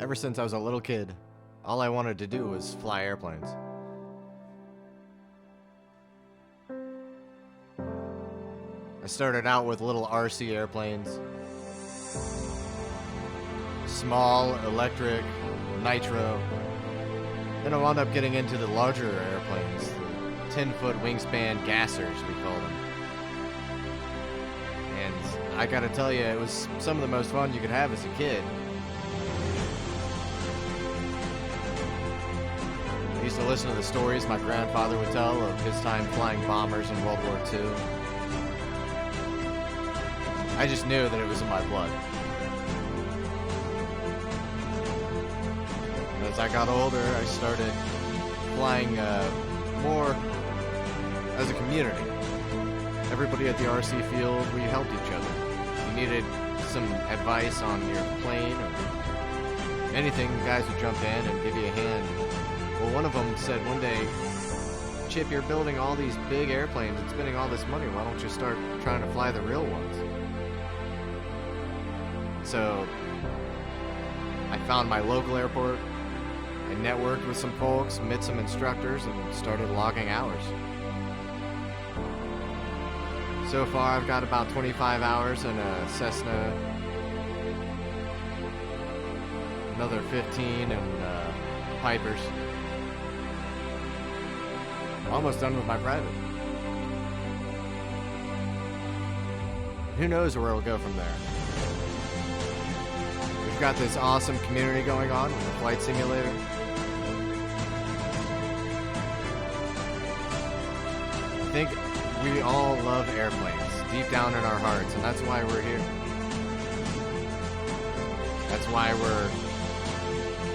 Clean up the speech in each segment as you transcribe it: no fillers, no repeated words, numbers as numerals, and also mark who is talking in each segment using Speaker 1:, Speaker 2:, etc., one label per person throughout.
Speaker 1: Ever since I was a little kid, all I wanted to do was fly airplanes. I started out with little RC airplanes. Small, electric, nitro. Then I wound up getting into the larger airplanes, the 10-foot wingspan gassers, we call them. And I gotta tell you, it was some of the most fun you could have as a kid. I used to listen to the stories my grandfather would tell of his time flying bombers in World War II. I just knew that it was in my blood. As I got older, I started flying more as a community. Everybody at the RC field, we helped each other. If you needed some advice on your plane or anything, guys would jump in and give you a hand. Well, one of them said one day, "Chip, you're building all these big airplanes and spending all this money. Why don't you start trying to fly the real ones?" So I found my local airport. I networked with some folks, met some instructors, and started logging hours. So far, I've got about 25 hours in a Cessna, another 15 in Pipers. Almost done with my private. Who knows where it'll go from there? We've got this awesome community going on with the flight simulator. I think we all love airplanes deep down in our hearts, and that's why we're here. That's why we're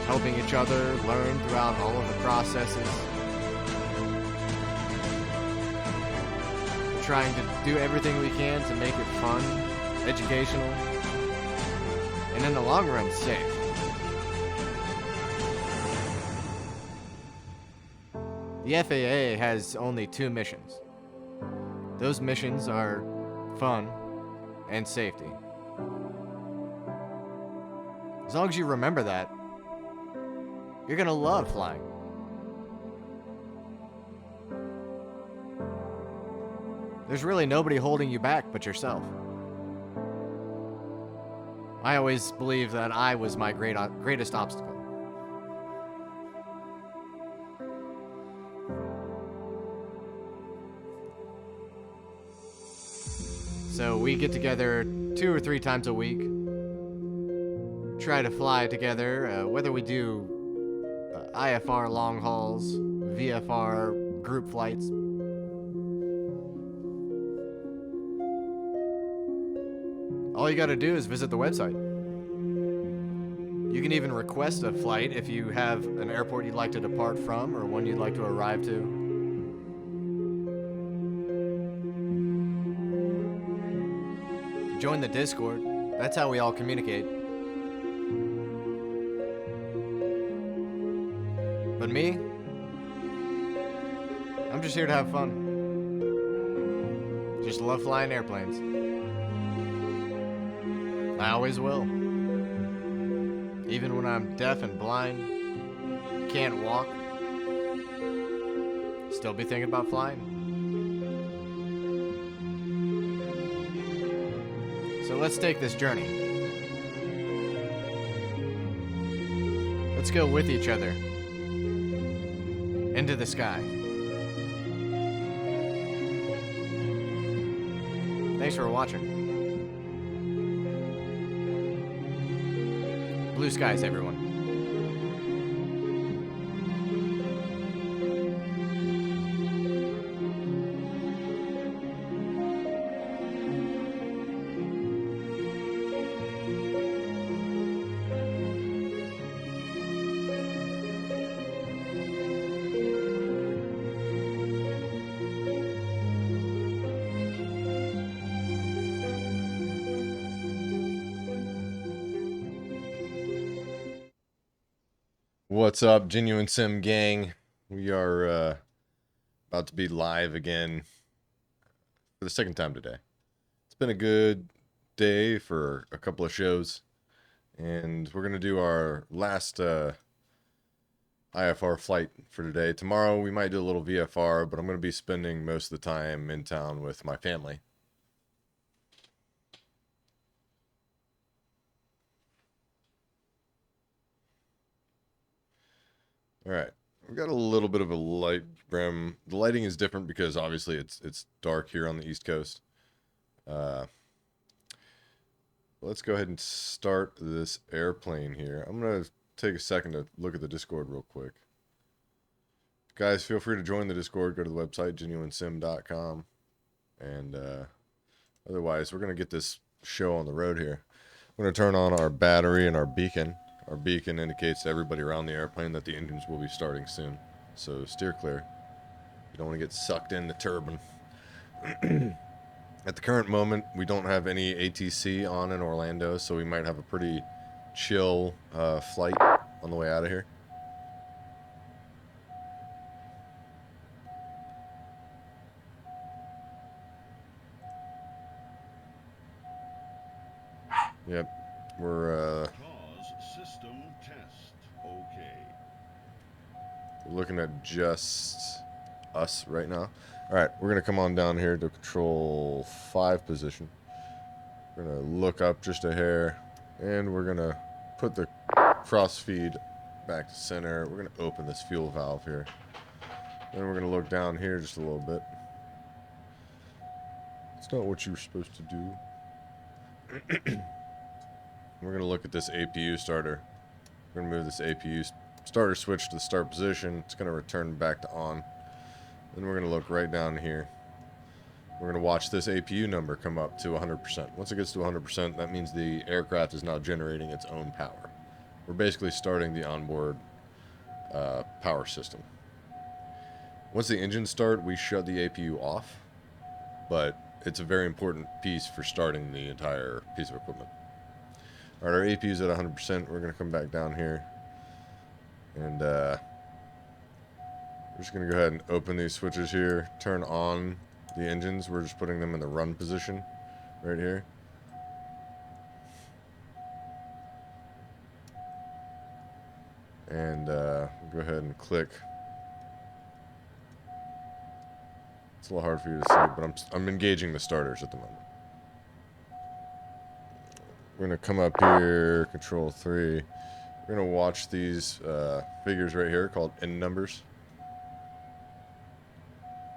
Speaker 1: helping each other learn throughout all of the processes. We're trying to do everything we can to make it fun, educational, and in the long run, safe. The FAA has only 2 missions. Those missions are fun and safety. As long as you remember that, you're gonna love flying. There's really nobody holding you back but yourself. I always believed that I was my greatest obstacle. So we get together 2 or 3 times a week, try to fly together, whether we do IFR long hauls, VFR group flights. All you gotta do is visit the website. You can even request a flight if you have an airport you'd like to depart from or one you'd like to arrive to. Join the Discord. That's how we all communicate. But me, I'm just here to have fun. Just love flying airplanes. I always will. Even when I'm deaf and blind, can't walk, still be thinking about flying. So let's take this journey. Let's go with each other into the sky. Thanks for watching. Blue skies, everyone.
Speaker 2: What's up, Genuine Sim gang? We are about to be live again for the second time today. It's been a good day for a couple of shows, And we're going to do our last IFR flight for today. Tomorrow we might do a little VFR, but I'm going to be spending most of the time in town with my family. All right. We've got a little bit of a light brim. The lighting is different because obviously it's dark here on the East Coast. Let's go ahead and start this airplane here. I'm going to take a second to look at the Discord real quick. Guys, feel free to join the Discord. Go to the website, genuinesim.com. And otherwise, we're going to get this show on the road here. I'm going to turn on our battery and our beacon. Our beacon indicates to everybody around the airplane that the engines will be starting soon. So steer clear. You don't want to get sucked in the turbine. At the current moment, we don't have any ATC on in Orlando, so we might have a pretty chill flight on the way out of here. Yep, we're
Speaker 3: system test. Okay.
Speaker 2: looking at just us right now. All right, we're gonna come on down here to control 5 position. We're gonna look up just a hair, and we're gonna put the cross feed back to center. We're gonna open this fuel valve here. Then we're gonna look down here just a little bit. It's not what you were supposed to do. We're gonna look at this APU starter. We're gonna move this APU starter switch to the start position. It's gonna return back to on. Then we're gonna look right down here. We're gonna watch this APU number come up to 100%. Once it gets to 100%, that means the aircraft is now generating its own power. We're basically starting the onboard power system. Once the engines start, we shut the APU off, but it's a very important piece for starting the entire piece of equipment. All right, our APU is at 100%. We're gonna come back down here, and we're just gonna go ahead and open these switches here, turn on the engines. We're just putting them in the run position right here. And we'll go ahead and click. It's a little hard for you to see, but I'm engaging the starters at the moment. We're gonna come up here, control 3. We're gonna watch these figures right here called end numbers.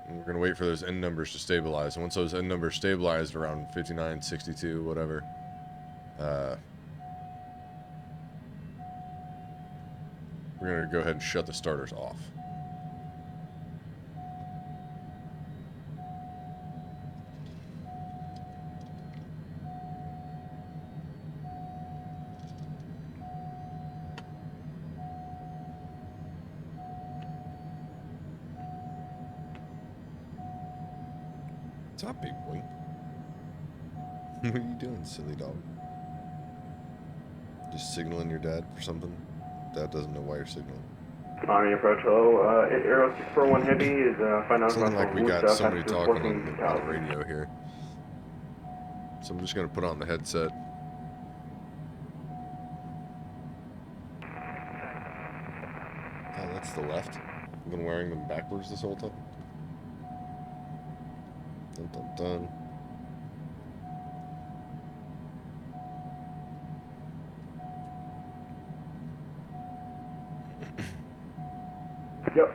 Speaker 2: And we're gonna wait for those end numbers to stabilize. And once those end numbers stabilize around 59, 62, whatever, we're gonna go ahead and shut the starters off. What's up, big boy? What are you doing, silly dog? Just signaling your dad for something? Dad doesn't know why you're signaling.
Speaker 4: Army approach hello. Aero 641 Heavy is find out
Speaker 2: Something like we got somebody talking on the
Speaker 4: 14,000.
Speaker 2: radio here. So I'm just gonna put on the headset. Oh, that's the left. I've been wearing them backwards this whole time. Dun dun dun.
Speaker 4: Yep.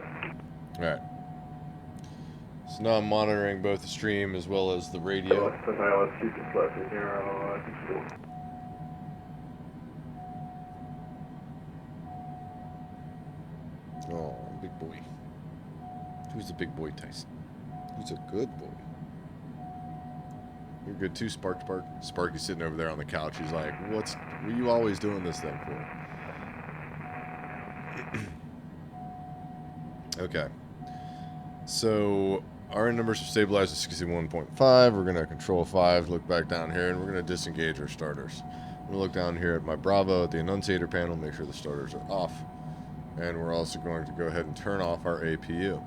Speaker 2: Alright. So now I'm monitoring both the stream as well as the radio. Oh, big boy. Who's the big boy, Tyson? Who's a good boy? You're good too, Spark. Sparky's sitting over there on the couch. He's like, what are you always doing this thing for? Okay. So our end numbers have stabilized at 61.5. We're going to control 5, look back down here, and we're going to disengage our starters. I'm going to look down here at my Bravo, at the annunciator panel, make sure the starters are off. And we're also going to go ahead and turn off our APU.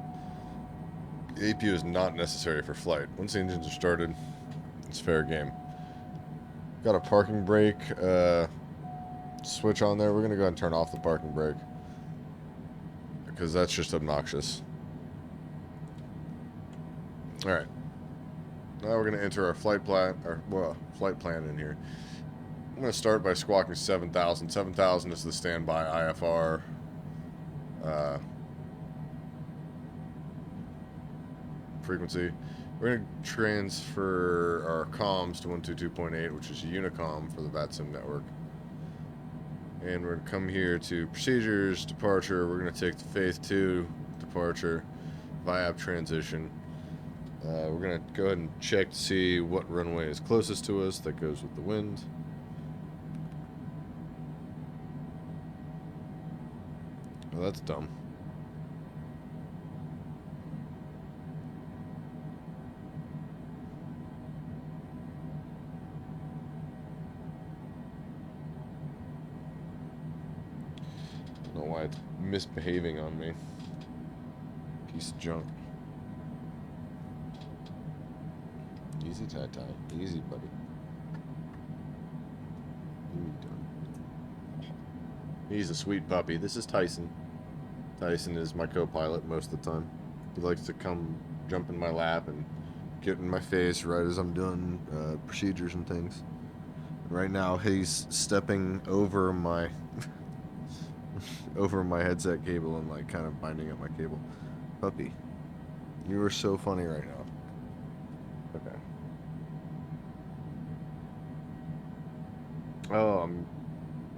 Speaker 2: The APU is not necessary for flight. Once the engines are started, it's fair game. Got a parking brake switch on there. We're going to go ahead and turn off the parking brake, because that's just obnoxious. Alright. Now we're going to enter our flight plan in here. I'm going to start by squawking 7,000. 7,000 is the standby IFR frequency. We're going to transfer our comms to 122.8, which is Unicom for the Vatsim network. And we're going to come here to procedures, departure. We're going to take the Phase 2 departure, VIAP transition. We're going to go ahead and check to see what runway is closest to us. That goes with the wind. Oh, that's dumb. I don't know why it's misbehaving on me. Piece of junk. Easy, Ty-Ty. Easy, buddy. What are you doing? He's a sweet puppy. This is Tyson. Tyson is my co-pilot most of the time. He likes to come jump in my lap and get in my face right as I'm doing procedures and things. Right now, he's stepping over my over my headset cable and like kind of binding up my cable. Puppy, you are so funny right now. Okay. Oh,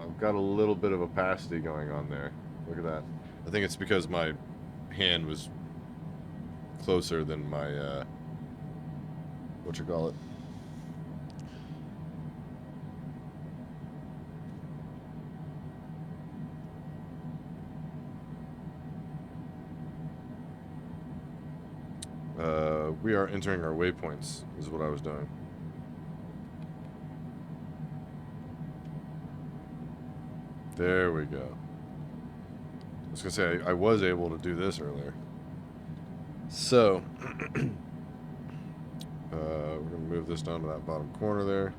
Speaker 2: I've got a little bit of opacity going on there. Look at that. I think it's because my hand was closer than my, what you call it? We are entering our waypoints, is what I was doing. There we go. I was going to say, I was able to do this earlier. So, we're going to move this down to that bottom corner there.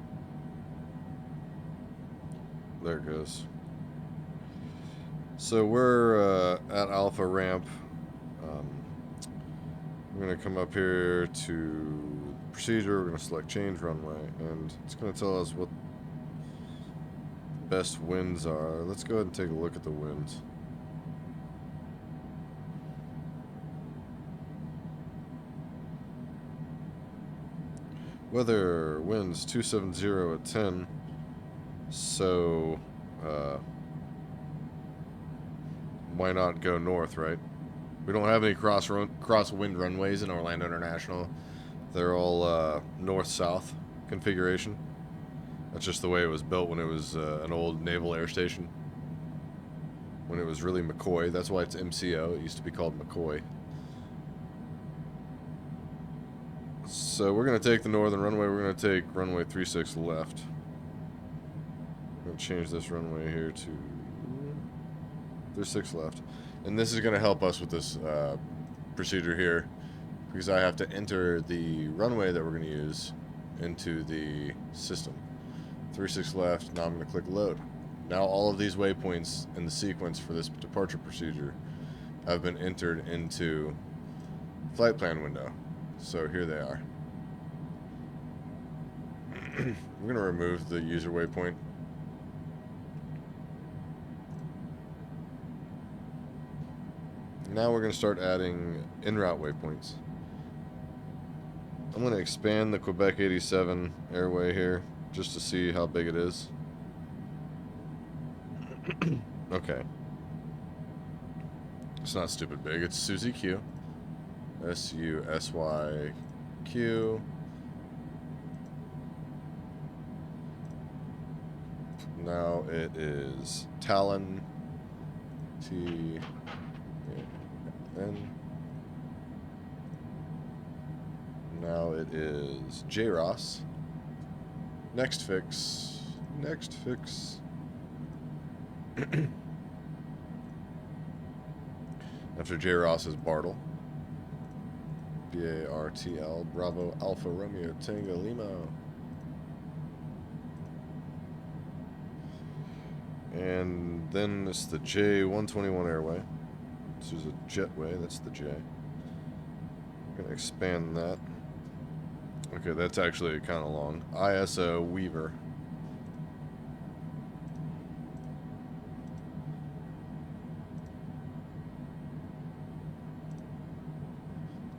Speaker 2: There it goes. So we're at Alpha Ramp. We're going to come up here to procedure. We're going to select change runway, and it's going to tell us what the best winds are. Let's go ahead and take a look at the winds. Weather winds 270 at 10. So why not go north, right? We don't have any cross wind runways in Orlando International. They're all north-south configuration. That's just the way it was built when it was an old naval air station. When it was really McCoy. That's why it's MCO. It used to be called McCoy. So we're going to take the northern runway. We're going to take runway 36 left. I'm going to change this runway here to 36 left. And this is going to help us with this procedure here, because I have to enter the runway that we're going to use into the system. 36 left. Now I'm going to click load. Now all of these waypoints in the sequence for this departure procedure have been entered into flight plan window. So here they are. We're going to remove the user waypoint. Now we're going to start adding en route waypoints. I'm going to expand the Quebec 87 airway here just to see how big it is. Okay. It's not stupid big. It's Suzy Q. SUSYQ. Now it is Talon. T. N. Now it is JROS. Next fix. Next fix. After JROS is Bartle. BARTL, Bravo, Alpha, Romeo, Tango, Lima. And then it's the J121 airway. This is a jetway, that's the J. I'm going to expand that. Okay, that's actually kind of long. ISO Weaver.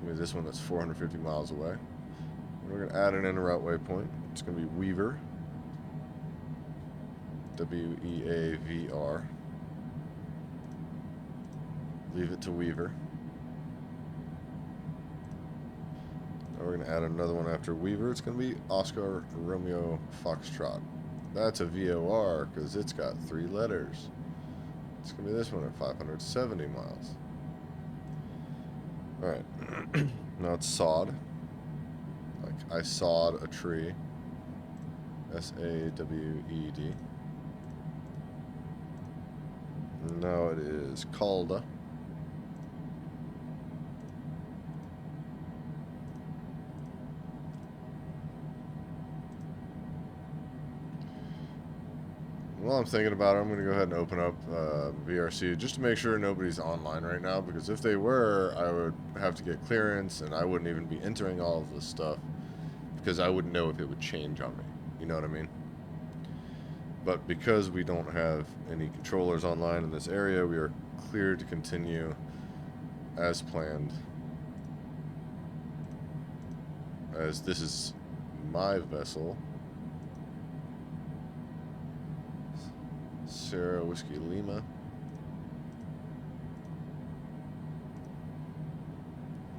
Speaker 2: Maybe this one that's 450 miles away. And we're going to add an en-route waypoint. It's going to be Weaver. W-E-A-V-R. Leave it to Weaver. Now we're going to add another one after Weaver. It's going to be Oscar Romeo Foxtrot. That's a VOR because it's got 3 letters. It's going to be this one at 570 miles. Alright. Now it's sawed. Like I sawed a tree. S-A-W-E-D. Now it is Calda. While I'm thinking about it, I'm going to go ahead and open up VRC just to make sure nobody's online right now, because if they were, I would have to get clearance and I wouldn't even be entering all of this stuff because I wouldn't know if it would change on me. You know what I mean? But because we don't have any controllers online in this area, we are cleared to continue as planned. As this is my vessel. Sierra Whiskey Lima.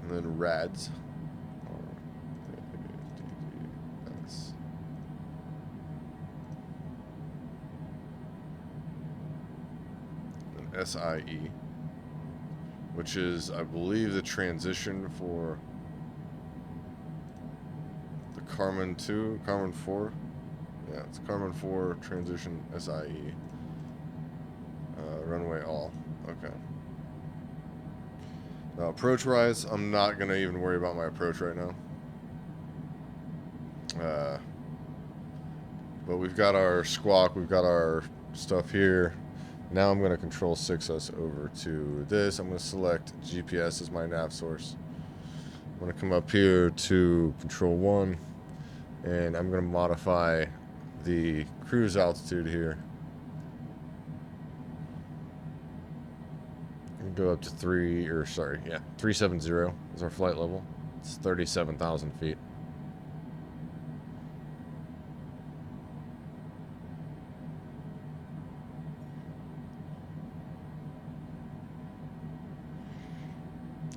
Speaker 2: And then RADS. SIE, which is, I believe, the transition for the Carmen 2, Carmen 4. Yeah, it's Carmen 4 transition SIE. Runway all. Okay. Now, approach rise, I'm not going to even worry about my approach right now. But we've got our squawk, we've got our stuff here. Now I'm going to control 6 us over to this. I'm going to select GPS as my nav source. I'm going to come up here to control 1, and I'm going to modify the cruise altitude here. And go up to 370 is our flight level. It's 37,000 feet.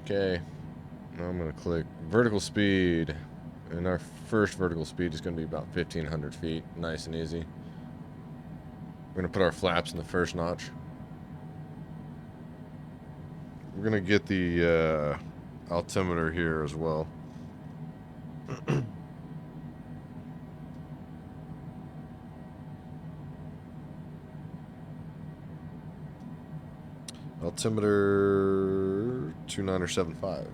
Speaker 2: Okay, now I'm going to click vertical speed, and our first vertical speed is going to be about 1,500 feet, nice and easy. We're going to put our flaps in the first notch. We're going to get the altimeter here as well. Altimeter 2975.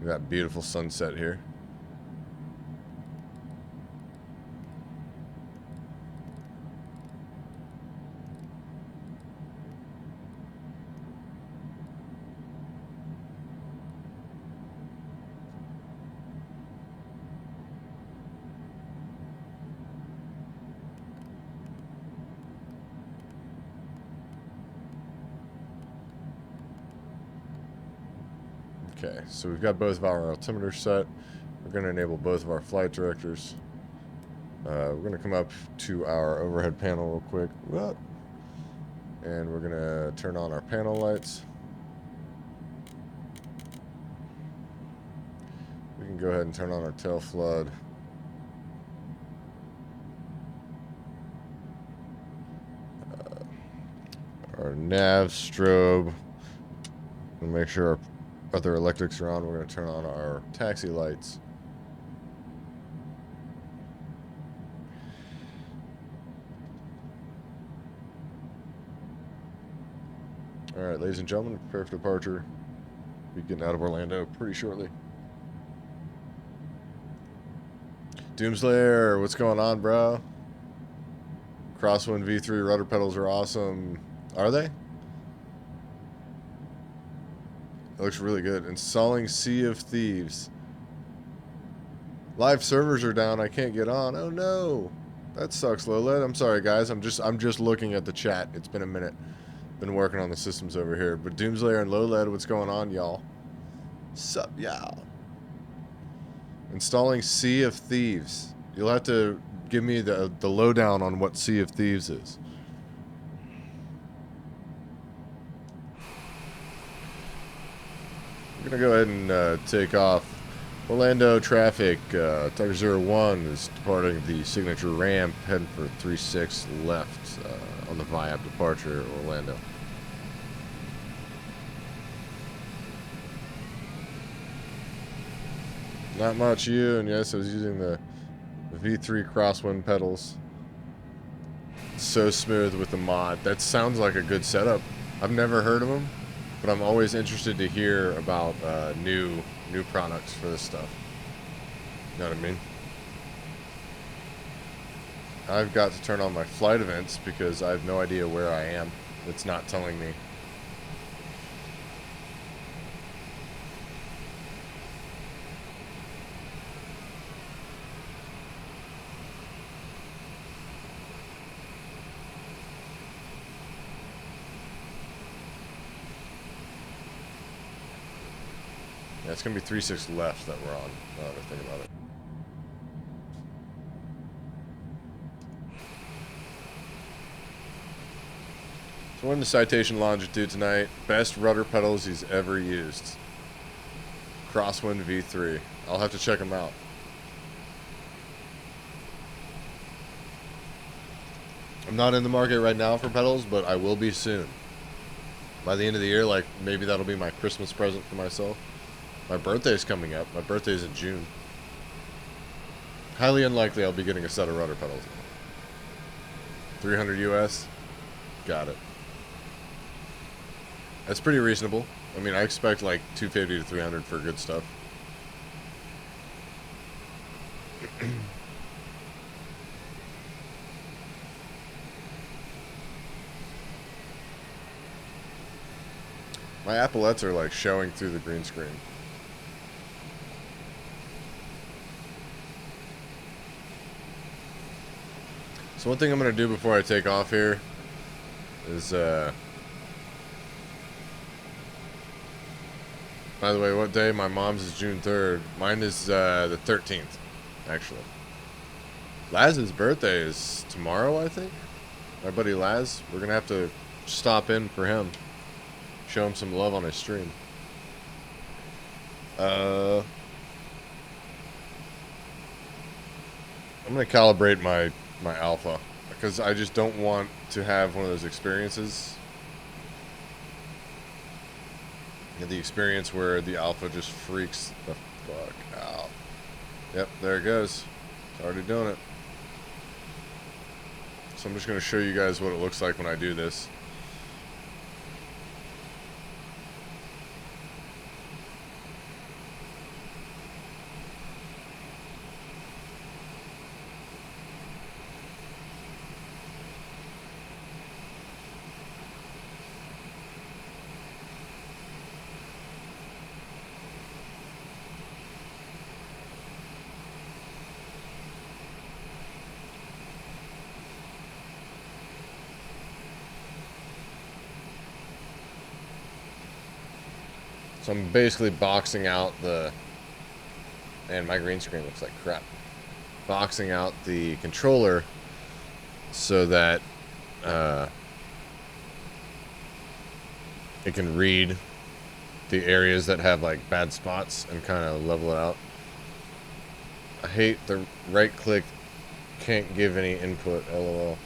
Speaker 2: We got beautiful sunset here. Okay, so we've got both of our altimeters set. We're going to enable both of our flight directors. We're going to come up to our overhead panel real quick. And we're going to turn on our panel lights. We can go ahead and turn on our tail flood. Our nav strobe. We'll make sure our other electrics are on. We're going to turn on our taxi lights. Alright, ladies and gentlemen, prepare for departure. We'll be getting out of Orlando pretty shortly. Doomslayer, what's going on, bro? Crosswind V3 rudder pedals are awesome. Are they? It looks really good. Installing Sea of Thieves. Live servers are down. I can't get on. Oh no. That sucks, Loled. I'm sorry, guys. I'm just looking at the chat. It's been a minute. Been working on the systems over here. But Doomslayer and Loled, what's going on, y'all? Sup, y'all? Installing Sea of Thieves. You'll have to give me the lowdown on what Sea of Thieves is. We're gonna go ahead and take off. Orlando traffic, Tucker 01 is departing the signature ramp, heading for 36 left on the VIAP departure, Orlando. Not much, you, and yes, I was using the V3 crosswind pedals. So smooth with the mod. That sounds like a good setup. I've never heard of them, but I'm always interested to hear about new products for this stuff. You know what I mean? I've got to turn on my flight events because I have no idea where I am. It's not telling me. Yeah, it's going to be 36 left that we're on, now that I think about it. So in the citation longitude tonight, best rudder pedals he's ever used. Crosswind V3. I'll have to check them out. I'm not in the market right now for pedals, but I will be soon. By the end of the year, like, maybe that'll be my Christmas present for myself. My birthday's coming up. My birthday's in June. Highly unlikely I'll be getting a set of rudder pedals. 300 US? Got it. That's pretty reasonable. I mean, I expect like 250 to 300 for good stuff. My epaulets are like showing through the green screen. So one thing I'm going to do before I take off here is, by the way, what day? My mom's is June 3rd. Mine is the 13th, actually. Laz's birthday is tomorrow, I think. My buddy Laz. We're going to have to stop in for him. Show him some love on his stream. I'm going to calibrate my alpha, because I just don't want to have one of those experiences. You know, the experience where the alpha just freaks the fuck out. Yep, there it goes. It's already doing it. So I'm just going to show you guys what it looks like when I do this. So I'm basically boxing out the, and my green screen looks like crap. Boxing out the controller so that it can read the areas that have like bad spots and kind of level it out. I hate the right click, can't give any input, lol.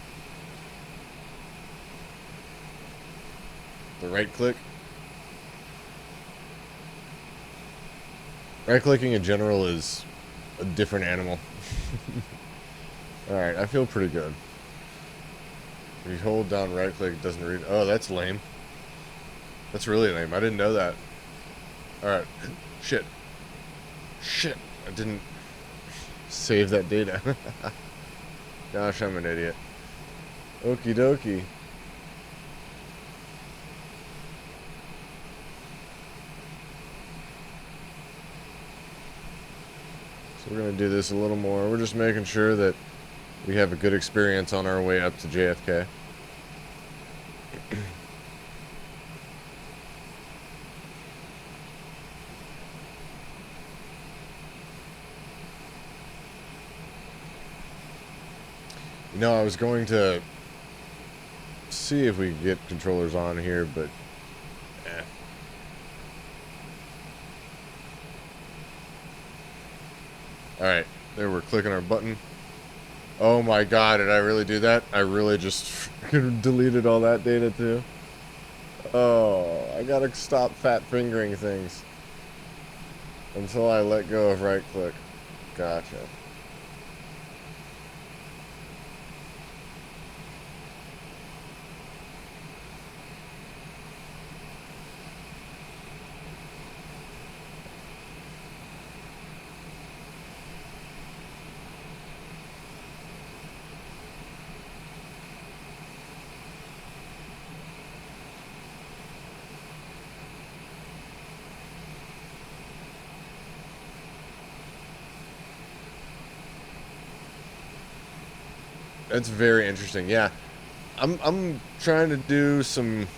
Speaker 2: The right click. Right-clicking in general is a different animal. Alright, I feel pretty good. If you hold down right-click, it doesn't read. Oh, that's lame. That's really lame. I didn't know that. Alright. Shit. Shit. I didn't... save that data. Gosh, I'm an idiot. Okie dokie. So we're going to do this a little more. We're just making sure that we have a good experience on our way up to JFK. You know, I was going to see if we could get controllers on here, but Alright, there we're clicking our button. Oh my god, did I really do that? I really just deleted all that data too. Oh, I gotta stop fat fingering things until I let go of right click. Gotcha. That's very interesting. Yeah, I'm trying to do some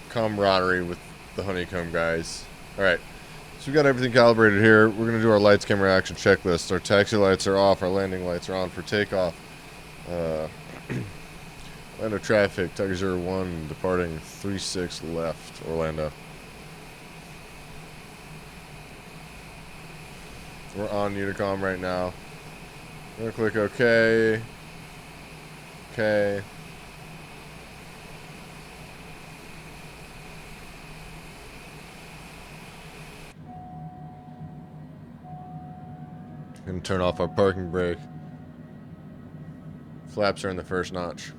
Speaker 2: camaraderie with the Honeycomb guys. All right, so we got everything calibrated here. We're gonna do our lights, camera, action checklist. Our taxi lights are off. Our landing lights are on for takeoff. Orlando traffic, Tiger 01 departing 36 left, Orlando. We're on Unicom right now. I'm gonna click OK. OK. And turn off our parking brake. Flaps are in the first notch.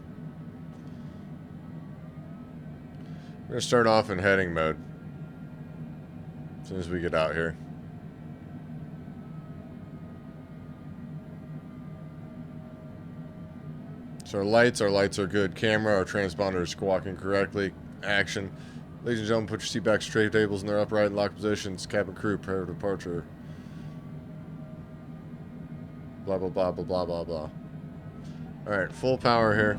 Speaker 2: We're gonna start off in heading mode as soon as we get out here. So our lights are good. Camera, our transponder is squawking correctly. Action. Ladies and gentlemen, put your seat back, tray tables in their upright and locked positions. Cabin crew, prepare for departure. Blah, blah, blah, blah, blah, blah, blah. Alright, full power here.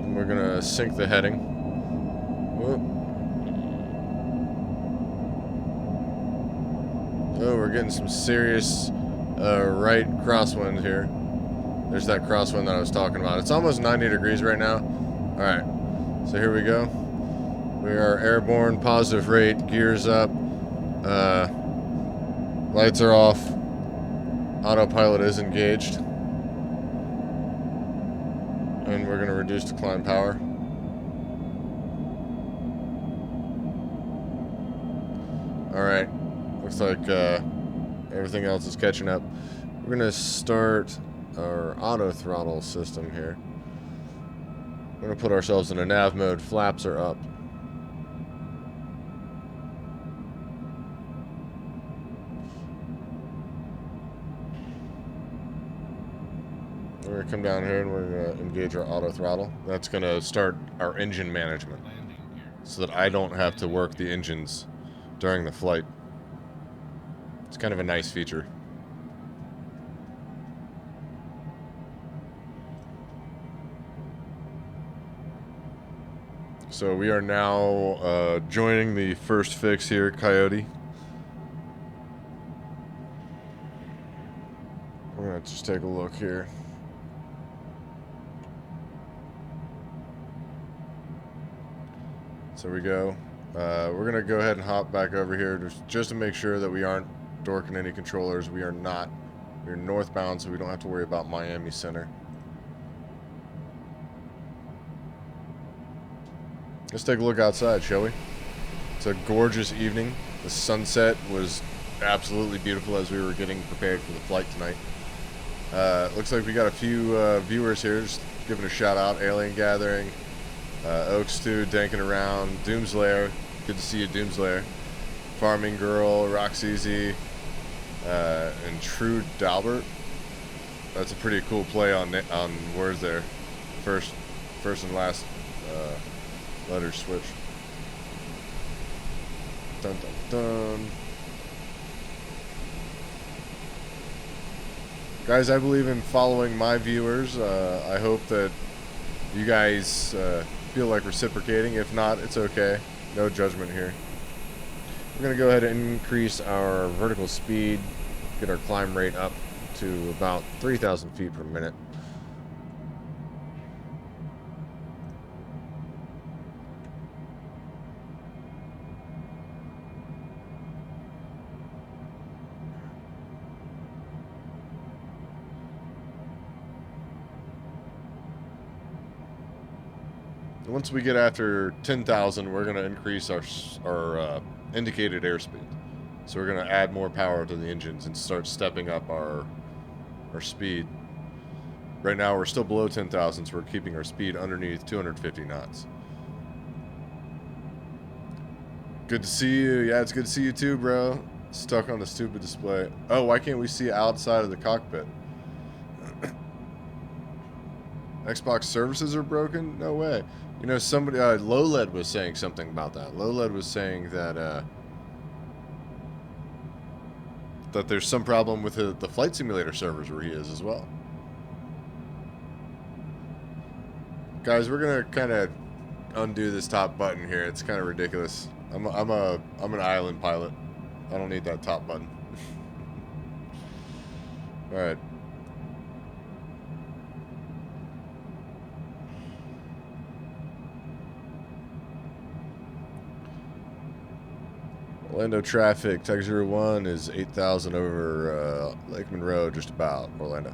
Speaker 2: And we're gonna sync the heading. Whoop. Oh, we're getting some serious right crosswind here. There's that crosswind that I was talking about. It's almost 90 degrees right now. Alright, so here we go. We are airborne, positive rate, gears up. Lights are off. Autopilot is engaged. And we're going to reduce to climb power. Alright, looks like everything else is catching up. We're going to start our auto throttle system here. We're going to put ourselves in a nav mode. Flaps are up. We're going to come down here and we're going to engage our auto throttle. That's going to start our engine management so that I don't have to work the engines during the flight. It's kind of a nice feature. So we are now joining the first fix here, Coyote. We're going to just take a look here. So we go. We're going to go ahead and hop back over here just to make sure that we aren't dorking any controllers. We are not. We're northbound, so we don't have to worry about Miami Center. Let's take a look outside, shall we? It's a gorgeous evening. The sunset was absolutely beautiful as we were getting prepared for the flight tonight. Looks like we got a few viewers here. Just giving a shout out. Alien Gathering, Oaks 2, Danking Around, Doomslayer. Good to see you, Doomslayer. Farming Girl, Roxeasy, And True Dalbert. That's a pretty cool play on words there. First and last letters switch. Dun dun dun. Guys, I believe in following my viewers. I hope that you guys feel like reciprocating. If not, it's okay. No judgment here. We're going to go ahead and increase our vertical speed, get our climb rate up to about 3,000 feet per minute. Once we get after 10,000, we're going to increase our indicated airspeed. So we're going to add more power to the engines and start stepping up our speed. Right now we're still below 10,000, so we're keeping our speed underneath 250 knots. Good to see you. Yeah, it's good to see you too, bro. Stuck on the stupid display. Oh, why can't we see outside of the cockpit? Xbox services are broken? No way. You know, somebody, Loled was saying something about that. Loled was saying that that there's some problem with the flight simulator servers where he is as well. Guys, we're gonna kind of undo this top button here. It's kind of ridiculous. I'm an island pilot. I don't need that top button. All right. Orlando traffic, Tech 01 is 8,000 over Lake Monroe, just about Orlando.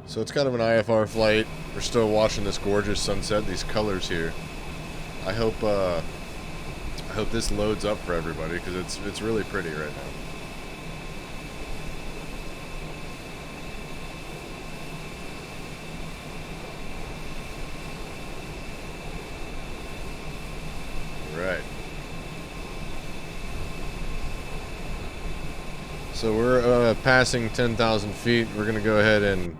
Speaker 2: So it's kind of an IFR flight. We're still watching this gorgeous sunset, these colors here. I hope this loads up for everybody because it's really pretty right now. Right. So we're passing 10,000 feet. We're gonna go ahead and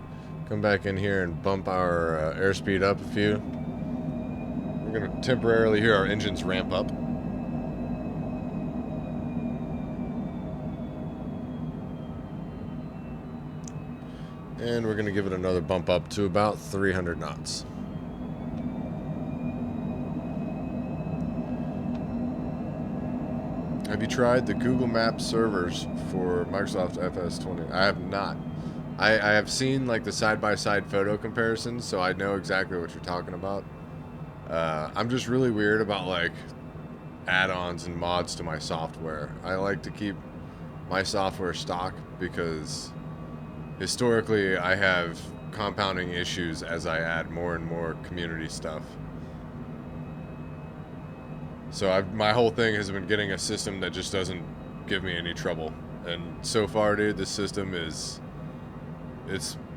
Speaker 2: come back in here and bump our airspeed up a few. We're gonna temporarily hear our engines ramp up. And we're going to give it another bump up to about 300 knots. Have you tried the Google Maps servers for Microsoft FS20? I have not. I have seen like the side-by-side photo comparisons, so I know exactly what you're talking about. I'm just really weird about like add-ons and mods to my software. I like to keep my software stock because historically, I have compounding issues as I add more and more community stuff. So my whole thing has been getting a system that just doesn't give me any trouble. And so far, dude, this system it's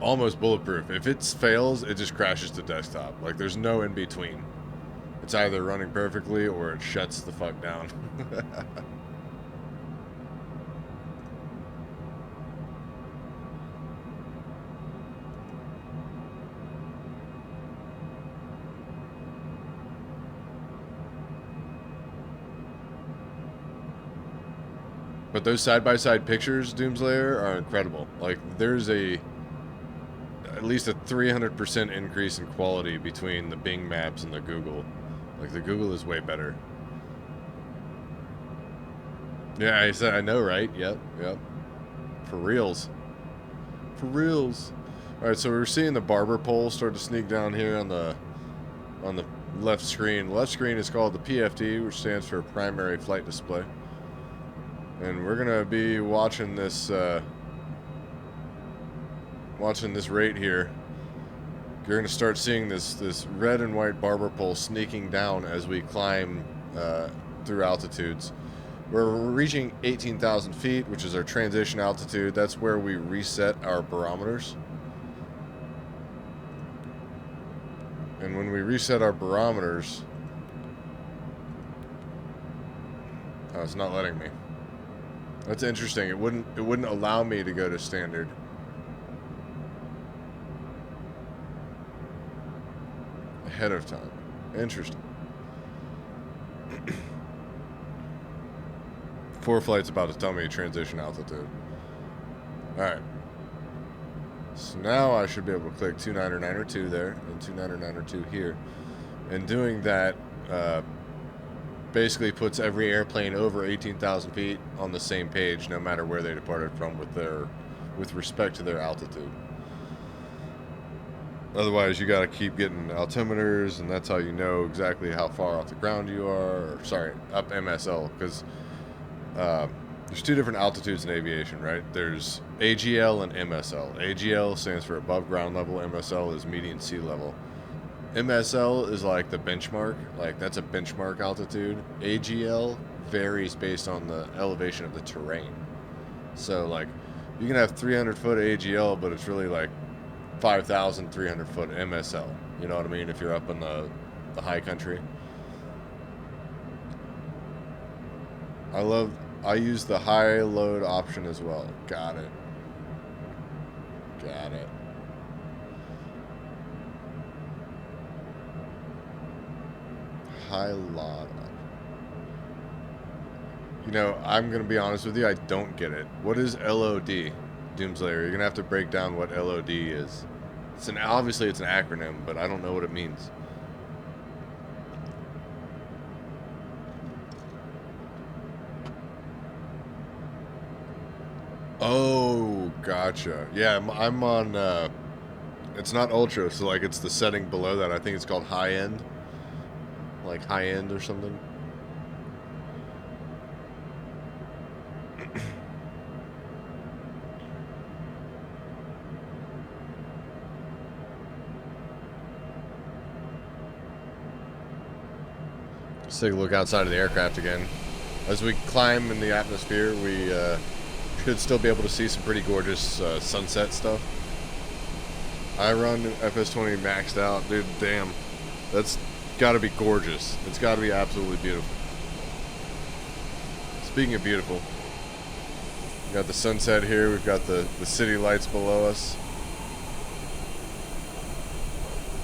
Speaker 2: almost bulletproof. If it fails, it just crashes to desktop. Like, there's no in between. It's either running perfectly or it shuts the fuck down. But those side-by-side pictures, Doomslayer, are incredible. Like, there's at least a 300% increase in quality between the Bing maps and the Google. Like, the Google is way better. Yeah, I said, I know, right? Yep. For reals. For reals. Alright, so we're seeing the barber pole start to sneak down here on the left screen. The left screen is called the PFD, which stands for Primary Flight Display. And we're gonna be watching this rate here. You're gonna start seeing this red and white barber pole sneaking down as we climb through altitudes. We're reaching 18,000 feet, which is our transition altitude. That's where we reset our barometers. And when we reset our barometers... Oh, it's not letting me. That's interesting. It wouldn't allow me to go to standard. Ahead of time. Interesting. 4Flight's about to tell me transition altitude. Alright. So now I should be able to click 29902 there and 29902 here. And doing that basically puts every airplane over 18,000 feet on the same page, no matter where they departed from with respect to their altitude. Otherwise, you got to keep getting altimeters, and that's how you know exactly how far off the ground you are. Or, sorry, up MSL, because there's two different altitudes in aviation, right? There's AGL and MSL. AGL stands for above ground level. MSL is median sea level. MSL is like the benchmark, like that's a benchmark altitude. AGL varies based on the elevation of the terrain. So like you can have 300 foot AGL, but it's really like 5,300 foot MSL. You know what I mean? If you're up in the high country. I use the high load option as well. Got it. Got it. High load. You know, I'm going to be honest with you, I don't get it. What is LOD? Doomslayer, you're going to have to break down what LOD is. Obviously it's an acronym, but I don't know what it means. Oh, gotcha. Yeah, I'm on, it's not ultra, so like it's the setting below that. I think it's called high end. Like high end or something. Let's take a look outside of the aircraft again. As we climb in the atmosphere, we should still be able to see some pretty gorgeous sunset stuff. I run FS20 maxed out. Dude, damn. That's gotta be gorgeous. It's gotta be absolutely beautiful. Speaking of beautiful, we've got the sunset here. We've got the city lights below us.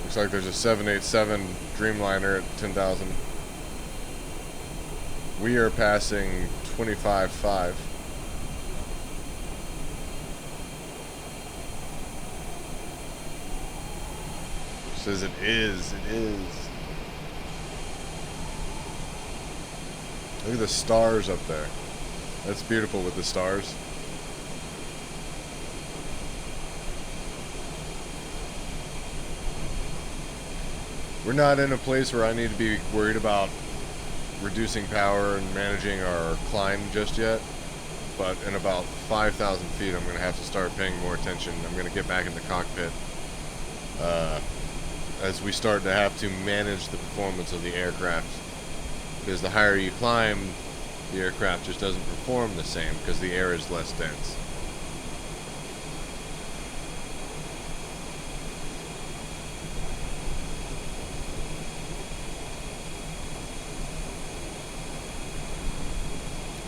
Speaker 2: Looks like there's a 787 Dreamliner at 10,000. We are passing 25.5. Says it is. Look at the stars up there. That's beautiful with the stars. We're not in a place where I need to be worried about reducing power and managing our climb just yet. But in about 5,000 feet, I'm going to have to start paying more attention. I'm going to get back in the cockpit as we start to have to manage the performance of the aircraft. Because the higher you climb, the aircraft just doesn't perform the same because the air is less dense.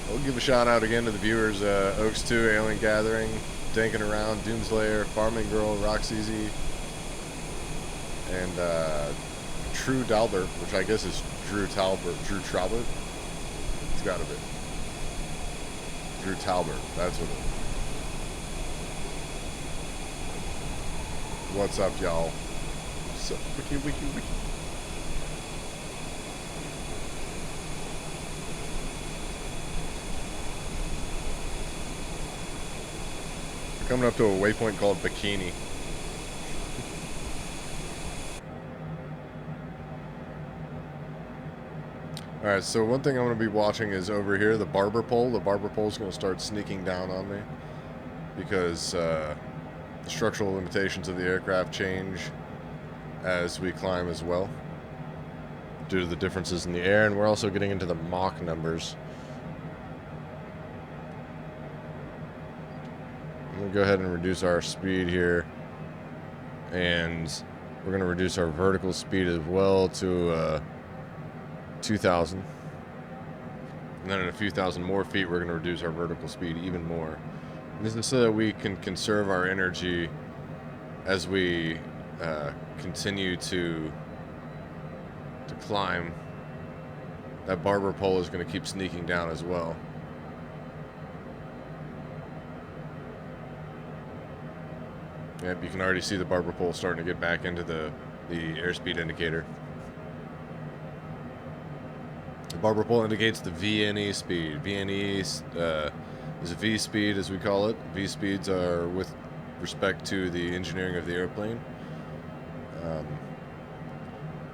Speaker 2: We'll give a shout out again to the viewers. Oaks 2, Alien Gathering, Danking Around, Doomslayer, Farming Girl, Roxeasy, and True Dalbert, which I guess is Drew Traubert. It's gotta be. Drew Talbert, that's what it is. What's up, y'all? What's up? Wiki. We're coming up to a waypoint called Bikini. Alright, so one thing I'm going to be watching is over here, the barber pole. The barber pole is going to start sneaking down on me because the structural limitations of the aircraft change as we climb as well due to the differences in the air, and we're also getting into the Mach numbers. going to go ahead and reduce our speed here. And we're going to reduce our vertical speed as well to 2,000. And then in a few thousand more feet, we're going to reduce our vertical speed even more. And this is so that we can conserve our energy as we continue to climb. That barber pole is going to keep sneaking down as well. Yep, you can already see the barber pole starting to get back into the airspeed indicator. The barber pole indicates the VNE speed. VNE is a V speed, as we call it. V speeds are with respect to the engineering of the airplane.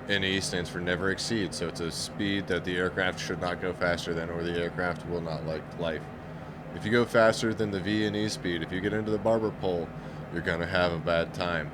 Speaker 2: NE stands for never exceed, so it's a speed that the aircraft should not go faster than, or the aircraft will not like life. If you go faster than the VNE speed, if you get into the barber pole, you're gonna have a bad time.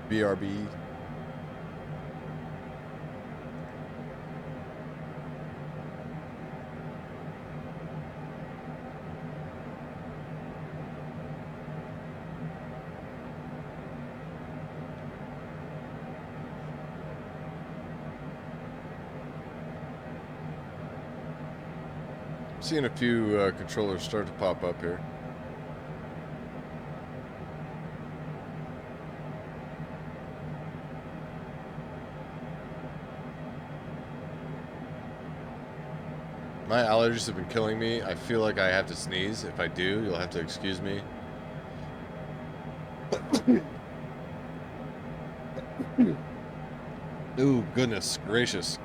Speaker 2: BRB. Seeing a few controllers start to pop up here. My allergies have been killing me. I feel like I have to sneeze. If I do, you'll have to excuse me. Ooh, goodness gracious.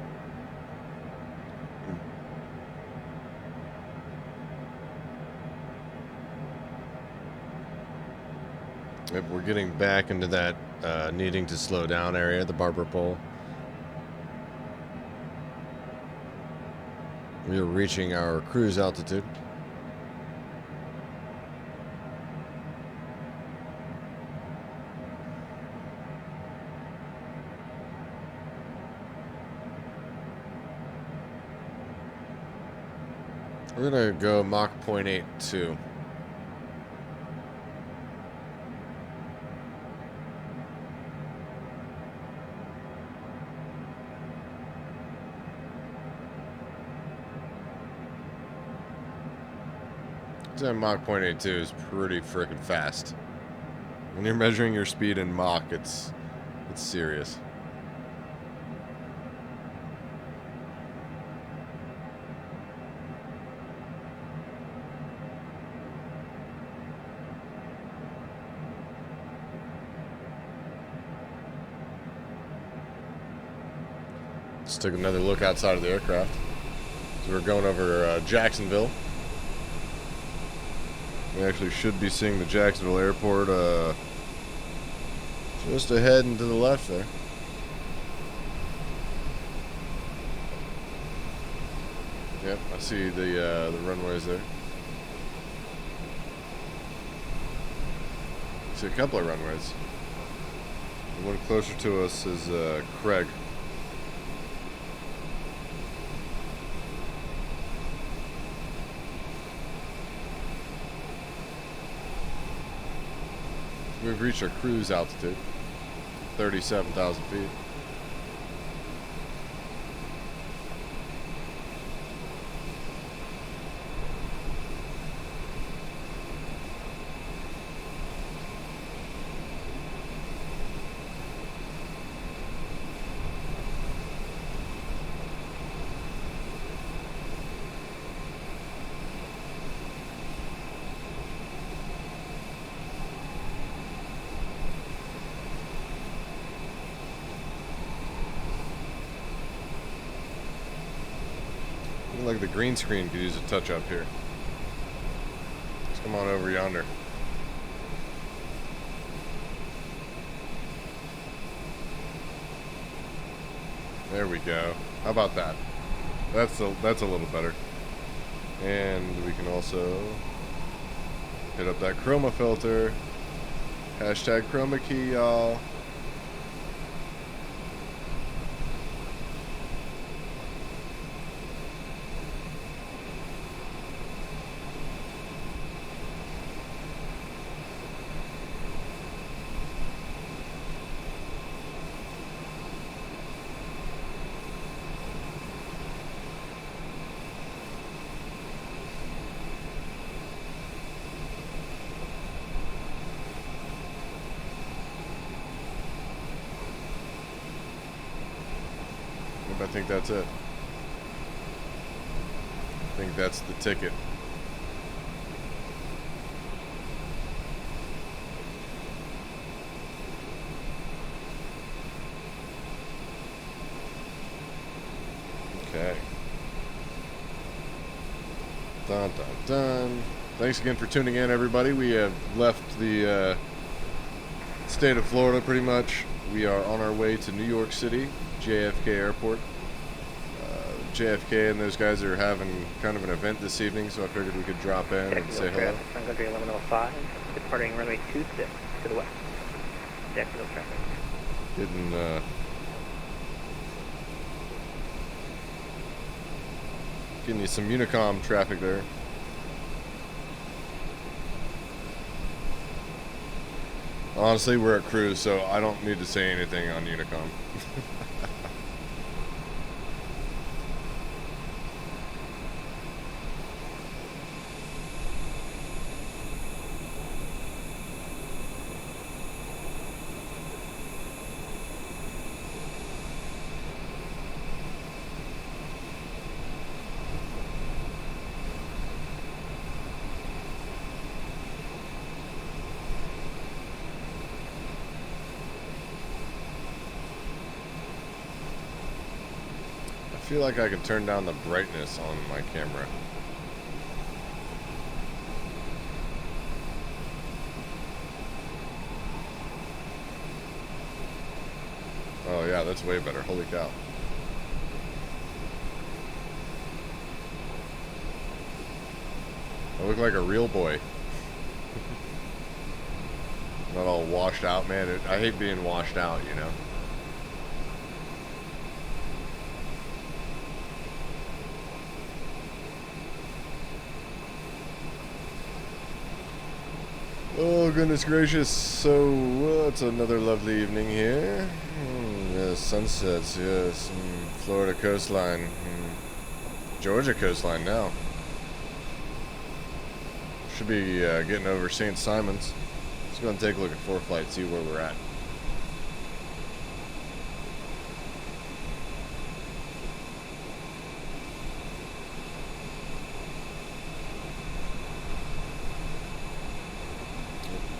Speaker 2: Yep, we're getting back into that needing to slow down area, the barber pole. We are reaching our cruise altitude. We're gonna go Mach 0.82. Mach 0.82 is pretty freaking fast. When you're measuring your speed in Mach, it's serious. Let's take another look outside of the aircraft. So we're going over Jacksonville. We actually should be seeing the Jacksonville airport just ahead and to the left there. Yep, I see the runways there. I see a couple of runways. The one closer to us is Craig. We've reached our cruise altitude, 37,000 feet. Like the green screen could use a touch up here. Let's come on over yonder. There we go. How about that? That's a little better. And we can also hit up that chroma filter. Hashtag chroma key, y'all. I think that's it. I think that's the ticket. Okay. Dun, dun, dun. Thanks again for tuning in, everybody. We have left the state of Florida pretty much. We are on our way to New York City, JFK Airport. JFK and those guys are having kind of an event this evening, so I figured we could drop in and say hello.
Speaker 5: Country 1105, departing runway 26 to the west. Jacksonville traffic.
Speaker 2: Getting you some Unicom traffic there. Honestly, we're at cruise, so I don't need to say anything on Unicom. I feel like I could turn down the brightness on my camera. Oh yeah, that's way better. Holy cow. I look like a real boy. Not all washed out, man. I hate being washed out, you know. Oh, goodness gracious. So, it's another lovely evening here. Yes, sunsets, yes. Florida coastline. Georgia coastline now. Should be getting over St. Simons. Let's go and take a look at ForeFlight, see where we're at.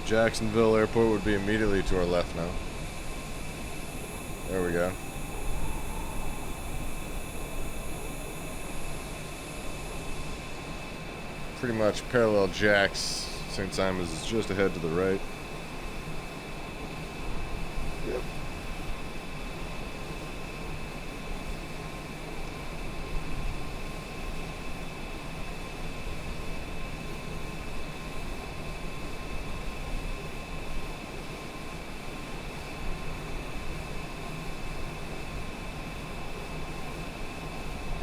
Speaker 2: Jacksonville Airport would be immediately to our left now. There we go. Pretty much parallel jacks. St. Simons is just ahead to the right. Yep.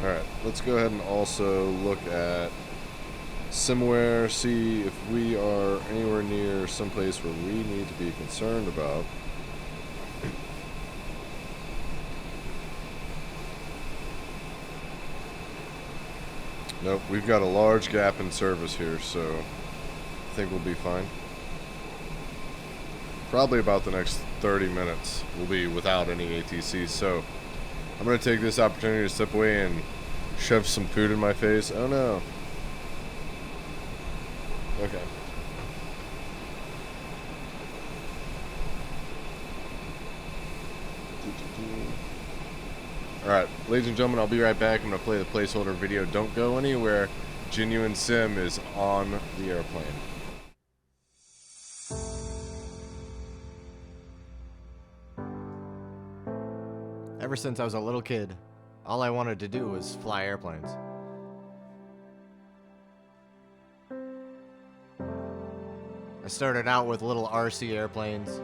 Speaker 2: Alright, let's go ahead and also look at Simware, see if we are anywhere near someplace where we need to be concerned about. Nope, we've got a large gap in service here, so I think we'll be fine. Probably about the next 30 minutes we'll be without any ATCs, so I'm going to take this opportunity to step away and shove some food in my face. Oh no. Okay. Alright, ladies and gentlemen, I'll be right back. I'm going to play the placeholder video. Don't go anywhere. Genuine Sim is on the airplane.
Speaker 1: Ever since I was a little kid, all I wanted to do was fly airplanes. I started out with little RC airplanes.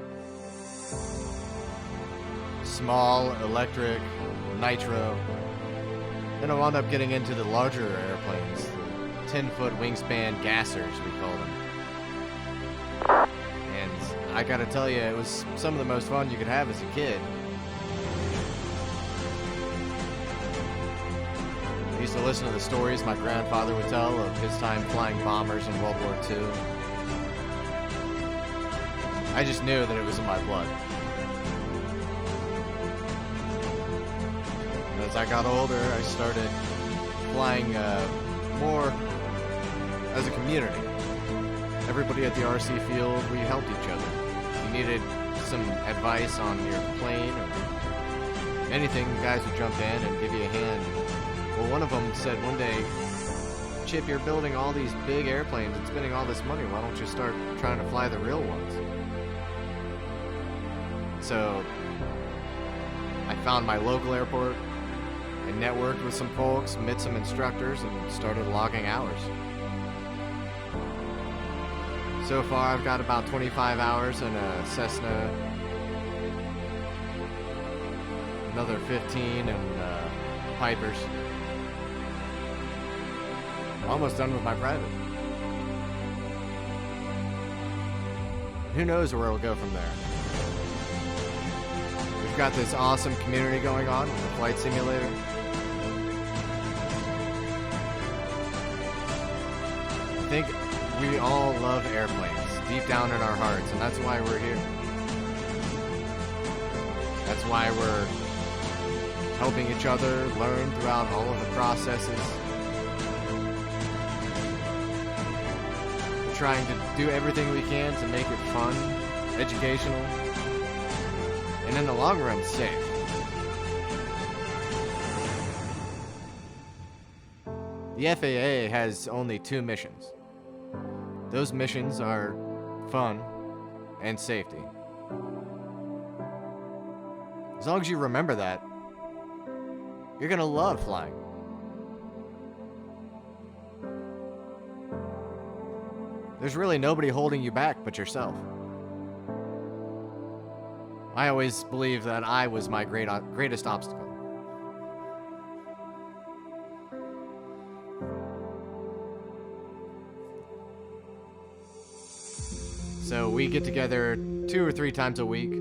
Speaker 1: Small, electric, nitro. Then I wound up getting into the larger airplanes, the 10-foot wingspan gassers, we call them. And I gotta tell you, it was some of the most fun you could have as a kid. I used to listen to the stories my grandfather would tell of his time flying bombers in World War II. I just knew that it was in my blood. As I got older, I started flying more as a community. Everybody at the RC field, we helped each other. If you needed some advice on your plane or anything, guys would jump in and give you a hand. Well, one of them said one day, Chip, you're building all these big airplanes and spending all this money. Why don't you start trying to fly the real ones? So I found my local airport. I networked with some folks, met some instructors, and started logging hours. So far, I've got about 25 hours in a Cessna, another 15 in Pipers. Almost done with my private. Who knows where it'll go from there? We've got this awesome community going on with the flight simulator. I think we all love airplanes deep down in our hearts, and that's why we're here. That's why we're helping each other learn throughout all of the processes. We're trying to do everything we can to make it fun, educational, and in the long run, safe. The FAA has only 2 missions. Those missions are fun and safety. As long as you remember that, you're gonna love flying. There's really nobody holding you back but yourself. I always believed that I was my greatest obstacle. So we get together 2 or 3 times a week,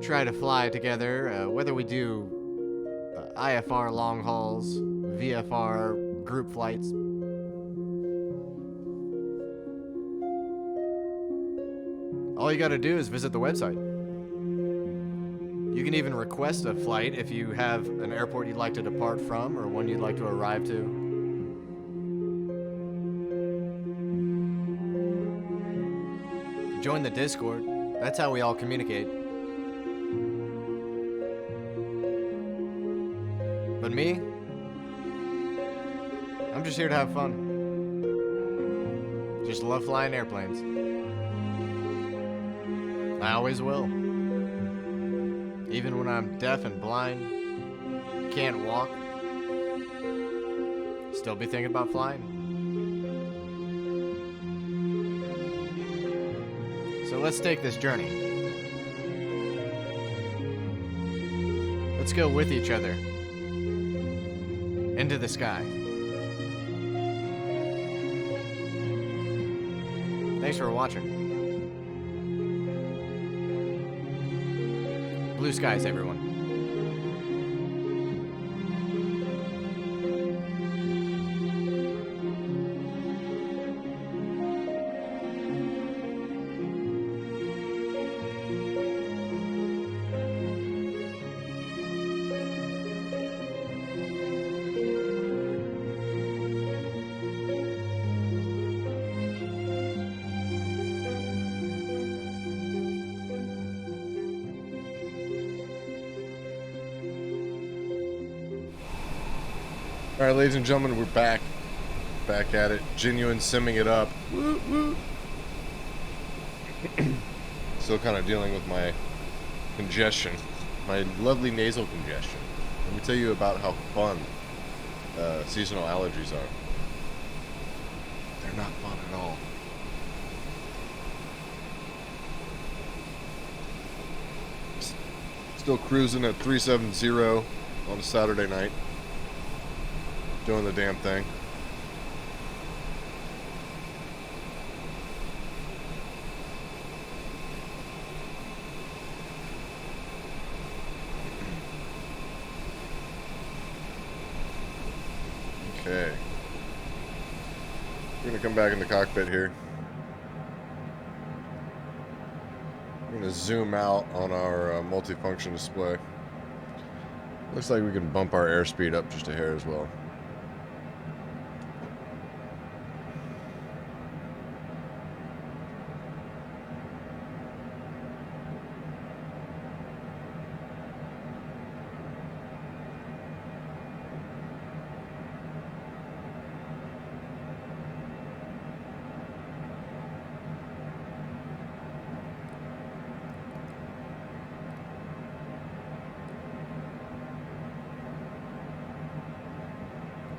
Speaker 1: try to fly together, whether we do IFR long hauls, VFR group flights. All you gotta do is visit the website. You can even request a flight if you have an airport you'd like to depart from or one you'd like to arrive to. Join the Discord. That's how we all communicate. But me? I'm just here to have fun. Just love flying airplanes. I always will. Even when I'm deaf and blind, can't walk, still be thinking about flying. So let's take this journey. Let's go with each other into the sky. Thanks for watching. Blue skies, everyone.
Speaker 2: All right, ladies and gentlemen, we're back at it. Genuine simming it up. Woo, woo. Still kind of dealing with my congestion, my lovely nasal congestion. Let me tell you about how fun seasonal allergies are. They're not fun at all. Still cruising at 370 on a Saturday night. Doing the damn thing. Okay. We're going to come back in the cockpit here. We're going to zoom out on our multifunction display. Looks like we can bump our airspeed up just a hair as well.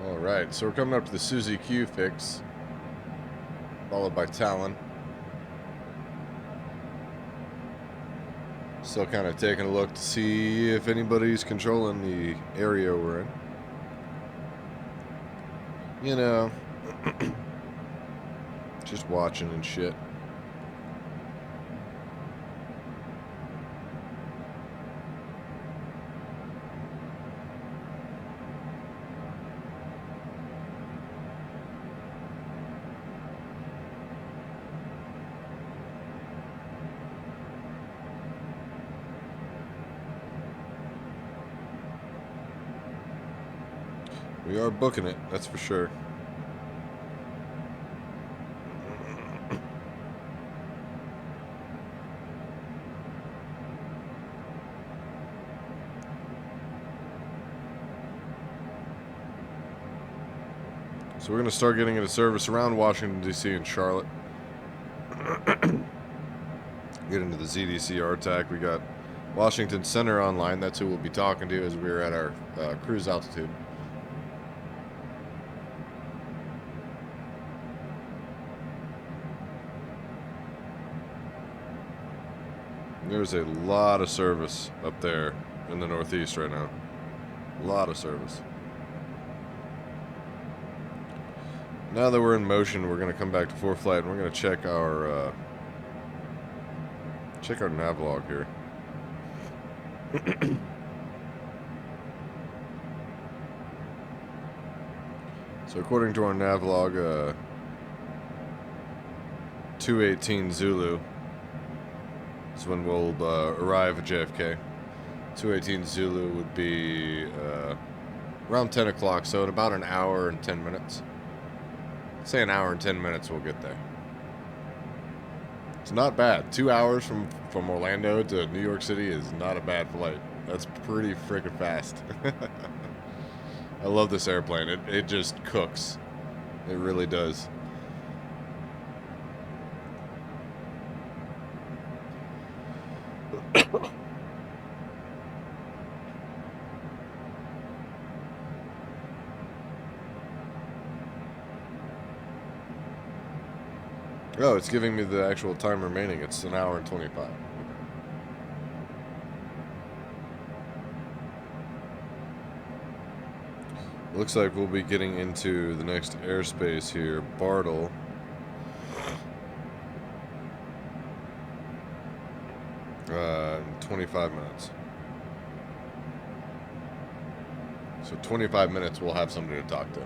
Speaker 2: Alright, so we're coming up to the Suzy Q fix, followed by Talon. Still kind of taking a look to see if anybody's controlling the area we're in. You know, just watching and shit. We are booking it, that's for sure. So we're going to start getting into service around Washington, D.C. and Charlotte. Get into the ZDC RTAC. We got Washington Center online. That's who we'll be talking to as we're at our cruise altitude. There's a lot of service up there in the Northeast right now. A lot of service. Now that we're in motion, we're going to come back to ForeFlight and we're going to check our nav log here. So according to our nav log, 218 Zulu is when we'll arrive at JFK. 218 Zulu would be around 10 o'clock, so in about an hour and 10 minutes. Say an hour and 10 minutes we'll get there. It's not bad. 2 hours from Orlando to New York City is not a bad flight. That's pretty freaking fast. I love this airplane. It just cooks. It really does. Oh, it's giving me the actual time remaining. It's an hour and 25. Looks like we'll be getting into the next airspace here, Bartle. In 25 minutes. So 25 minutes we'll have somebody to talk to.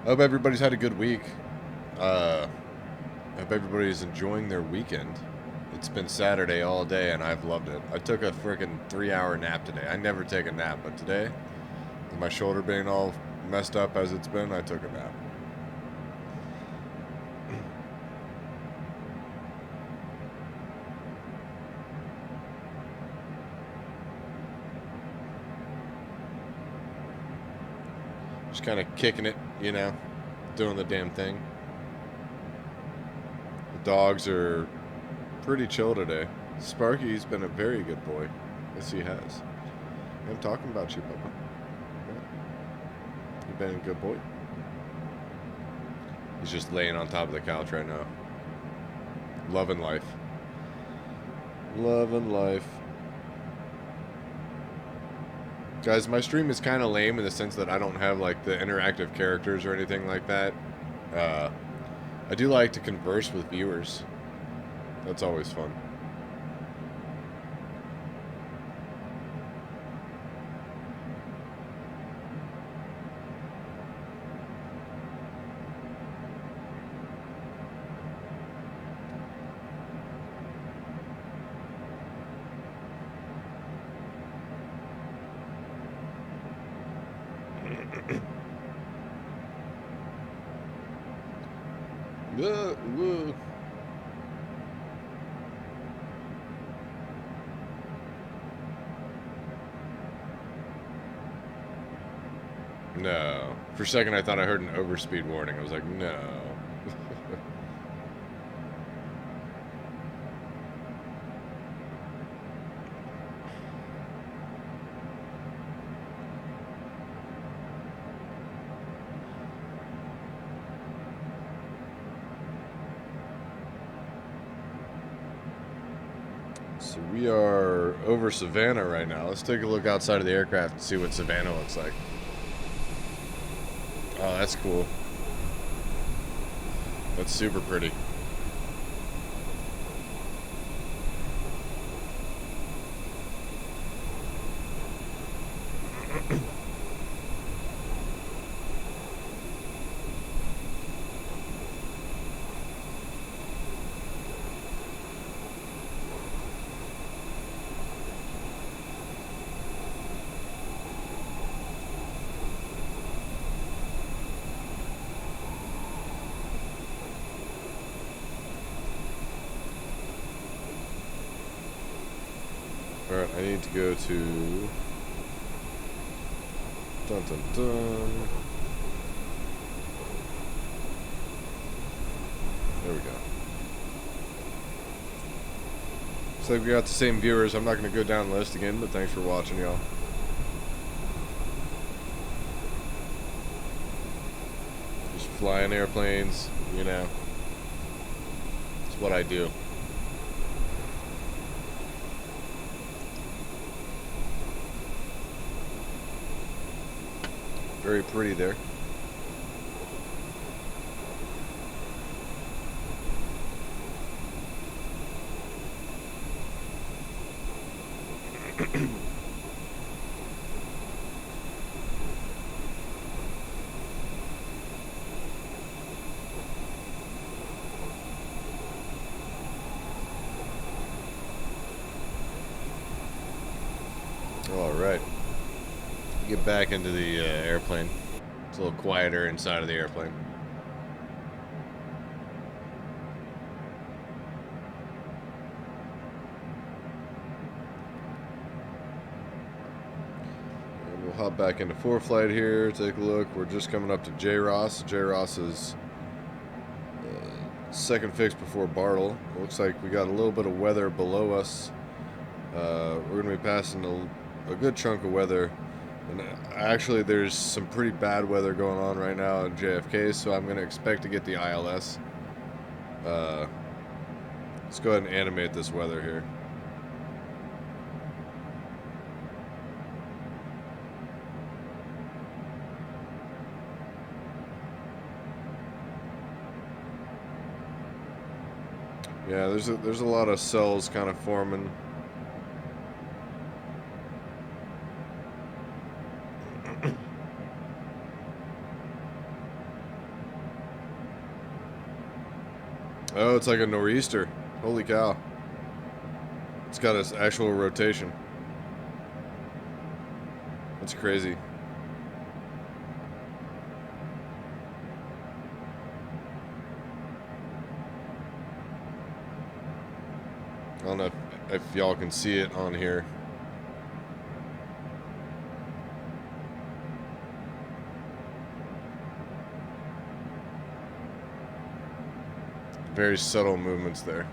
Speaker 2: I hope everybody's had a good week. I hope everybody's enjoying their weekend. It's been Saturday all day and I've loved it. I took a freaking 3-hour nap today. I never take a nap, but today, with my shoulder being all messed up as it's been, I took a nap. Just kind of kicking it, you know, doing the damn thing. Dogs are pretty chill today. Sparky's been a very good boy. Yes, he has. I'm talking about you, Papa. Yeah. You've been a good boy. He's just laying on top of the couch right now. Loving life. Loving life. Guys, my stream is kind of lame in the sense that I don't have, like, the interactive characters or anything like that. I do like to converse with viewers. That's always fun. Whoa. No. For a second I thought I heard an overspeed warning. I was like, no. So we are over Savannah right now. Let's take a look outside of the aircraft and see what Savannah looks like. Oh, that's cool. That's super pretty. Alright, I need to go to... Dun dun dun. There we go. Looks like we got the same viewers. I'm not going to go down the list again, but thanks for watching, y'all. Just flying airplanes, you know. It's what I do. Very pretty there. All right. Get back into the airplane. It's a little quieter inside of the airplane. And we'll hop back into ForeFlight here, take a look. We're just coming up to J-Ross. J-Ross is second fix before Bartle. It looks like we got a little bit of weather below us. We're going to be passing a good chunk of weather. And actually, there's some pretty bad weather going on right now at JFK, so I'm going to expect to get the ILS. Let's go ahead and animate this weather here. Yeah, there's a lot of cells kind of forming. Oh, it's like a nor'easter. Holy cow. It's got its actual rotation. That's crazy. I don't know if y'all can see it on here. Very subtle movements there.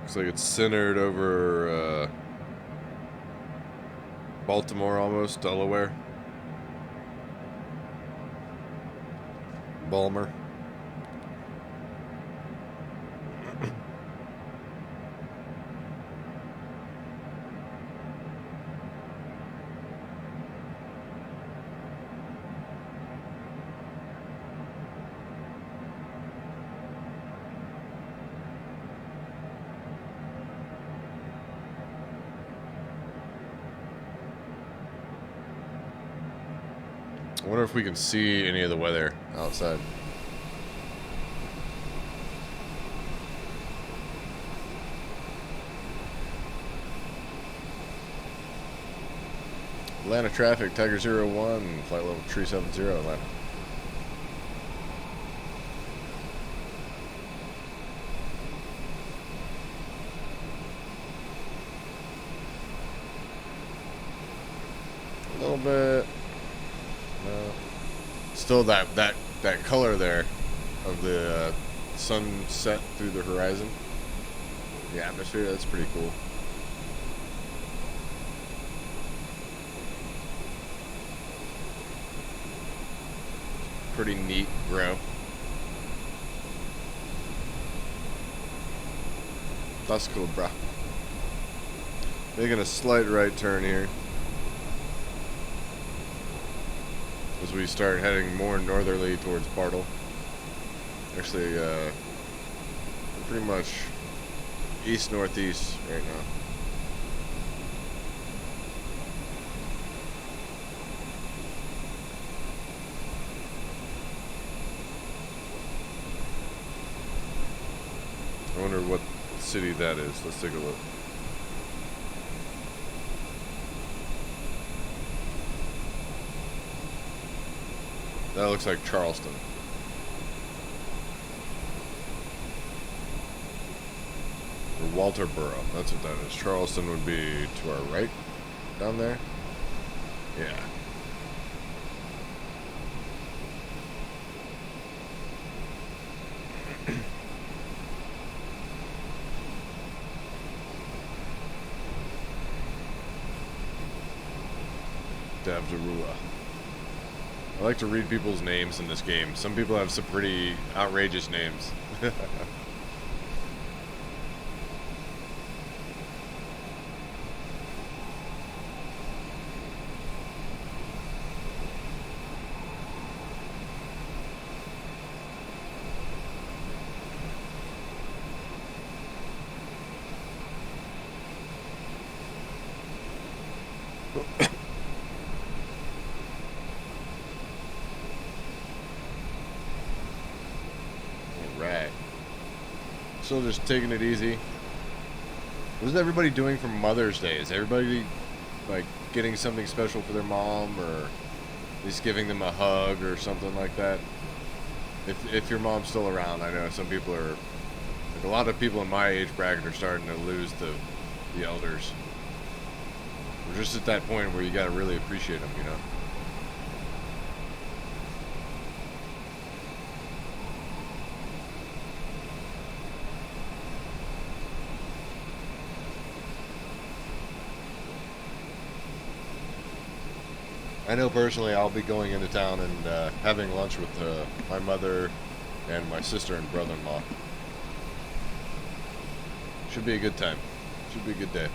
Speaker 2: Looks Looks like it's centered over Baltimore almost, Delaware. Balmer. I wonder if we can see any of the weather outside. Atlanta traffic, Tiger 01, flight level 370, Atlanta. A little bit. No. Still that color there of the sunset through the horizon. The atmosphere, that's pretty cool. Pretty neat grow. That's cool, bruh. Making a slight right turn here as we start heading more northerly towards Bartle. Actually, pretty much east-northeast right now. I wonder what city that is. Let's take a look. That looks like Charleston. Or Walterboro. That's what that is. Charleston would be to our right down there. Yeah. Davdarua. I like to read people's names in this game. Some people have some pretty outrageous names. Still just taking it easy. What is everybody doing for Mother's Day? Is everybody like getting something special for their mom, or at least giving them a hug or something like that? If your mom's still around, I know some people are, like a lot of people in my age bracket are starting to lose the elders. We're just at that point where you gotta really appreciate them, you know? I know personally I'll be going into town and having lunch with my mother and my sister and brother-in-law. Should be a good time. Should be a good day.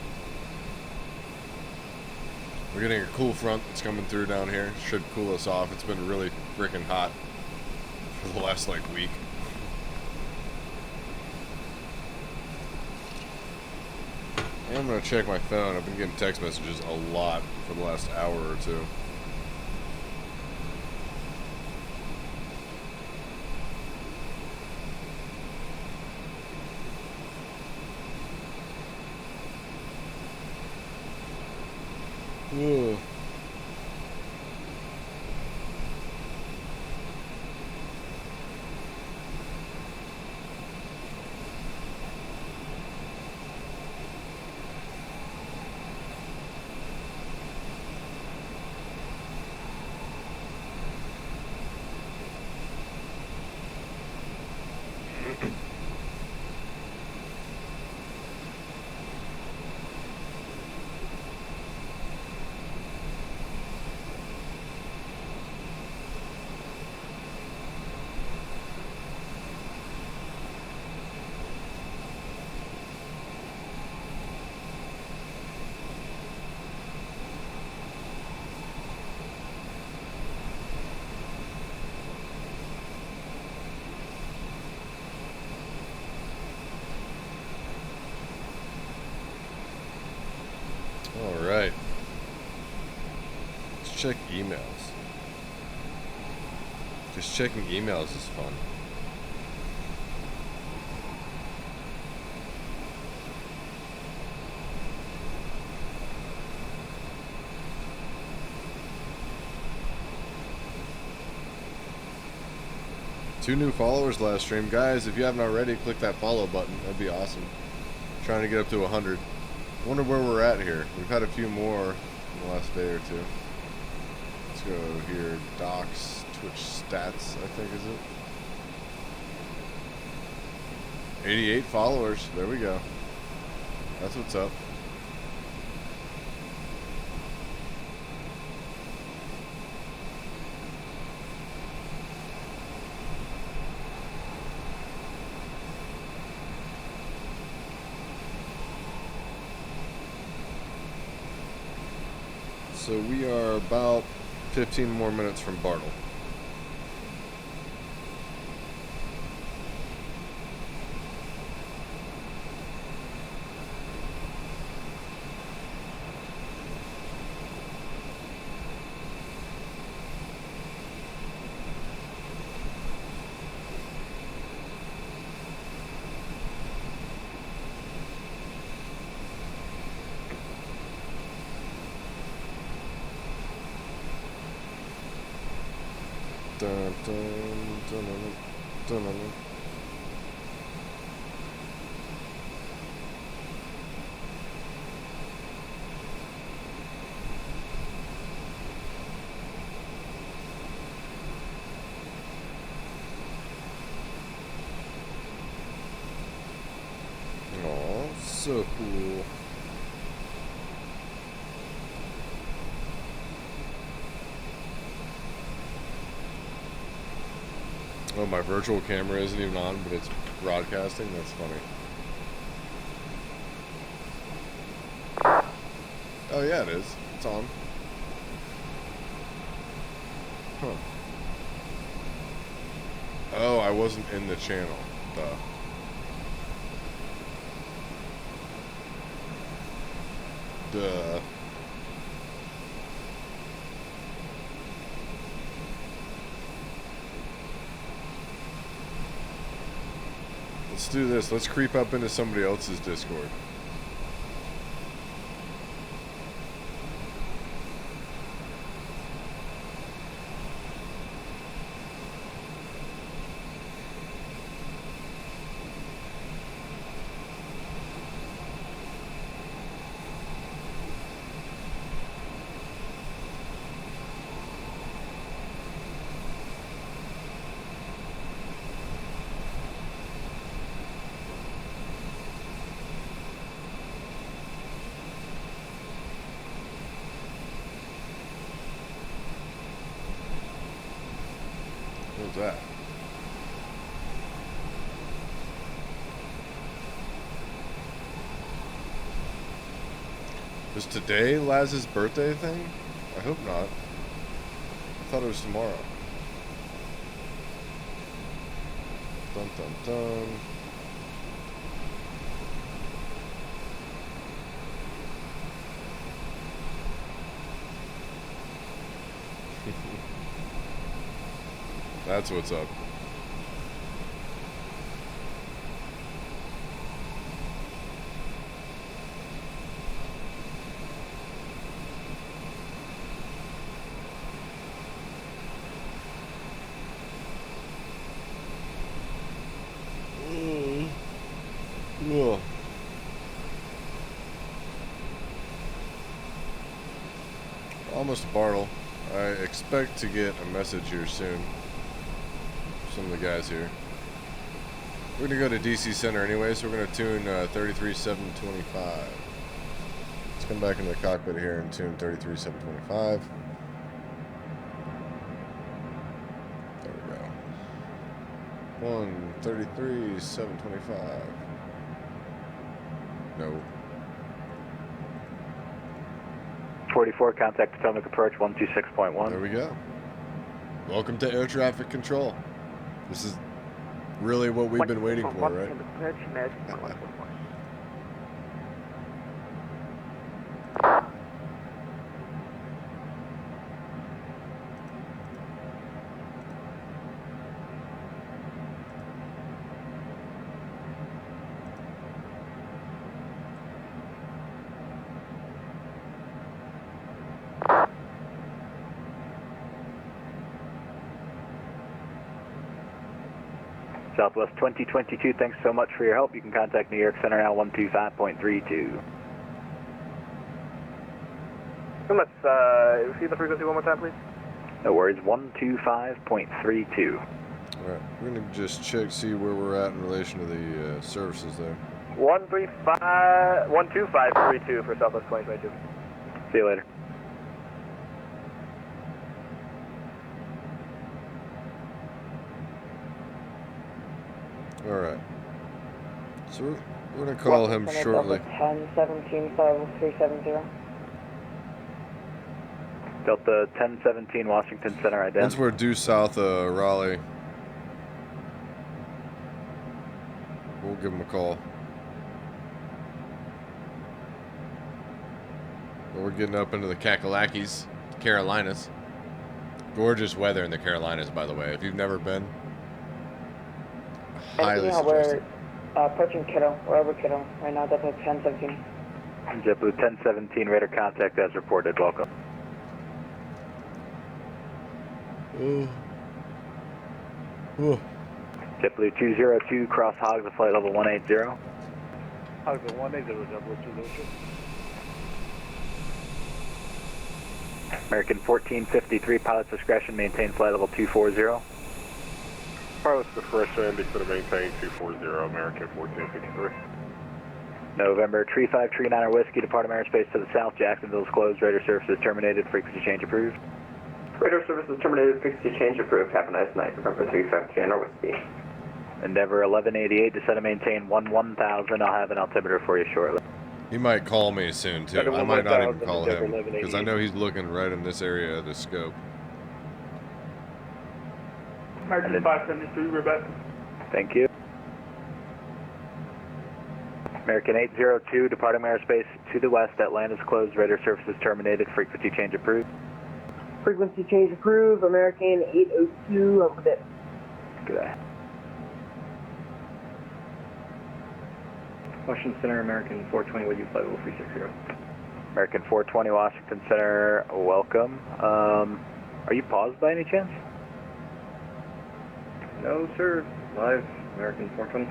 Speaker 2: We're getting a cool front that's coming through down here. Should cool us off. It's been really freaking hot for the last like week. And I'm gonna check my phone. I've been getting text messages a lot for the last hour or two. Ugh. check emails. Just checking emails is fun. Two new followers last stream. Guys, if you haven't already, click that follow button. That'd be awesome. Trying to get up to 100. Wonder where we're at here. We've had a few more in the last day or two. Let's go here. Docs, Twitch stats, I think, is it? 88 followers. There we go. That's what's up. So we are about 15 more minutes from Bartle. Dun, dun, dun, dun, dun, dun. Aw, so cool. Oh, my virtual camera isn't even on, but it's broadcasting? That's funny. Oh, yeah, it is. It's on. Huh. Oh, I wasn't in the channel. Duh. Duh. Let's do this. Let's creep up into somebody else's Discord. What's that? Was today Laz's birthday thing? I hope not. I thought it was tomorrow. Dun dun dun. That's what's up. Ugh. Almost to Bartle. I expect to get a message here soon. Some of the guys here. We're gonna go to DC Center anyway, so we're gonna tune 33.725. Let's come back into the cockpit here and tune 33.725. There we go. 133.725. No.
Speaker 6: 44, contact Potomac approach 126.1.
Speaker 2: There we go. Welcome to air traffic control. This is really what we've been waiting for, right?
Speaker 6: Southwest 2022, thanks so much for your help. You can contact New York Center now 125.32.
Speaker 7: Let's repeat the frequency one more time, please.
Speaker 6: No worries, 125.32.
Speaker 2: Alright, we're going to just check, see where we're at in relation to the services there.
Speaker 7: 12532 for Southwest 2022.
Speaker 6: See you later.
Speaker 2: Alright. So we're going to call him shortly.
Speaker 8: 1017-50370.
Speaker 6: Delta 1017 Washington Center, identity.
Speaker 2: Once we're due south of Raleigh, we'll give him a call. But we're getting up into the Kakalakis, Carolinas. Gorgeous weather in the Carolinas, by the way. If you've never been, highly suggested.
Speaker 8: We're approaching Kiddo. We're over Kiddo right now. Delta 1017.
Speaker 6: JetBlue 1017, radar contact as reported. Welcome. JetBlue 202, cross hogs at flight level 180.
Speaker 7: Hogs at 180, double 202.
Speaker 6: American 1453, pilot's discretion, maintain flight level 240.
Speaker 9: Pilot's discretion, indicator maintain 240, American 1453.
Speaker 6: November, Tree 5, Tree 9 Whiskey, departing airspace to the south, Jacksonville is closed, radar services terminated, frequency change approved.
Speaker 4: Radar services terminated, frequency change approved. Have a nice night. November 353 on our Whiskey.
Speaker 6: Endeavor 1188, descend and maintain 1000. I'll have an altimeter for you shortly.
Speaker 2: He might call me soon, too.
Speaker 7: Second
Speaker 2: I
Speaker 7: one,
Speaker 2: might not even
Speaker 7: 1000,
Speaker 2: call
Speaker 7: Endeavor
Speaker 2: him, because I know he's looking right in this area of the scope.
Speaker 7: American 573, we're back.
Speaker 6: Thank you. American 802, departing airspace to the west, Atlanta's closed, radar services terminated, frequency change approved.
Speaker 8: Frequency change approved. American 802, over there.
Speaker 6: Good day.
Speaker 5: Washington Center, American 420, would you flight level 360?
Speaker 6: American 420, Washington Center, welcome. Are you paused by any chance?
Speaker 5: No, sir. Live, American 420.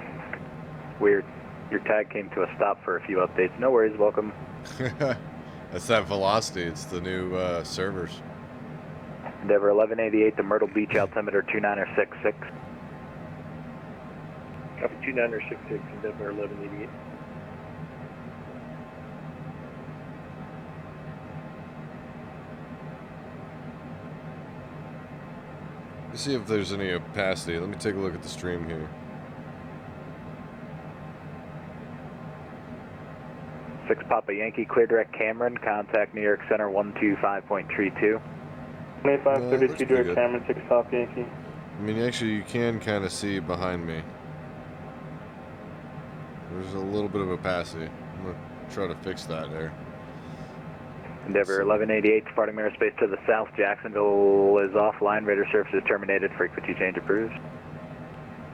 Speaker 6: Weird. Your tag came to a stop for a few updates. No worries, welcome.
Speaker 2: That's that velocity. It's the new servers.
Speaker 6: Endeavor 1188 to Myrtle Beach, altimeter 2966.
Speaker 7: Copy 2966, Endeavor 1188.
Speaker 2: Let's see if there's any opacity. Let me take a look at the stream here.
Speaker 6: Six Papa Yankee, clear direct Cameron, contact New York Center 125.32.
Speaker 9: 2532, direct Cameron, 6 Papa Yankee.
Speaker 2: I mean, actually, you can kind of see behind me. There's a little bit of opacity. I'm going to try to fix that there.
Speaker 6: Endeavor 1188, departing airspace to the south, Jacksonville is offline, radar services terminated, frequency change approved.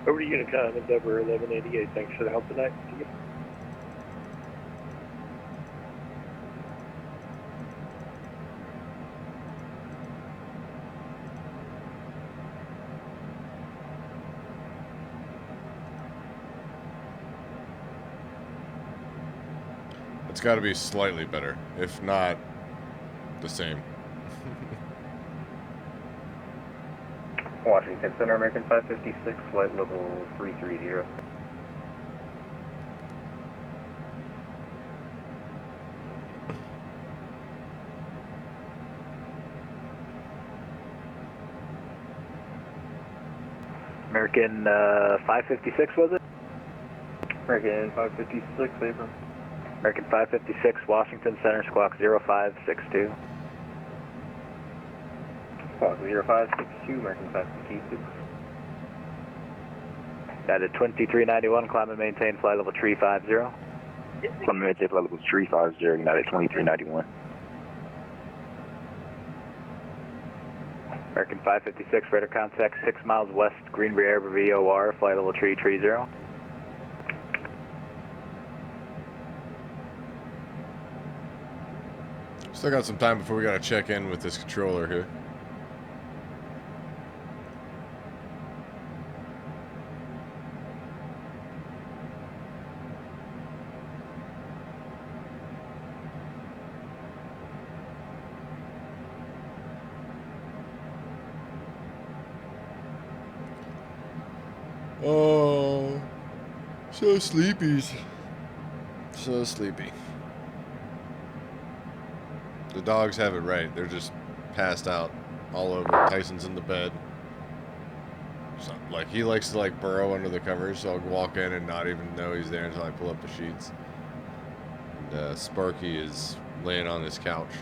Speaker 7: Over to Unicon, Endeavor 1188, thanks for the help tonight. See you.
Speaker 2: It's got to be slightly better, if not the same.
Speaker 5: Washington Center, American 556, flight level 330.
Speaker 6: American 556, was it?
Speaker 5: American 556, April.
Speaker 6: American 556, Washington Center, squawk 0562.
Speaker 5: Squawk 0562, American 556.
Speaker 6: United 2391, climb and maintain flight level 350.
Speaker 10: Climb and maintain flight level 350, United 2391.
Speaker 6: American 556, radar contact 6 miles west, Greenbury Air VOR, flight level 330.
Speaker 2: Still got some time before we got to check in with this controller here. Oh, so sleepies. So sleepy. The dogs have it right. They're just passed out all over. Tyson's in the bed. So, like, he likes to, like, burrow under the covers, so I'll walk in and not even know he's there until I pull up the sheets. And Sparky is laying on his couch.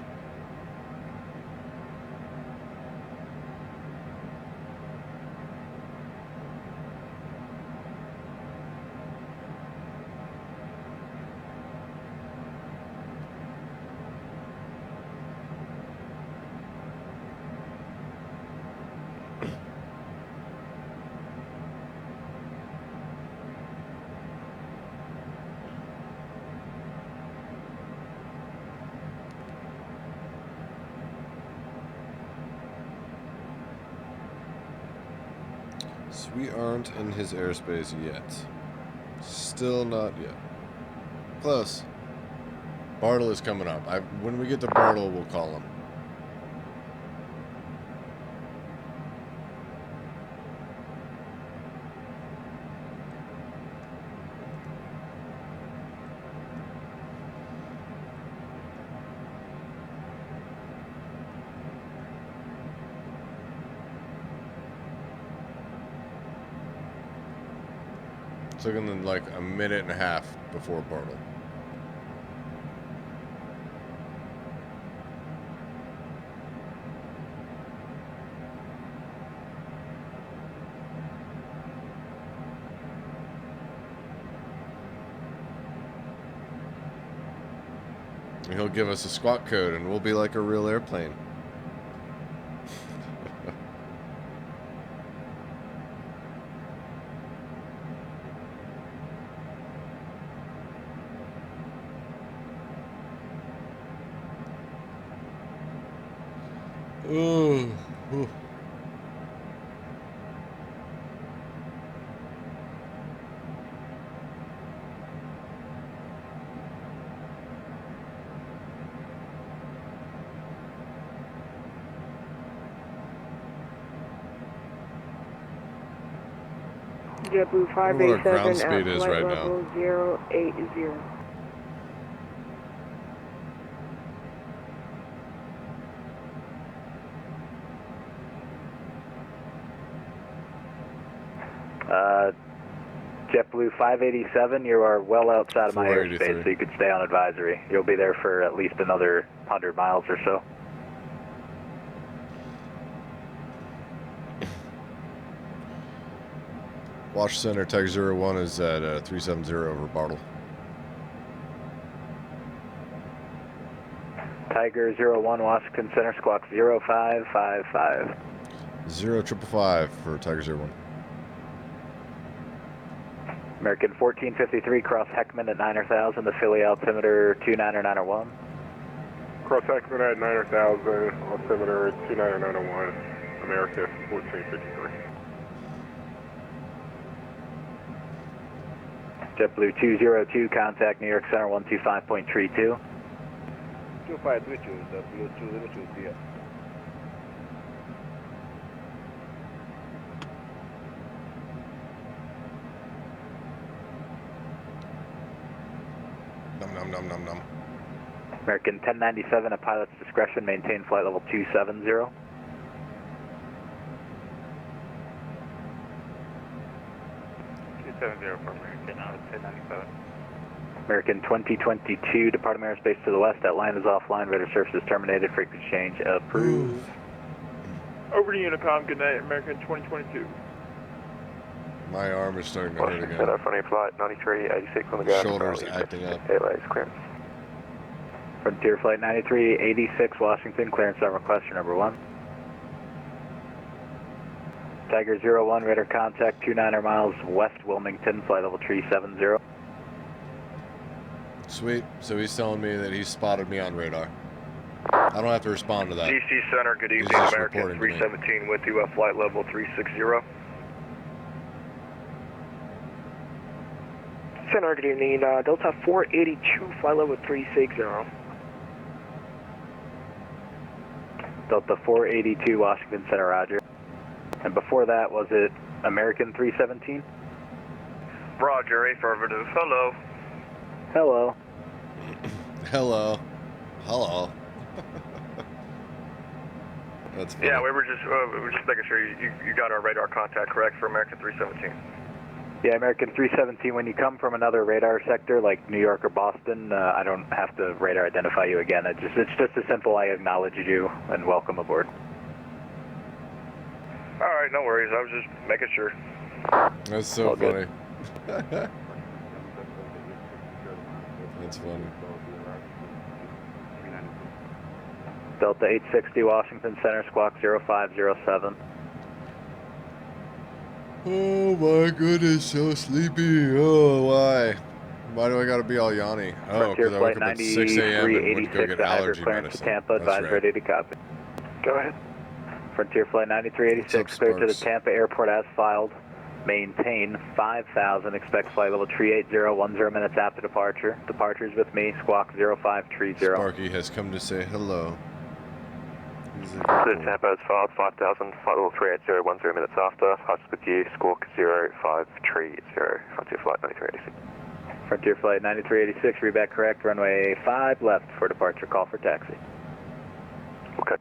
Speaker 2: We aren't in his airspace yet. Still not yet. Close. Bartle is coming up. When we get to Bartle, we'll call him. It's looking like a minute and a half before Bartle. And he'll give us a squawk code and we'll be like a real airplane. Ooh. Ooh.
Speaker 8: JetBlue
Speaker 2: I wonder what our ground
Speaker 8: 587
Speaker 2: speed
Speaker 8: at
Speaker 2: is
Speaker 8: flight
Speaker 2: right now.
Speaker 8: level 080.
Speaker 6: JetBlue 587, you are well outside of my
Speaker 2: 483.
Speaker 6: airspace, so you could stay on advisory. You'll be there for at least another 100 miles or so.
Speaker 2: Watch Center, Tiger 01 is at 370 over Bartle.
Speaker 6: Tiger 01, Washington Center, squawk 0555.
Speaker 2: 0555 for Tiger 01.
Speaker 6: American 1453, cross Heckman at 9,000, the Philly altimeter 29901.
Speaker 9: Cross Heckman at 9,000, altimeter 29901, America 1453.
Speaker 6: JetBlue 202, contact New York Center 125.32.
Speaker 7: 2532, JetBlue 202, yeah.
Speaker 2: Num num num.
Speaker 6: American 1097 at pilot's discretion, maintain flight level 270.
Speaker 5: 270 for American, 1097.
Speaker 6: American 2022, departing airspace to the west, that line is offline, radar services terminated, frequency change approved.
Speaker 7: Over to Unicom, good night, American 2022.
Speaker 2: My arm is starting to hurt
Speaker 10: Washington
Speaker 2: again.
Speaker 10: Center, front of flight 9386 on the ground.
Speaker 2: Shoulders acting up.
Speaker 10: Airways clearance.
Speaker 6: Frontier Flight 9386, Washington, clearance on request for number 1. Tiger 01, radar contact 29 miles west Wilmington, flight level 370.
Speaker 2: Sweet. So he's telling me that he spotted me on radar. I don't have to respond to that.
Speaker 7: DC Center, good
Speaker 2: He's
Speaker 7: evening,
Speaker 2: just
Speaker 7: American
Speaker 2: reporting to me.
Speaker 7: 317 with you at flight level 360.
Speaker 8: Center, good evening. Delta 482, flight level 360.
Speaker 6: Delta 482, Washington Center, roger. And before that, was it American 317?
Speaker 7: Roger, affirmative. Hello.
Speaker 6: Hello.
Speaker 2: Hello. Hello. That's funny.
Speaker 7: Yeah, we were just making sure you got our radar contact correct for American 317.
Speaker 6: Yeah, American 317, when you come from another radar sector like New York or Boston, I don't have to radar identify you again. It's just a simple I acknowledge you and welcome aboard.
Speaker 7: All right, no worries. I was just making sure.
Speaker 2: That's so
Speaker 6: All
Speaker 2: funny.
Speaker 6: good.
Speaker 2: That's funny.
Speaker 6: Delta 860 Washington Center, squawk 0507.
Speaker 2: Oh my goodness, so sleepy. Oh, why? Why do I gotta be all yawny? Oh,
Speaker 6: Frontier
Speaker 2: because I woke
Speaker 6: Flight
Speaker 2: up at 6 a.m. and went to go
Speaker 6: 9386,
Speaker 2: get
Speaker 6: I have your
Speaker 2: allergy
Speaker 6: clearance
Speaker 2: medicine.
Speaker 6: to Tampa,
Speaker 2: That's
Speaker 6: advise
Speaker 2: right.
Speaker 6: ready to copy.
Speaker 7: Go ahead.
Speaker 6: Frontier Flight 9386,
Speaker 2: What's up,
Speaker 6: cleared to the
Speaker 2: Sparks?
Speaker 6: Tampa airport as filed. Maintain 5,000, expect flight level 380, 10 minutes after departure. Departure is with me, squawk 0530.
Speaker 2: Sparky has come to say hello. He's a
Speaker 10: The
Speaker 2: good boy.
Speaker 10: Tampa is filed 5,000, flight level 380, 10 minutes after. Hearts with you, squawk 0530, Frontier Flight 9386.
Speaker 6: Frontier Flight 9386, read back correct, runway 5 left for departure, call for taxi.
Speaker 10: Okay.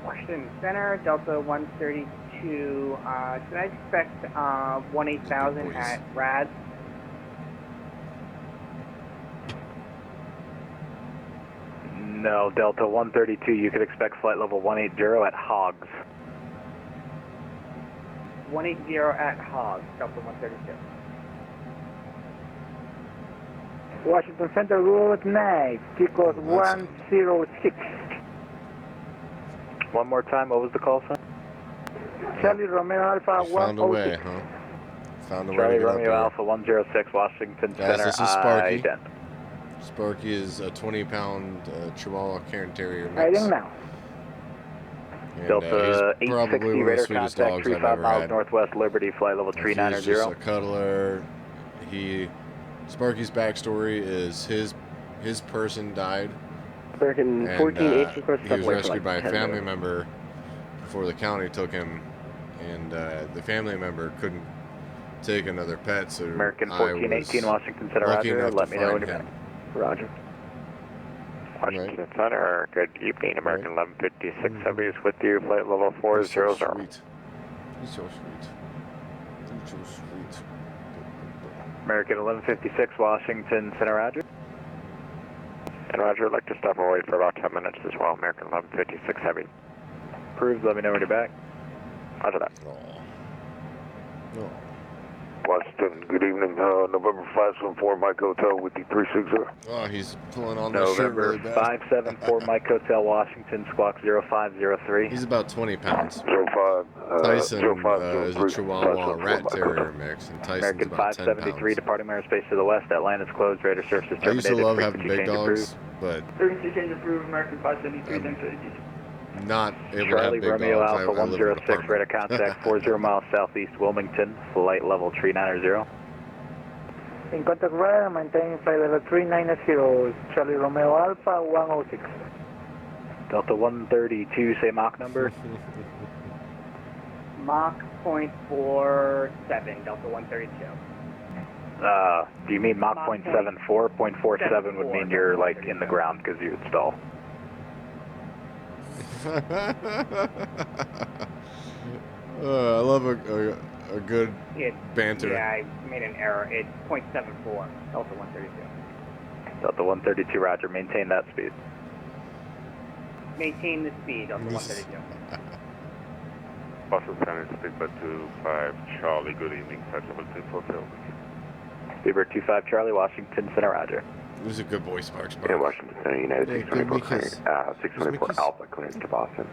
Speaker 8: Washington Center, Delta 132. Should I expect 18,000
Speaker 2: Boys.
Speaker 8: at RAD?
Speaker 6: No, Delta 132, you could expect flight level 180 at Hogs.
Speaker 8: 180 at Hogs, Delta 132. Washington Center, good night. Tickle 106.
Speaker 6: One more time, what was the call sign?
Speaker 8: Charlie Romeo Alpha
Speaker 2: You found a way,
Speaker 8: 106.
Speaker 2: huh? Found a way
Speaker 6: Charlie
Speaker 2: to get
Speaker 6: Romeo
Speaker 2: up
Speaker 6: Alpha 106, Washington
Speaker 2: Guys,
Speaker 6: Center,
Speaker 2: this is Sparky.
Speaker 6: ident.
Speaker 2: there. Sparky is a 20-pound Chihuahua Cairn Terrier mix.
Speaker 8: Hiding now.
Speaker 2: And,
Speaker 6: Delta
Speaker 2: he's probably
Speaker 6: 860,
Speaker 2: one of the
Speaker 6: radar
Speaker 2: sweetest
Speaker 6: contact,
Speaker 2: dogs I've
Speaker 6: 35
Speaker 2: ever
Speaker 6: miles
Speaker 2: had.
Speaker 6: northwest Liberty, flight level
Speaker 2: He's
Speaker 6: 390.
Speaker 2: just a cuddler. Sparky's backstory is his person died.
Speaker 8: American
Speaker 2: And
Speaker 8: 1418 cross
Speaker 2: he was rescued by a family member before the county took him, and the family member couldn't take another pet, so
Speaker 6: American
Speaker 2: I
Speaker 6: 1418,
Speaker 2: was
Speaker 6: Washington Center,
Speaker 2: lucky
Speaker 6: Roger.
Speaker 2: enough
Speaker 6: Let
Speaker 2: to
Speaker 6: me know when
Speaker 2: find
Speaker 6: you're
Speaker 2: him.
Speaker 6: back. Roger.
Speaker 10: Washington Center, good evening. American 1156 Heavy is with you, flight level
Speaker 2: He's
Speaker 10: 400.
Speaker 2: so sweet. He's so sweet. He's so sweet.
Speaker 6: American 1156, Washington Center, Roger.
Speaker 10: And Roger, I'd like to stop and wait for about 10 minutes as well. American 1156 Heavy.
Speaker 6: Approved, let me know when you're back.
Speaker 10: Roger that.
Speaker 2: Aw. No.
Speaker 9: Washington, good evening. November 574, Mike Hotel with the 360.
Speaker 2: Oh, he's pulling on that shirt
Speaker 6: November
Speaker 2: really bad.
Speaker 6: 574, Mike Hotel, Washington, squawk 0503.
Speaker 2: He's about 20 pounds.
Speaker 9: 05.
Speaker 2: Tyson is a
Speaker 9: 0503,
Speaker 2: Chihuahua rat
Speaker 9: 574,
Speaker 2: terrier mix, and Tyson's
Speaker 6: American
Speaker 2: about 10 pounds.
Speaker 6: 573, departing airspace to the west. Atlanta is closed, radar services
Speaker 2: I used
Speaker 6: terminated.
Speaker 2: to love having
Speaker 6: Frequency
Speaker 2: big
Speaker 6: change
Speaker 2: dogs, but
Speaker 8: Frequency change approved, American 573,
Speaker 2: Um,
Speaker 8: thanks for the
Speaker 2: not able
Speaker 6: Charlie
Speaker 2: to have big
Speaker 6: Romeo
Speaker 2: dogs.
Speaker 6: Alpha
Speaker 2: I live in an
Speaker 6: 106, radar
Speaker 2: apartment.
Speaker 6: contact 40 miles southeast Wilmington, flight level 390.
Speaker 8: In contact radar, maintain flight level 390, Charlie Romeo Alpha 106.
Speaker 6: Delta 132, say Mach number.
Speaker 8: Mach .47, Delta 132.
Speaker 6: Do you mean Mach .74? 0.47 would mean you're like in the ground because you would stall.
Speaker 2: I love a good banter.
Speaker 8: Yeah, I made an error. It's .74, Delta 132.
Speaker 6: Delta 132, roger. Maintain that speed.
Speaker 8: Maintain the speed, Delta 132.
Speaker 9: Washington Center, Speedbird 25, Charlie, good evening. Touch level 240.
Speaker 6: Speedbird 25, Charlie, Washington Center, roger.
Speaker 2: He was a good boy, Sparks.
Speaker 10: Yeah, Washington Center, United
Speaker 2: Hey,
Speaker 10: 624
Speaker 2: good
Speaker 10: clearance,
Speaker 2: Mickey's.
Speaker 10: 624
Speaker 2: Mickey's.
Speaker 10: Alpha clearance to Boston.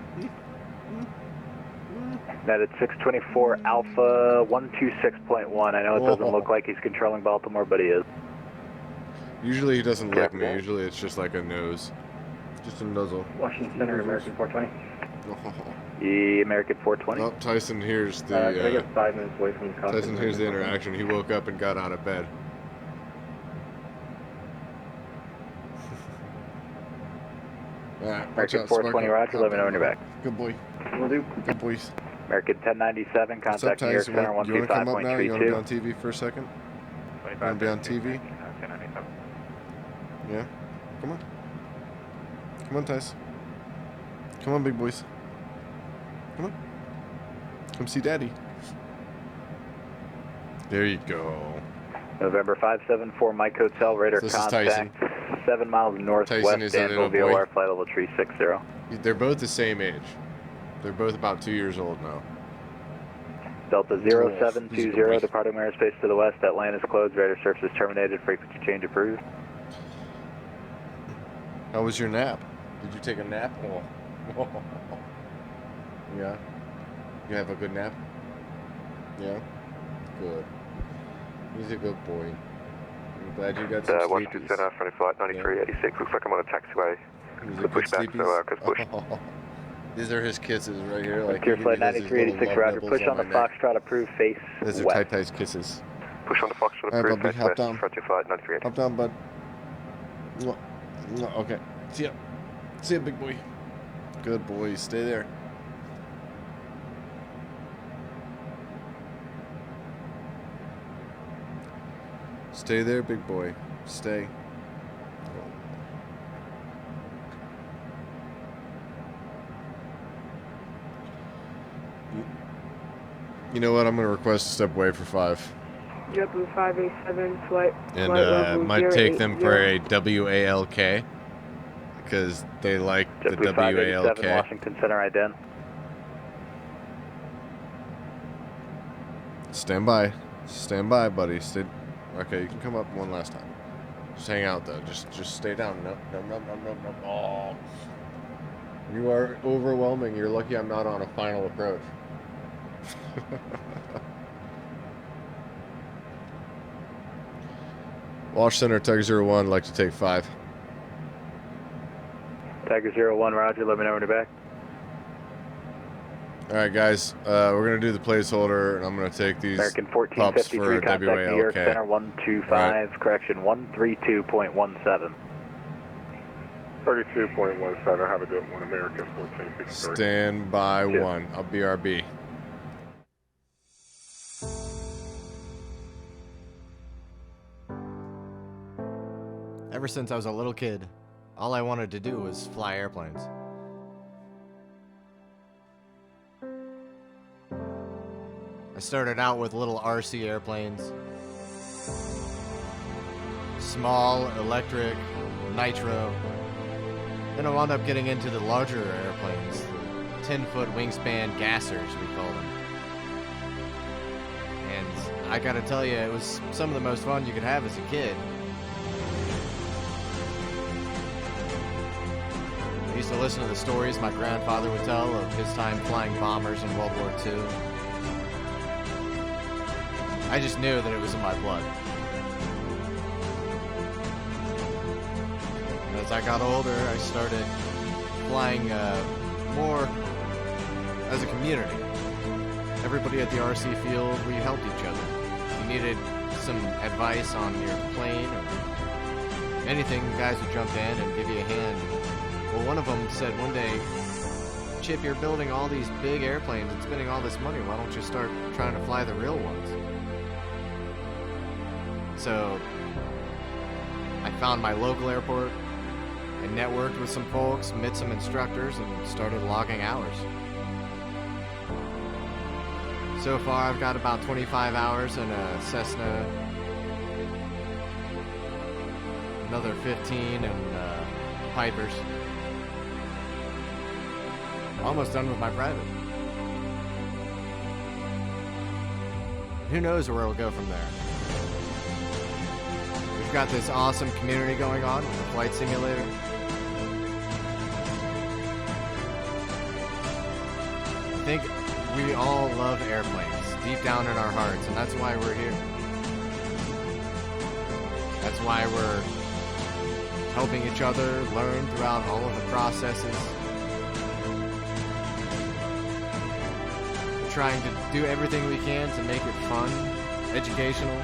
Speaker 6: United 624 Alpha 126.1. I know it doesn't look like he's controlling Baltimore, but he is.
Speaker 2: Usually he doesn't lick me.
Speaker 10: Yeah.
Speaker 2: Usually it's just like a nose. Just a nuzzle.
Speaker 8: Washington Center, American 420.
Speaker 6: The American 420.
Speaker 2: Oh, Tyson hears
Speaker 9: Can I
Speaker 2: the
Speaker 9: get 5 minutes away from the cockpit?
Speaker 2: Tyson hears the interaction. He woke up and got out of bed. Alright, watch
Speaker 6: American
Speaker 2: out,
Speaker 6: 420,
Speaker 2: Sparky.
Speaker 6: roger. Let me know when you're back.
Speaker 2: Good boy.
Speaker 9: Will do.
Speaker 2: Good boys.
Speaker 6: American 1097,
Speaker 2: What's up,
Speaker 6: contact New York
Speaker 2: Tyson?
Speaker 6: Center
Speaker 2: You want to come up now? You want to be on
Speaker 6: 135.32.
Speaker 2: TV for a second? You want to be on TV? Yeah? Come on. Come on, Tyson. Come on, big boys. Come on. Come see Daddy. There you go.
Speaker 6: November 574, Mike Hotel, radar
Speaker 2: So this is
Speaker 6: contact, 7 miles northwest,
Speaker 2: Tyson is a
Speaker 6: Danville,
Speaker 2: little boy.
Speaker 6: VOR, flight level 360.
Speaker 2: They're both the same age. They're both about 2 years old now.
Speaker 6: Delta
Speaker 2: He's a good
Speaker 6: 0720,
Speaker 2: boy.
Speaker 6: departing airspace to the west, that land is closed, radar service is terminated, frequency change approved.
Speaker 2: How was your nap? Did you take a nap? Oh. Yeah? You have a good nap? Yeah? Good. He's a good boy. I'm glad you got some
Speaker 10: Washington
Speaker 2: sleepies.
Speaker 10: Center, friendly flight 9386. Looks like I'm on a taxiway.
Speaker 2: He's a
Speaker 10: The
Speaker 2: good
Speaker 10: pushback,
Speaker 2: sleepies.
Speaker 10: so cause push.
Speaker 2: Oh. These are his kisses right here. Like
Speaker 6: Clear
Speaker 2: he
Speaker 6: flight
Speaker 2: has his little
Speaker 6: 9386,
Speaker 2: love
Speaker 6: roger,
Speaker 2: nibbles
Speaker 6: push on the
Speaker 2: my neck.
Speaker 6: Foxtrot, approved, face
Speaker 2: Those are
Speaker 6: west.
Speaker 2: Ty's kisses.
Speaker 10: Push on the Foxtrot,
Speaker 2: Alright,
Speaker 10: approved,
Speaker 2: Bubby,
Speaker 10: face
Speaker 2: hop
Speaker 10: west,
Speaker 2: down.
Speaker 10: frontier flight 9386.
Speaker 2: Hop down, bud. Mwah. Mwah. Okay. See ya. See ya, big boy. Good boy. Stay there. Stay there, big boy. Stay. You know what? I'm going to request a step away for 5.
Speaker 11: JetBlue 587 flight.
Speaker 2: And
Speaker 11: flight level
Speaker 2: might take them for
Speaker 11: 080.
Speaker 2: a WALK. Because they like the
Speaker 6: JetBlue 587,
Speaker 2: WALK.
Speaker 6: Washington Center, ident.
Speaker 2: Stand by. Stand by, buddy. Stay. Okay, you can come up one last time. Just hang out, though. Just stay down. No. Oh. You are overwhelming. You're lucky I'm not on a final approach. Wash Center, Tiger 01, like to take 5.
Speaker 6: Tiger 01, roger, let me know when you're back.
Speaker 2: Alright, guys. We're going to do the placeholder, and I'm going to take these
Speaker 6: American
Speaker 2: pups
Speaker 6: 1453,
Speaker 2: for
Speaker 6: contact New York
Speaker 2: WALK.
Speaker 6: Center 125, correction 132.17.
Speaker 9: 32.17, have a good one, American 1453.
Speaker 2: Stand by 1. I'll BRB.
Speaker 1: Ever since I was a little kid, all I wanted to do was fly airplanes. I started out with little RC airplanes. Small, electric, nitro. Then I wound up getting into the larger airplanes, the 10-foot wingspan gassers, we call them. And I gotta tell you, it was some of the most fun you could have as a kid. I used to listen to the stories my grandfather would tell of his time flying bombers in World War II. I just knew that it was in my blood. And as I got older, I started flying more as a community. Everybody at the RC field, we helped each other. If you needed some advice on your plane or anything, guys would jump in and give you a hand. Well, one of them said one day, Chip, you're building all these big airplanes and spending all this money. Why don't you start trying to fly the real ones? So I found my local airport and networked with some folks, met some instructors, and started logging hours. So far, I've got about 25 hours in a Cessna, another 15 in Pipers. Almost done with my private. Who knows where it'll go from there? We've got this awesome community going on with the flight simulator. I think we all love airplanes deep down in our hearts, and that's why we're here. That's why we're helping each other learn throughout all of the processes. We're trying to do everything we can to make it fun, educational,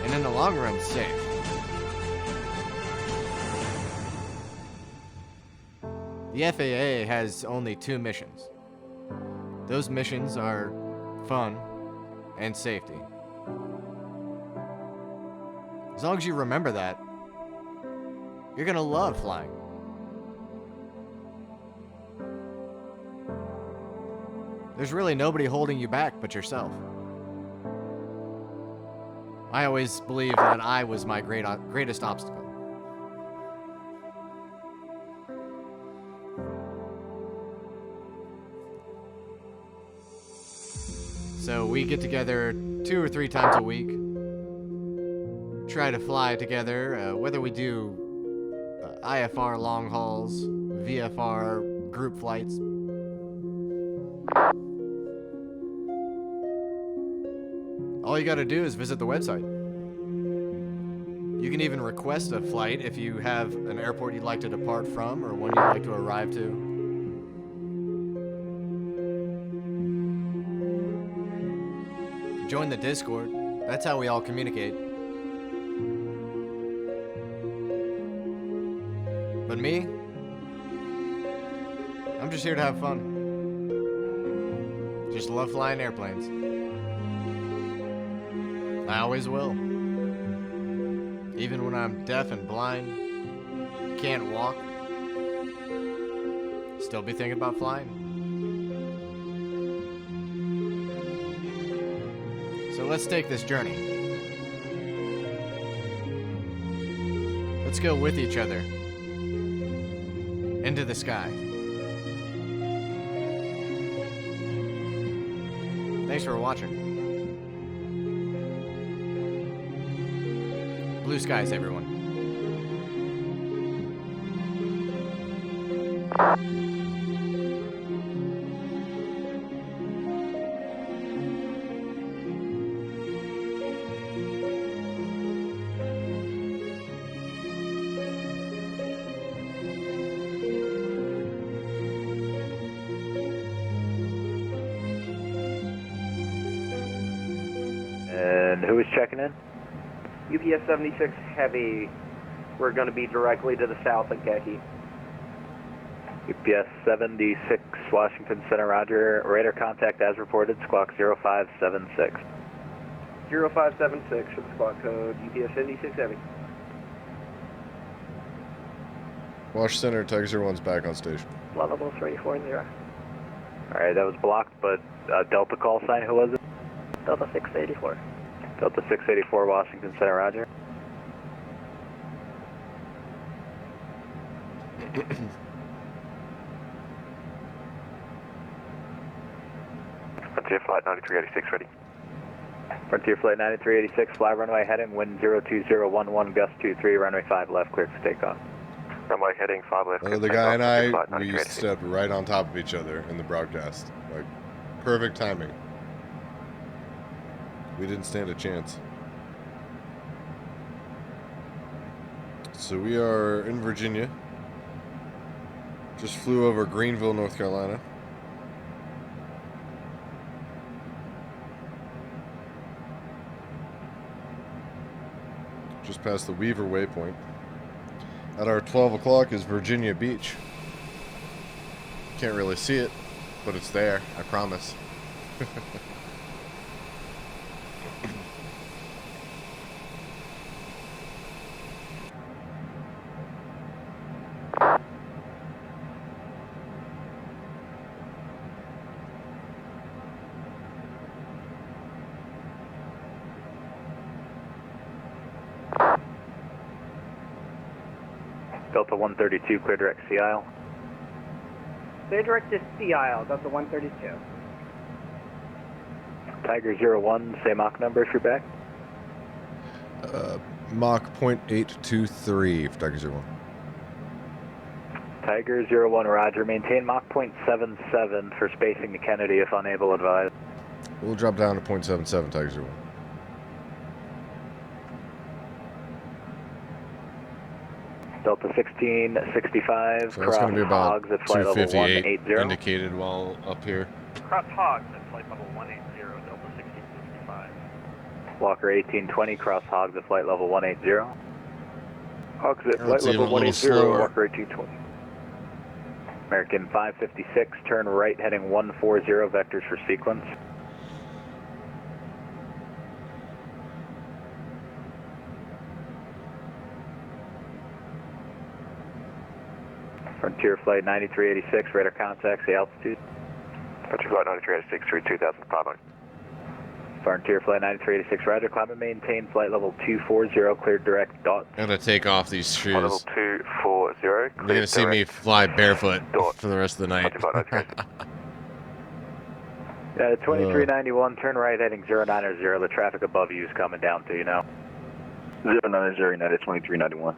Speaker 1: and in the long run, safe. The FAA has only 2 missions. Those missions are fun and safety. As long as you remember that, you're gonna love flying. There's really nobody holding you back but yourself. I always believed that I was my greatest obstacle. So we get together 2 or 3 times a week, try to fly together, whether we do IFR long hauls, VFR group flights. All you gotta do is visit the website. You can even request a flight if you have an airport you'd like to depart from or one you'd like to arrive to. Join the Discord. That's how we all communicate. But me? I'm just here to have fun. Just love flying airplanes. I always will. Even when I'm deaf and blind, can't walk, still be thinking about flying. So let's take this journey. Let's go with each other into the sky. Thanks for watching. Blue skies, everyone.
Speaker 6: And who is checking in?
Speaker 12: UPS 76 Heavy. We're going to be directly to the south of Keiki.
Speaker 6: UPS 76 Washington Center, roger. Radar contact as reported, squawk 0576.
Speaker 12: 0576 for the squawk code, UPS 76 Heavy.
Speaker 2: Wash Center, Tiger 01's back on station.
Speaker 5: Level 340.
Speaker 6: Alright, that was blocked, but Delta call sign, who was it?
Speaker 5: Delta 684.
Speaker 6: Delta 684 Washington Center, roger.
Speaker 10: Frontier Flight 9386 ready.
Speaker 6: Frontier Flight 9386, fly runway heading, wind 02011, gust 23, runway 5 left, clear for takeoff.
Speaker 10: Runway heading 5 left.
Speaker 2: The guy and I, we stepped right on top of each other in the broadcast. Like, perfect timing. We didn't stand a chance. So we are in Virginia. Just flew over Greenville, North Carolina. Just past the Weaver waypoint. At our 12 o'clock is Virginia Beach. Can't really see it, but it's there, I promise.
Speaker 6: Delta 132, clear direct sea aisle.
Speaker 12: Clear direct to sea aisle, Delta 132.
Speaker 6: Tiger 01, say Mach number if you're back.
Speaker 2: Mach 0.823 for Tiger 01.
Speaker 6: Tiger 01, roger. Maintain Mach 0.77 for spacing to Kennedy if unable, advise.
Speaker 2: We'll drop down to 0.77, Tiger 01.
Speaker 6: Delta 1665,
Speaker 2: So that's going to be about
Speaker 6: hogs at flight level
Speaker 2: 258
Speaker 6: 180.
Speaker 2: indicated while up here.
Speaker 5: Cross hogs at flight level 180, Delta 1665.
Speaker 6: Walker 1820, cross hogs at flight level 180. Hogs at flight
Speaker 2: Let's
Speaker 6: level
Speaker 2: even a little
Speaker 6: 180,
Speaker 2: slower.
Speaker 6: Walker 1820. American 556, turn right heading 140, vectors for sequence. Frontier Flight 9386, radar contacts, the altitude.
Speaker 10: Frontier Flight 9386 through 2,500.
Speaker 6: Frontier Flight 9386, roger, climb and maintain flight level 240, cleared direct, dot.
Speaker 2: I'm gonna take off these shoes.
Speaker 10: Level 240,
Speaker 2: You're gonna see me fly barefoot for the rest of the night.
Speaker 6: Yeah, 2391, turn right heading 090, the traffic above you is coming down to you now.
Speaker 9: 090, United 2391.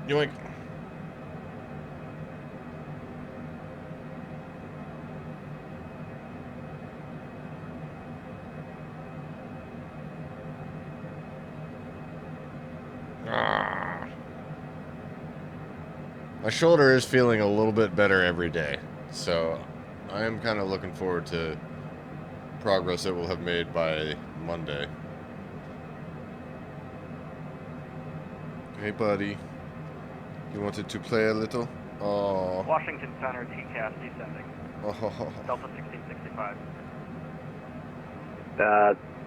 Speaker 2: Yoink. My shoulder is feeling a little bit better every day, so I am kind of looking forward to progress that we'll have made by Monday. Hey, buddy. You wanted to play a little? Oh.
Speaker 13: Washington Center, TCAS descending.
Speaker 2: Oh.
Speaker 13: Delta 1665.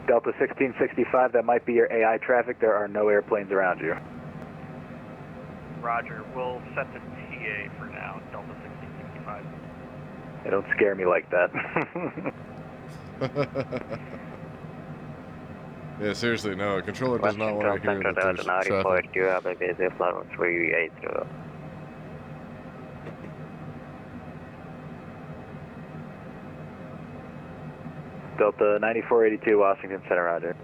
Speaker 6: Delta 1665, that might be your AI traffic. There are no airplanes around you.
Speaker 13: Roger. We'll set to TA for now, Delta 1665.
Speaker 6: Hey, don't scare me like that.
Speaker 2: Yeah, seriously, no. A controller does not want to hear that there's traffic.
Speaker 10: You have a busy flight on 380.
Speaker 6: Delta 9482, Washington Center, roger.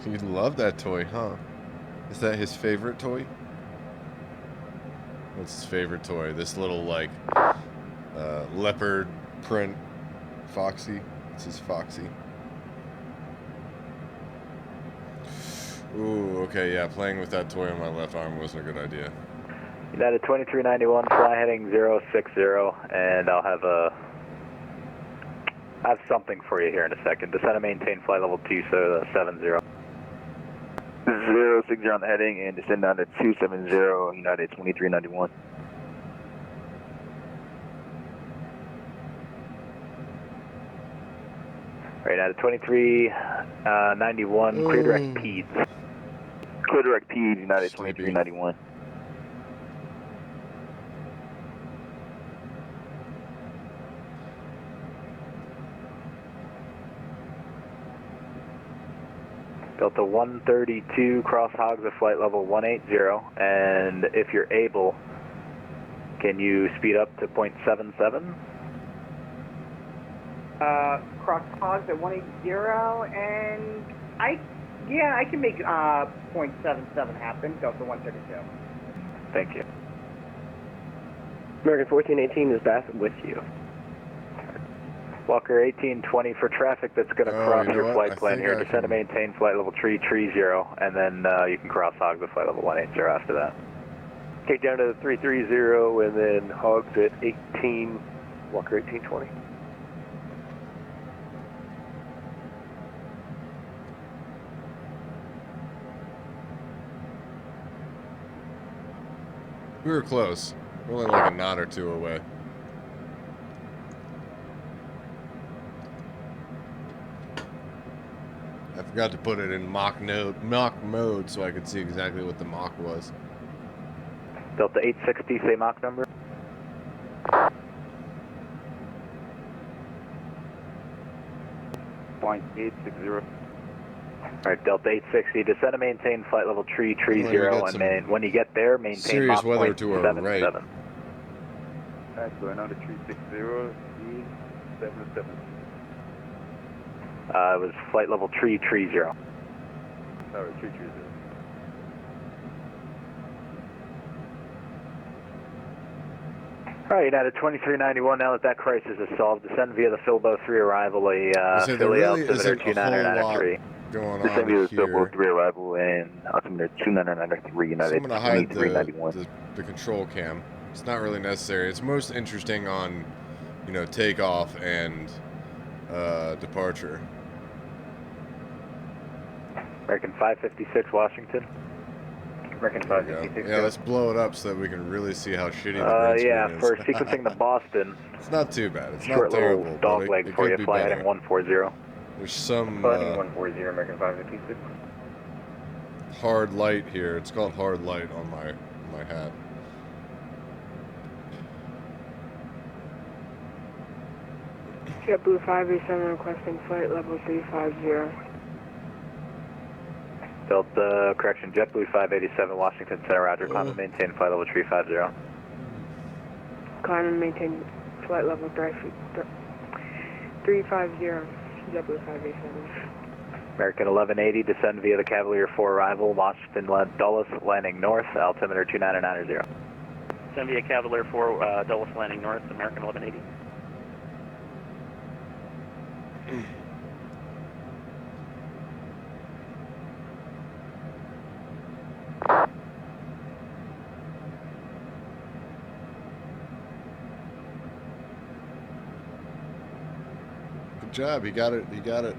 Speaker 2: You love that toy, huh? Is that his favorite toy? What's his favorite toy? This little, like, leopard print Foxy. This is Foxy. Ooh, okay, yeah, playing with that toy on my left arm wasn't a good idea.
Speaker 6: United 2391, fly heading 060, and I'll have something for you here in a second. Descend and maintain flight level 270.
Speaker 9: 060 on the heading and descend down to 270, United 2391.
Speaker 6: Right, United 2391, clear direct PEDS.
Speaker 9: Clear direct PEDS, United 2391.
Speaker 6: Delta 132, cross hogs at flight level 180, and if you're able, can you speed up to 0.77?
Speaker 14: Cross hogs at 180, and I can make 0.77 happen, Delta 132.
Speaker 6: Thank you.
Speaker 7: American 1418 is back with you.
Speaker 6: Walker 1820 for traffic that's going to cross your flight plan here. Descend and maintain flight level 330, and then you can cross hogs at flight level 180 after that.
Speaker 7: Take down to 330, and then hogs at 18, Walker 1820.
Speaker 2: We were close. We're only like a knot or two away. I forgot to put it in mock mode so I could see exactly what the mock was.
Speaker 6: Delta 860, say mock number.
Speaker 9: .860.
Speaker 6: Alright, Delta 860, descend and maintain flight level 330, and when you get there, maintain
Speaker 2: serious weather to our right.
Speaker 9: Alright, going on to 360, speed 77.
Speaker 6: It was flight level 330.
Speaker 9: Alright, 330.
Speaker 6: Alright, United 2391, now that crisis is solved, descend via the Philbo 3 arrival, Philly altimeter 2993.
Speaker 2: Going on
Speaker 9: descend via the
Speaker 2: here.
Speaker 9: Philbo 3 arrival and altimeter 2993, United 2391.
Speaker 2: The control cam. It's not really necessary. It's most interesting on, you know, takeoff and departure.
Speaker 6: American 556 Washington. American
Speaker 2: There we
Speaker 6: 556.
Speaker 2: go. Yeah, let's blow it up so that we can really see how shitty the green screen
Speaker 6: Yeah,
Speaker 2: is.
Speaker 6: for sequencing to Boston.
Speaker 2: It's not too bad. It's
Speaker 6: short
Speaker 2: not terrible,
Speaker 6: little
Speaker 2: but
Speaker 6: dog
Speaker 2: it
Speaker 6: leg for
Speaker 2: could
Speaker 6: you,
Speaker 2: be
Speaker 6: fly
Speaker 2: better.
Speaker 6: heading 140.
Speaker 2: There's some
Speaker 6: Heading 140, American 556.
Speaker 2: hard light here. It's called hard light on my hat.
Speaker 11: JetBlue 587 requesting flight level 350.
Speaker 6: Delta, correction, JetBlue 587, Washington Center, roger, climb and maintain flight level 350.
Speaker 11: Climb and maintain flight level 350, JetBlue 587.
Speaker 6: American 1180, descend via the Cavalier 4 arrival, Washington Dulles, landing north, altimeter 2990.
Speaker 5: Send via Cavalier 4, Dulles landing north, American 1180.
Speaker 2: Good job. He got it. He got it.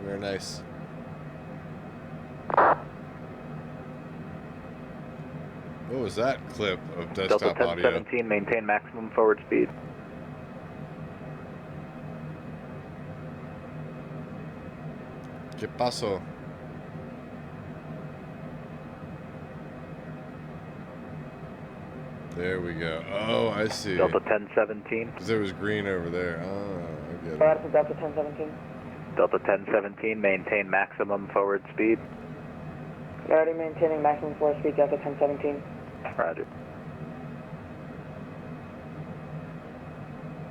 Speaker 2: Very nice. What was that clip of desktop
Speaker 6: Delta
Speaker 2: audio?
Speaker 6: 1017, maintain maximum forward speed.
Speaker 2: ¿Qué pasó? There we go. Oh, I see.
Speaker 6: Delta 1017.
Speaker 2: Because there was green over there. Oh, I get it.
Speaker 14: Delta 1017.
Speaker 6: Delta 1017, maintain maximum forward speed.
Speaker 14: Already maintaining maximum forward speed, Delta 1017.
Speaker 6: Roger.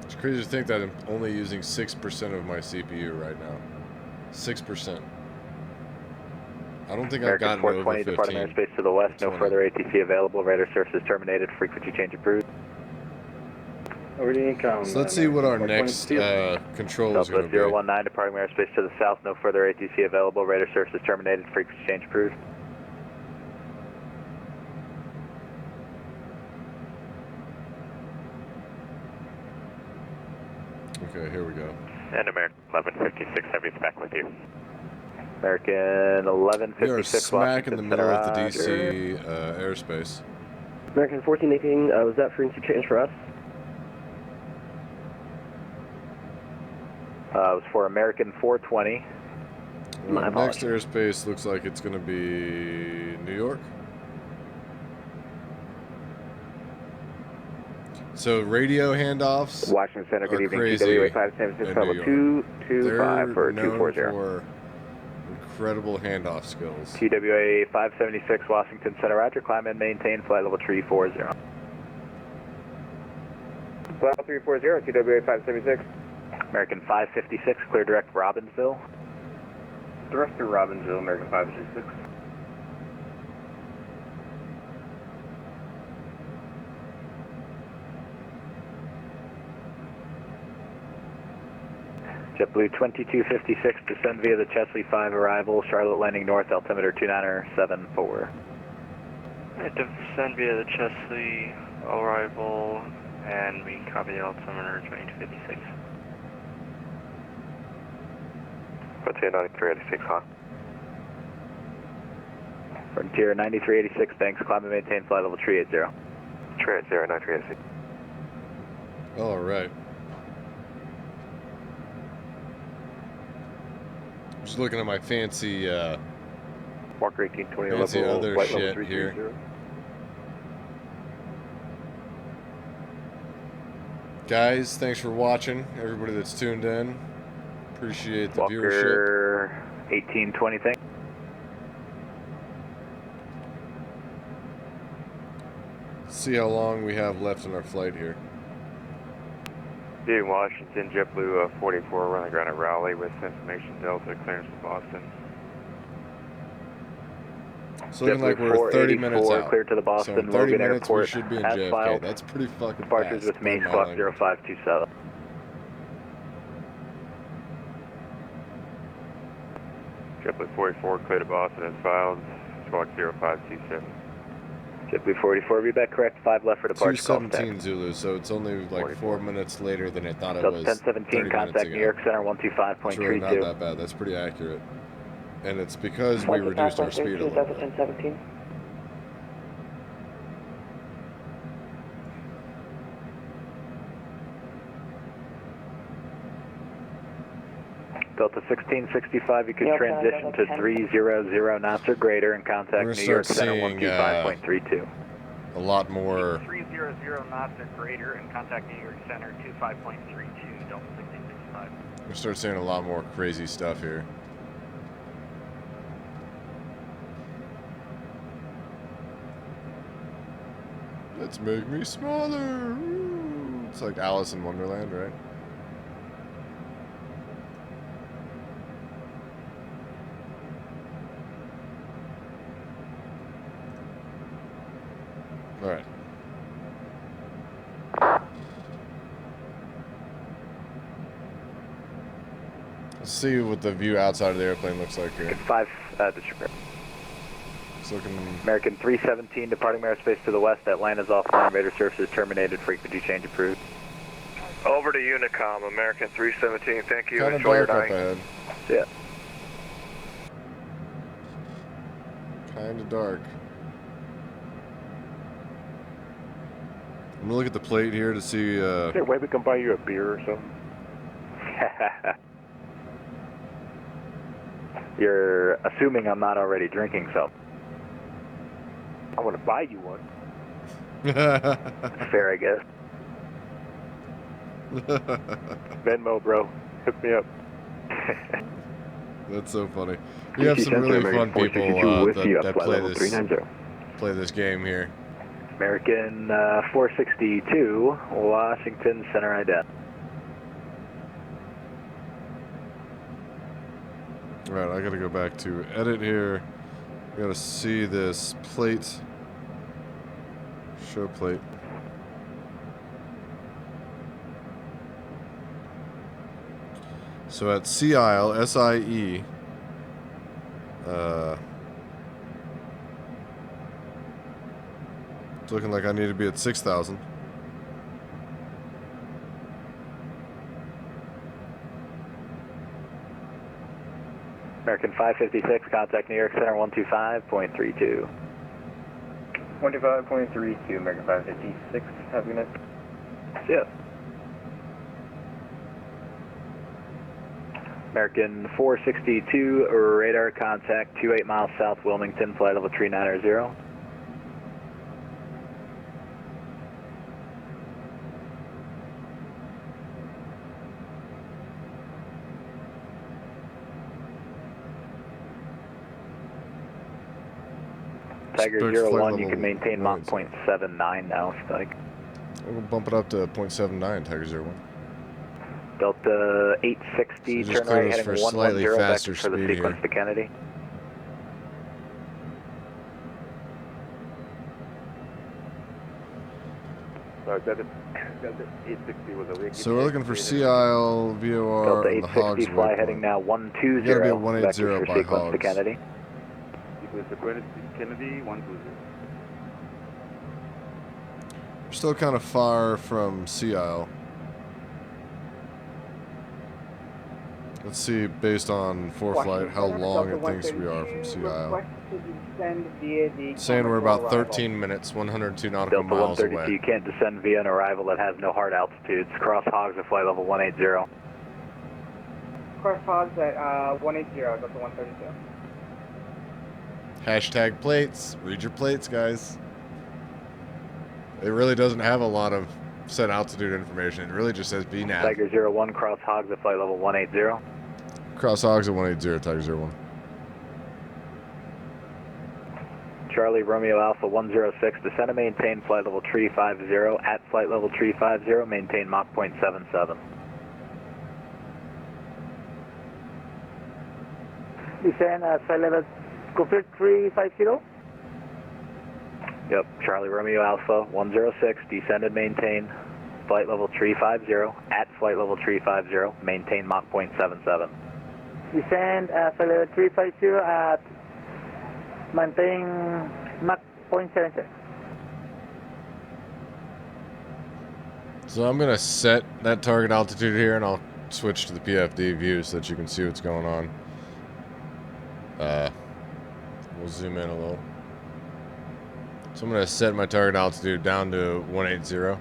Speaker 2: It's crazy to think that I'm only using 6% of my CPU right now. 6%. I don't think I've
Speaker 6: American
Speaker 2: gotten over
Speaker 6: 420,
Speaker 2: 15.
Speaker 6: departing airspace to the west, no
Speaker 2: 20.
Speaker 6: further ATC available, radar services terminated, frequency change approved.
Speaker 2: So let's see what our next control is going to be.
Speaker 6: Delta 019, departing airspace to the south, no further ATC available, radar services terminated, frequency change approved.
Speaker 2: Okay, here we go.
Speaker 10: And American 1156 Heavy is back with you.
Speaker 6: American 1156
Speaker 2: We are smack in the middle of the
Speaker 6: Roger.
Speaker 2: DC airspace.
Speaker 15: American 1418, was that frequency change for us?
Speaker 6: It was for American 420.
Speaker 2: Well, next airspace looks like it's going to be New York. So radio handoffs.
Speaker 6: Washington Center, good evening.
Speaker 2: Crazy
Speaker 6: TWA 576, level 225 for 240.
Speaker 2: For incredible handoff skills.
Speaker 6: TWA 576, Washington Center, roger, climb and maintain flight level 340. Flight level 340, TWA 576. American 556, clear direct Robbinsville. Direct to Robbinsville, American 556. JetBlue 2256, descend via the Chesley 5 arrival, Charlotte landing north, altimeter 2974.
Speaker 13: Descend via the Chesley arrival, and we copy the altimeter 2256.
Speaker 10: Frontier 9386, huh?
Speaker 6: Frontier 9386, thanks, climb and maintain flight level 380.
Speaker 10: 380, 9386.
Speaker 2: All right. Just looking at my fancy,
Speaker 6: Walker 1820
Speaker 2: fancy
Speaker 6: level,
Speaker 2: other
Speaker 6: flight
Speaker 2: shit
Speaker 6: level
Speaker 2: here.
Speaker 6: 330.
Speaker 2: Guys, thanks for watching. Everybody that's tuned in, appreciate the viewership.
Speaker 6: Walker 1820, thanks.
Speaker 2: See how long we have left in our flight here.
Speaker 10: Viewing Washington, JetBlue 44 running ground at Raleigh with information Delta clearance to Boston.
Speaker 2: So looking like we're 30 minutes out.
Speaker 6: Clear to the
Speaker 2: So
Speaker 6: Boston
Speaker 2: in 30
Speaker 6: Logan
Speaker 2: minutes we
Speaker 6: Airport.
Speaker 2: should be in
Speaker 6: As
Speaker 2: JFK.
Speaker 6: filed.
Speaker 2: That's pretty fucking
Speaker 6: Departures
Speaker 2: fast.
Speaker 6: with main
Speaker 2: by my
Speaker 6: squawk
Speaker 2: language.
Speaker 6: 0527.
Speaker 10: JetBlue 44 clear to Boston as filed. Squawk 0527.
Speaker 6: JetBlue 44, be back correct, 5 left for departure.
Speaker 2: 217 Zulu, so it's only like 4 minutes later than I thought it was.
Speaker 6: 1017, contact New York Center 125.32.
Speaker 2: It's really not that bad. That's pretty accurate. And it's because we reduced our speed a little bit.
Speaker 15: 1017.
Speaker 6: Delta 1665, you could transition to 300 knots or greater and contact New York Center 125.32.
Speaker 2: A lot more.
Speaker 5: 300 knots or greater and contact New York Center 25.32, Delta 1665.
Speaker 2: We start seeing a lot more crazy stuff here. Let's make me smaller. It's like Alice in Wonderland, right? All right. Let's see what the view outside of the airplane looks like here.
Speaker 6: 5, disregard.
Speaker 2: It's looking...
Speaker 6: American 317, departing airspace to the west. Atlanta's offline. Radar services terminated. Frequency change approved.
Speaker 10: Over to Unicom, American 317. Thank you.
Speaker 2: Kind of
Speaker 10: Enjoy your
Speaker 2: dark up
Speaker 10: night.
Speaker 2: ahead.
Speaker 6: Yeah.
Speaker 2: Kind of dark. I'm gonna look at the plate here to see.
Speaker 7: Is there a way we can buy you a beer or something?
Speaker 6: You're assuming I'm not already drinking, so.
Speaker 7: I want to buy you one.
Speaker 6: Fair, I guess.
Speaker 7: Venmo, bro. Hook me up.
Speaker 2: That's so funny. We have some really fun people that play this game here.
Speaker 6: American 462, Washington Center ident.
Speaker 2: Alright, I gotta go back to edit here. We gotta see this plate. Show plate. So at Sea Isle, SIE, it's looking like I need to be at 6,000.
Speaker 6: American 556, contact New York Center 125.32.
Speaker 15: 125.32, American 556, have a good night.
Speaker 6: Yeah. American 462, radar contact 28 miles south Wilmington, flight level 390. Tiger 01, you can maintain Mach 0.79 now, if you like.
Speaker 2: We'll bump it up to 0.79, Tiger 01.
Speaker 6: Delta 860,
Speaker 2: So
Speaker 6: turn right heading 110 back for the sequence to Kennedy.
Speaker 7: Delta 860 was a week.
Speaker 2: So we're looking for Sea Isle, VOR,
Speaker 6: Delta
Speaker 2: and the Hogs
Speaker 6: 860, fly heading now 120
Speaker 2: gotta be at
Speaker 6: back
Speaker 2: 180
Speaker 6: for
Speaker 2: by
Speaker 6: sequence to
Speaker 2: Hogs.
Speaker 6: Kennedy.
Speaker 7: Sequence to Kennedy, 120.
Speaker 2: We're still kind of far from Sea Isle. Let's see, based on ForeFlight, how long it thinks we are from Sea Isle. Saying we're about 13 minutes, 102 nautical
Speaker 6: Delta
Speaker 2: miles
Speaker 6: 132,
Speaker 2: away.
Speaker 6: you can't descend via an arrival that has no hard altitudes. Cross Hogs at flight level 180.
Speaker 14: Cross Hogs at 180, Delta 132.
Speaker 2: Hashtag plates. Read your plates, guys. It really doesn't have a lot of set altitude information. It really just says VNAV.
Speaker 6: Tiger 01, cross Hogs at flight level 180.
Speaker 2: Cross Hogs at 180, Tiger 01.
Speaker 6: Charlie Romeo Alpha 106, descend and maintain flight level 350. At flight level 350, maintain Mach 0.77.
Speaker 8: Descend at flight level, confirm 350.
Speaker 6: Yep, Charlie Romeo Alpha 106, descend and maintain flight level 350. At flight level 350, maintain Mach 0.77.
Speaker 8: Descend at flight level 350 at maintain Mach 0.77.
Speaker 2: So I'm gonna set that target altitude here, and I'll switch to the PFD view so that you can see what's going on. We'll zoom in a little. So I'm gonna set my target altitude down to 180.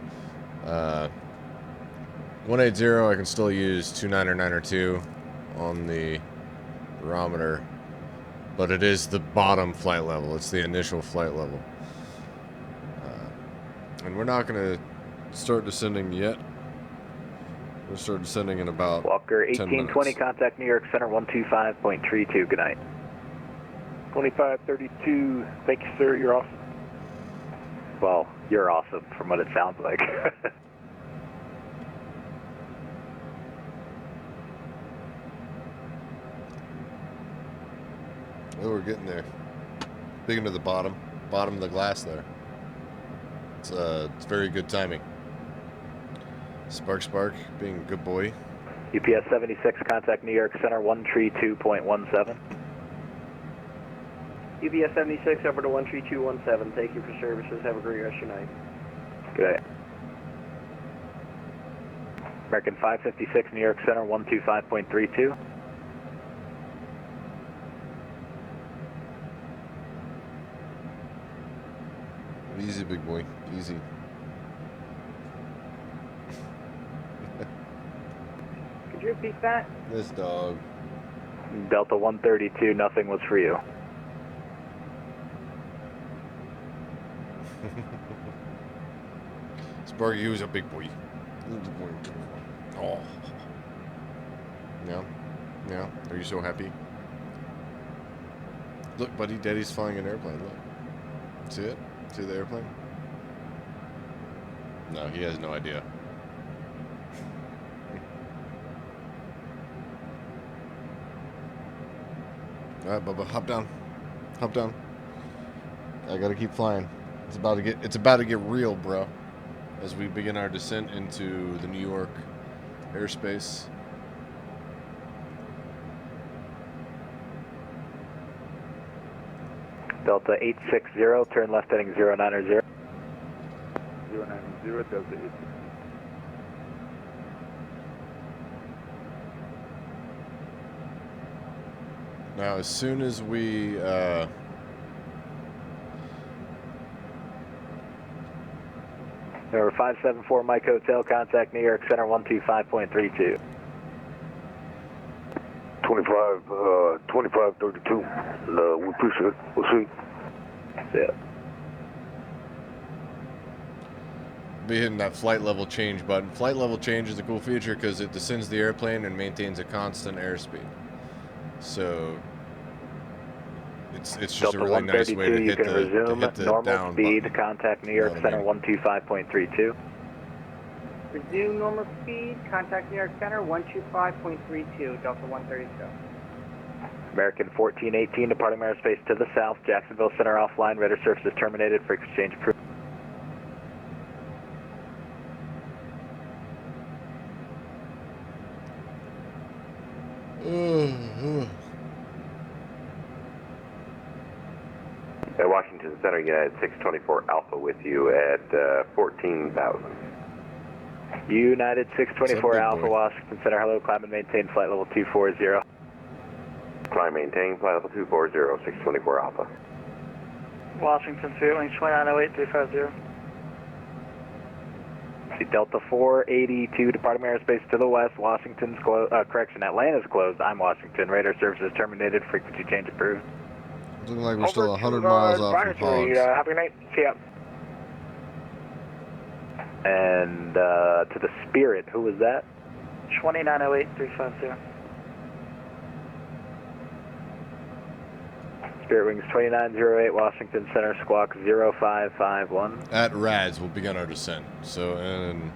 Speaker 2: 180, I can still use 299 on the barometer, but it is the bottom flight level. It's the initial flight level. And we're not going to start descending yet. We'll start descending in about
Speaker 6: Walker
Speaker 2: 10 minutes.
Speaker 6: 1820, contact New York Center 125.32. Good night.
Speaker 7: 2532. Thank you, sir. You're off.
Speaker 6: Well, you're awesome from what it sounds like.
Speaker 2: Oh, we're getting there. Big into the bottom of the glass there. It's very good timing. Spark, being a good boy.
Speaker 6: UPS 76, contact New York Center 132.17.
Speaker 12: UPS 76 over to 13217. Thank you for services. Have a great rest of your night.
Speaker 6: Good day. American 556, New York Center 125.32.
Speaker 2: Easy, big boy. Easy.
Speaker 14: Could you repeat that?
Speaker 2: This dog.
Speaker 6: Delta 132, nothing was for you.
Speaker 2: Sparky, he was a big boy. Oh. Yeah. Yeah. Are you so happy? Look, buddy, Daddy's flying an airplane. Look. See it? See the airplane? No, he has no idea. Alright, Bubba, hop down. Hop down. I gotta keep flying. It's about to get real, bro. As we begin our descent into the New York airspace.
Speaker 6: Delta 860, turn left heading 090.
Speaker 7: 090, Delta 860.
Speaker 2: Now, as soon as we,
Speaker 6: Number 574 Mike Hotel, contact New York Center 125.32.
Speaker 9: 2532. We appreciate it. We'll see.
Speaker 6: Yeah.
Speaker 2: be hitting that flight level change button. Flight level change is a cool feature because it descends the airplane and maintains a constant airspeed. So it's just
Speaker 6: Delta
Speaker 2: a really nice way to
Speaker 6: you
Speaker 2: hit
Speaker 6: can
Speaker 2: the
Speaker 6: resume
Speaker 2: normal
Speaker 6: normal speed.
Speaker 2: button.
Speaker 6: Contact New York Center 125.32.
Speaker 14: Resume normal speed. Contact New York Center 125.32. Delta 132.
Speaker 6: American 1418 departing airspace to the south. Jacksonville Center offline. Radar services terminated. Frequency change approved.
Speaker 10: Washington Center, United 624 Alpha with you at 14,000.
Speaker 6: United 624 Alpha, Washington Center. Hello, climb and maintain flight level 240.
Speaker 10: Climb maintain flight level 240, 624 Alpha.
Speaker 13: Washington, Spirit Wings 2908, 350.
Speaker 6: Delta 482 departing airspace to the west. Washington's closed. Correction, Atlanta's closed. I'm Washington. Radar services terminated. Frequency change approved.
Speaker 2: Looking like we're still 100 miles off from Hogs.
Speaker 14: Happy night. See ya.
Speaker 6: And to the Spirit, who was that?
Speaker 13: 2908, 350.
Speaker 6: Spirit Wings 2908, Washington Center, squawk 0551.
Speaker 2: At RADS, we'll begin our descent. So in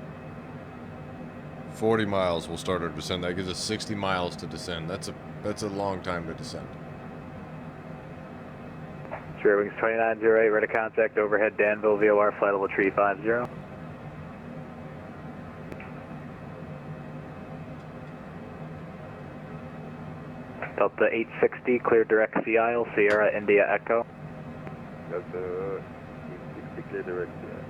Speaker 2: 40 miles, we'll start our descent. That gives us 60 miles to descend. That's a long time to descend.
Speaker 6: Spirit Wings 2908, ready to contact overhead Danville, VOR, flight level 350. Delta 860, clear direct sea aisle, Sierra India Echo.
Speaker 7: Delta 860, clear direct sea aisle.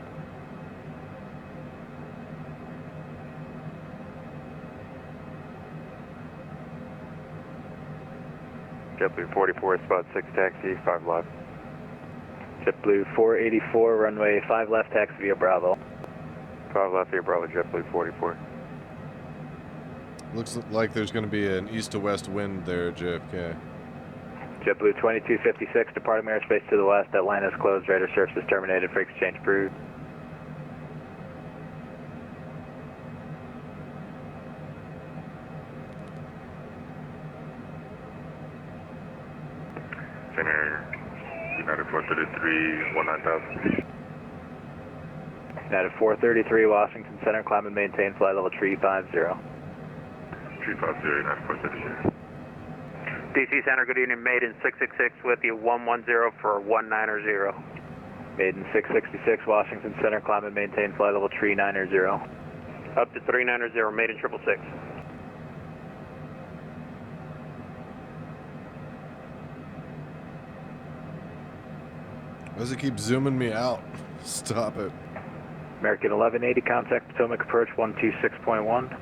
Speaker 10: JetBlue 44, spot 6 taxi, 5 left.
Speaker 6: JetBlue 484, runway 5 left, taxi via Bravo.
Speaker 10: 5 left via Bravo, JetBlue 44.
Speaker 2: Looks like there's going to be an east to west wind there, JFK.
Speaker 6: JetBlue 2256, departing airspace to the west. That line is closed. Radar service is terminated. For exchange approved.
Speaker 9: Center, United 433, 19000.
Speaker 6: United 433, Washington Center, climb and maintain flight level 350.
Speaker 9: 350, United 433.
Speaker 5: DC Center, good evening. Maiden 666 with you, 110 for 190.
Speaker 6: Maiden 666, Washington Center, climb and maintain flight level 390.
Speaker 5: Up to 390, Maiden 666.
Speaker 2: Why does it keep zooming me out? Stop it.
Speaker 6: American 1180, contact Potomac approach 126.1.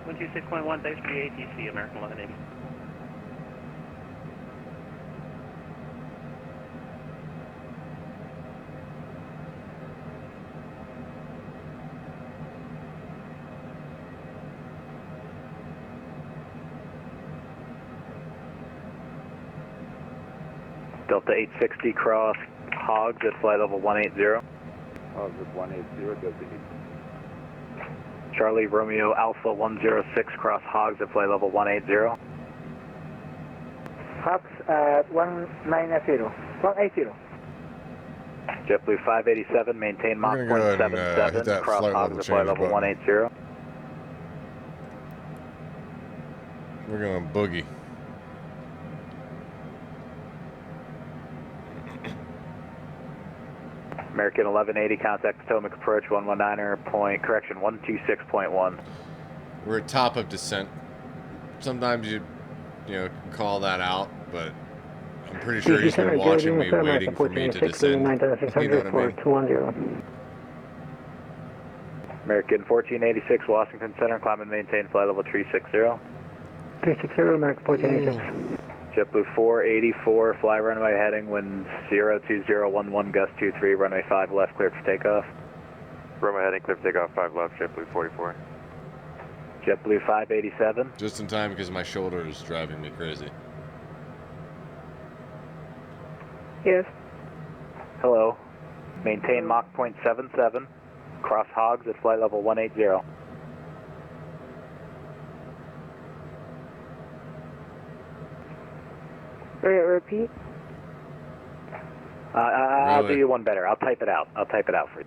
Speaker 5: 126.1, thanks for the ATC, American 1180.
Speaker 6: Delta 860, cross Hogs at flight level 180.
Speaker 15: Hogs at 180, Delta 8.
Speaker 6: Charlie Romeo Alpha 106, cross Hogs at flight level 180.
Speaker 8: Hogs at 190. 180.
Speaker 6: JetBlue 587, maintain Mach
Speaker 2: We're gonna go ahead and, hit
Speaker 6: 0.77,
Speaker 2: that
Speaker 6: cross
Speaker 2: flight
Speaker 6: Hogs
Speaker 2: level
Speaker 6: at flight
Speaker 2: change
Speaker 6: level
Speaker 2: button.
Speaker 6: 180.
Speaker 2: We're going boogie.
Speaker 6: American 1180, contact Potomac approach 119er, point, correction, 126.1.
Speaker 2: We're at top of descent. Sometimes you can call that out, but I'm pretty sure he's been watching me, waiting for me to descend. You know what I mean?
Speaker 6: American 1486, Washington Center, climb and maintain flight level 360.
Speaker 8: 360, American 1486.
Speaker 6: JetBlue 484, fly runway heading, wind 02011, gust 23, runway 5 left, cleared for takeoff.
Speaker 10: Runway heading, clear for takeoff, 5 left, JetBlue 44.
Speaker 6: JetBlue 587.
Speaker 2: Just in time because my shoulder is driving me crazy.
Speaker 8: Yes.
Speaker 6: Hello. Maintain Mach 0.77, cross Hogs at flight level 180.
Speaker 8: Repeat.
Speaker 6: I'll do you one better. I'll type it out. I'll type it out for you.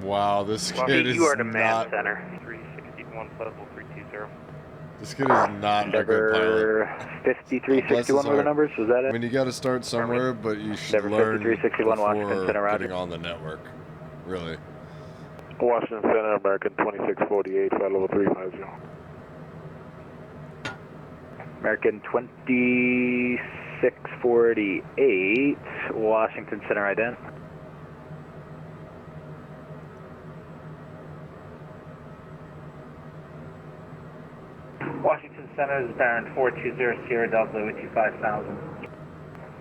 Speaker 2: Wow, this kid is
Speaker 5: you are the man
Speaker 2: not.
Speaker 5: center. 361 level 320.
Speaker 2: This kid is not a good pilot.
Speaker 6: 5361 were the numbers. Was that it?
Speaker 2: I mean, you got to start somewhere, but you should
Speaker 6: Endeavor
Speaker 2: learn
Speaker 6: 5361, Washington
Speaker 2: before
Speaker 6: Center,
Speaker 2: getting on the network. Really.
Speaker 9: Washington Center, American 2648, flight level 350.
Speaker 6: American 2648, Washington Center, ident.
Speaker 5: Washington Center is Baron 420 Sierra Delta with you 5000.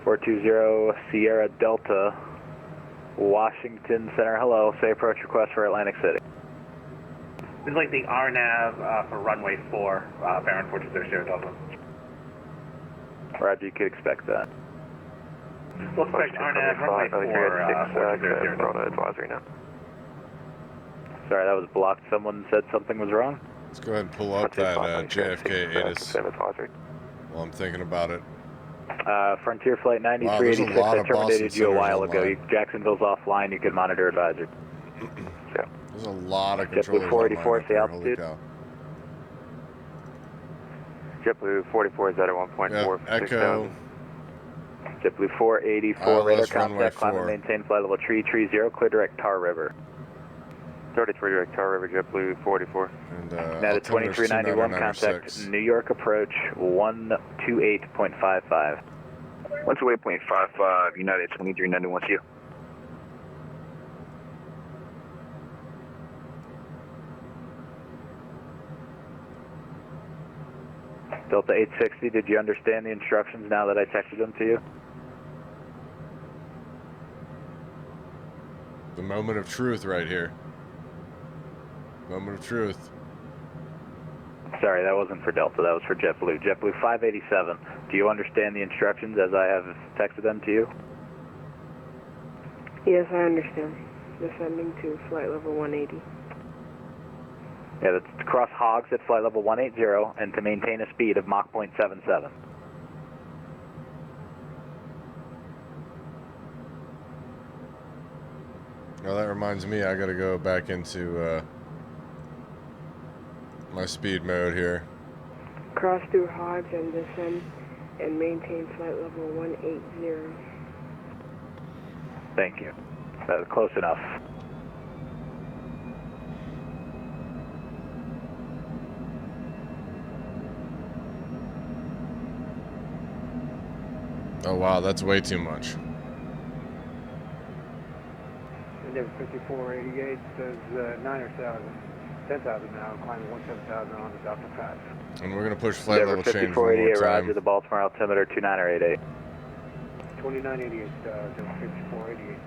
Speaker 6: 420 Sierra Delta, Washington Center, hello. Say approach request for Atlantic City.
Speaker 5: This is like the RNAV for runway 4, Baron 420 Sierra Delta.
Speaker 6: Roger, you could expect that.
Speaker 5: We'll expect RNAV runway 4, 420 Sierra Delta.
Speaker 10: Advisory now.
Speaker 6: Sorry, that was blocked. Someone said something was wrong?
Speaker 2: Let's go ahead and pull up that JFK ATIS while I'm thinking about it.
Speaker 6: Frontier Flight
Speaker 2: Wow, there's a
Speaker 6: 9386,
Speaker 2: lot
Speaker 6: I
Speaker 2: of
Speaker 6: terminated
Speaker 2: Boston
Speaker 6: you a
Speaker 2: centers
Speaker 6: while ago.
Speaker 2: online.
Speaker 6: Jacksonville's offline, you can monitor advisor.
Speaker 2: There's a lot of
Speaker 6: JetBlue
Speaker 2: controllers
Speaker 6: 484,
Speaker 2: online.
Speaker 6: say
Speaker 2: Holy
Speaker 6: altitude.
Speaker 2: cow.
Speaker 10: JetBlue 44 is at 1.4.
Speaker 2: Yeah, Echo.
Speaker 6: JetBlue 484,
Speaker 2: ILS
Speaker 6: radar
Speaker 2: runway
Speaker 6: contact, climb and
Speaker 2: 4.
Speaker 6: maintain flight level 330, clear direct Tar River.
Speaker 10: 33 direct Tar River, JetBlue 44.
Speaker 2: And
Speaker 6: Now to 2391, contact New York approach 128.55.
Speaker 15: 128.55, United 2391, see you.
Speaker 6: Delta 860, did you understand the instructions now that I texted them to you?
Speaker 2: The moment of truth right here. Moment of truth.
Speaker 6: Sorry, that wasn't for Delta, that was for JetBlue. JetBlue 587, do you understand the instructions as I have texted them to you?
Speaker 11: Yes, I understand. Descending to flight level 180.
Speaker 6: Yeah, that's to cross hogs at flight level 180 and to maintain a speed of Mach 0.77.
Speaker 2: Well, that reminds me, I gotta go back into my speed mode here.
Speaker 11: Cross through hogs and descend and maintain flight level 180.
Speaker 6: Thank you. That was close enough.
Speaker 2: Oh wow, that's way too much.
Speaker 16: Endeavor 5488 says 9 or 10,000 now, climbing 17,000 on the Delta Pass.
Speaker 2: And we're gonna push flight
Speaker 6: Endeavor
Speaker 2: level change one
Speaker 6: 5488,
Speaker 2: more
Speaker 6: roger,
Speaker 2: time.
Speaker 6: the Baltimore altimeter 29 or 88.
Speaker 16: 2988, Endeavor 5488.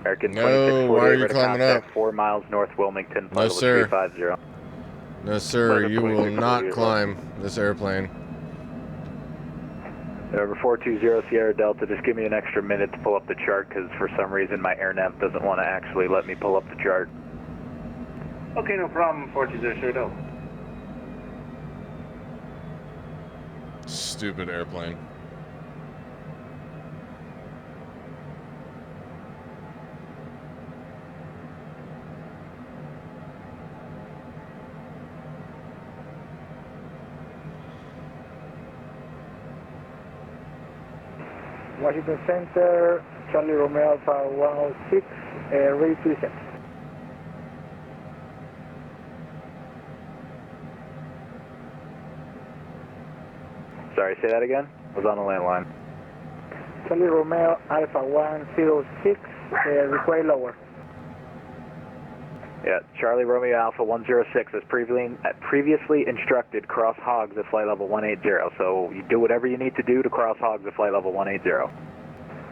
Speaker 6: American
Speaker 2: No, why are you
Speaker 6: 2648,
Speaker 2: climbing
Speaker 6: contact
Speaker 2: up?
Speaker 6: 4 miles north Wilmington,
Speaker 2: No,
Speaker 6: flight
Speaker 2: sir.
Speaker 6: level 350.
Speaker 2: No, sir, you will not climb this airplane.
Speaker 6: Number 420 Sierra Delta, just give me an extra minute to pull up the chart because for some reason my AirNav doesn't want to actually let me pull up the chart.
Speaker 12: Okay, no problem, 420 Sierra Delta.
Speaker 2: Stupid airplane.
Speaker 8: Washington Center, Charlie Romeo Alpha 106, ready to descend.
Speaker 6: Sorry, say that again? I was on the landline.
Speaker 8: Charlie Romeo Alpha 106, require lower.
Speaker 6: Yeah, Charlie Romeo Alpha 106 as previously instructed, cross hogs at flight level 180. So you do whatever you need to do to cross hogs at flight level 180.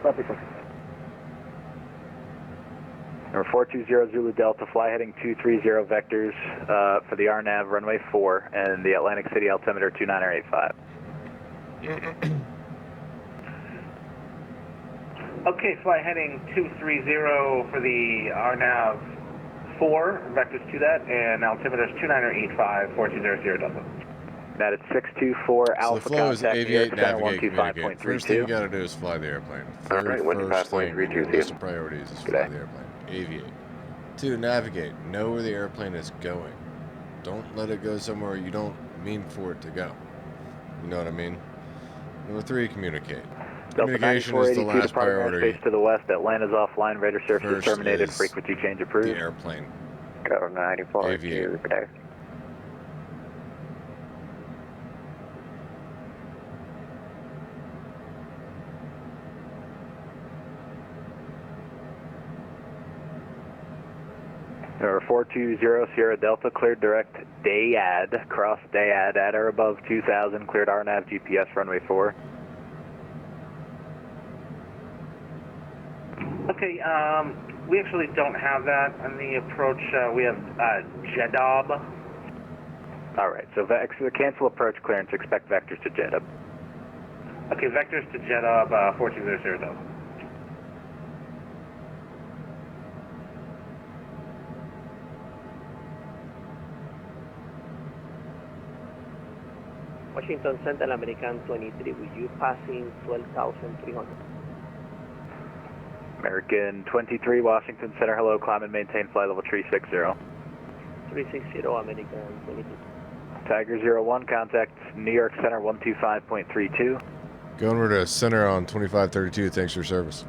Speaker 8: Copy, sir.
Speaker 6: Number 420 Zulu Delta, fly heading 230 vectors for the RNAV runway 4 and the Atlantic City altimeter 2985.
Speaker 12: Okay, fly heading 230 for the RNAV 4, vectors to that, and altimeter is 2985, 420 Sierra Delta.
Speaker 6: That is 624
Speaker 2: So
Speaker 6: Alpha
Speaker 2: the flow is
Speaker 6: contact, New York
Speaker 2: aviate,
Speaker 6: Center
Speaker 2: navigate, communicate.
Speaker 6: 125.32.
Speaker 2: First thing you gotta do is fly the airplane. Very first thing on your list of priorities is fly the airplane. Aviate. 2, navigate. Know where the airplane is going. Don't let it go somewhere you don't mean for it to go. You know what I mean? Number 3, communicate.
Speaker 6: Delta
Speaker 2: Communication is the
Speaker 6: 9482
Speaker 2: last
Speaker 6: departing
Speaker 2: priority.
Speaker 6: airspace to the west. Atlanta's offline. Radar services
Speaker 2: First
Speaker 6: terminated.
Speaker 2: is
Speaker 6: Frequency change approved.
Speaker 2: the airplane.
Speaker 15: Go 94
Speaker 2: Aviate.
Speaker 15: to
Speaker 6: Number 420 Sierra Delta, cleared direct Dayad, cross Dayad at or above 2000, cleared RNAV GPS runway 4.
Speaker 12: Okay, we actually don't have that on the approach. We have JEDOB.
Speaker 6: Alright, so cancel approach clearance, expect vectors to JEDOB.
Speaker 12: Okay, vectors to JEDOB, 420 Sierra Delta.
Speaker 5: Washington Central American 23, with you passing 12,300.
Speaker 6: American 23, Washington Center, hello, climb and maintain flight level 360.
Speaker 5: 360 American 23.
Speaker 6: Tiger 01, contact New York Center 125.32.
Speaker 2: Going over to center on 2532. Thanks for your service.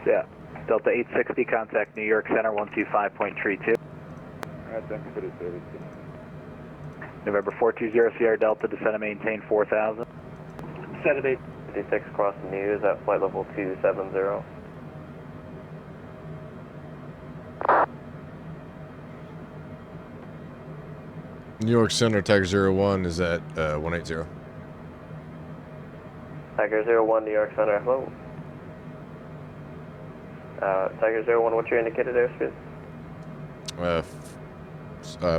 Speaker 6: Yeah, Delta 860, contact New York Center 125.32.
Speaker 15: Thank you for the service.
Speaker 6: November 420 Sierra Delta, descend and maintain 4000.
Speaker 10: Saturday 56 cross news at flight level 270.
Speaker 2: New York Center, Tiger 01 is at 180.
Speaker 10: Tiger 01, New York Center, hello. Tiger 01, what's your indicated airspeed?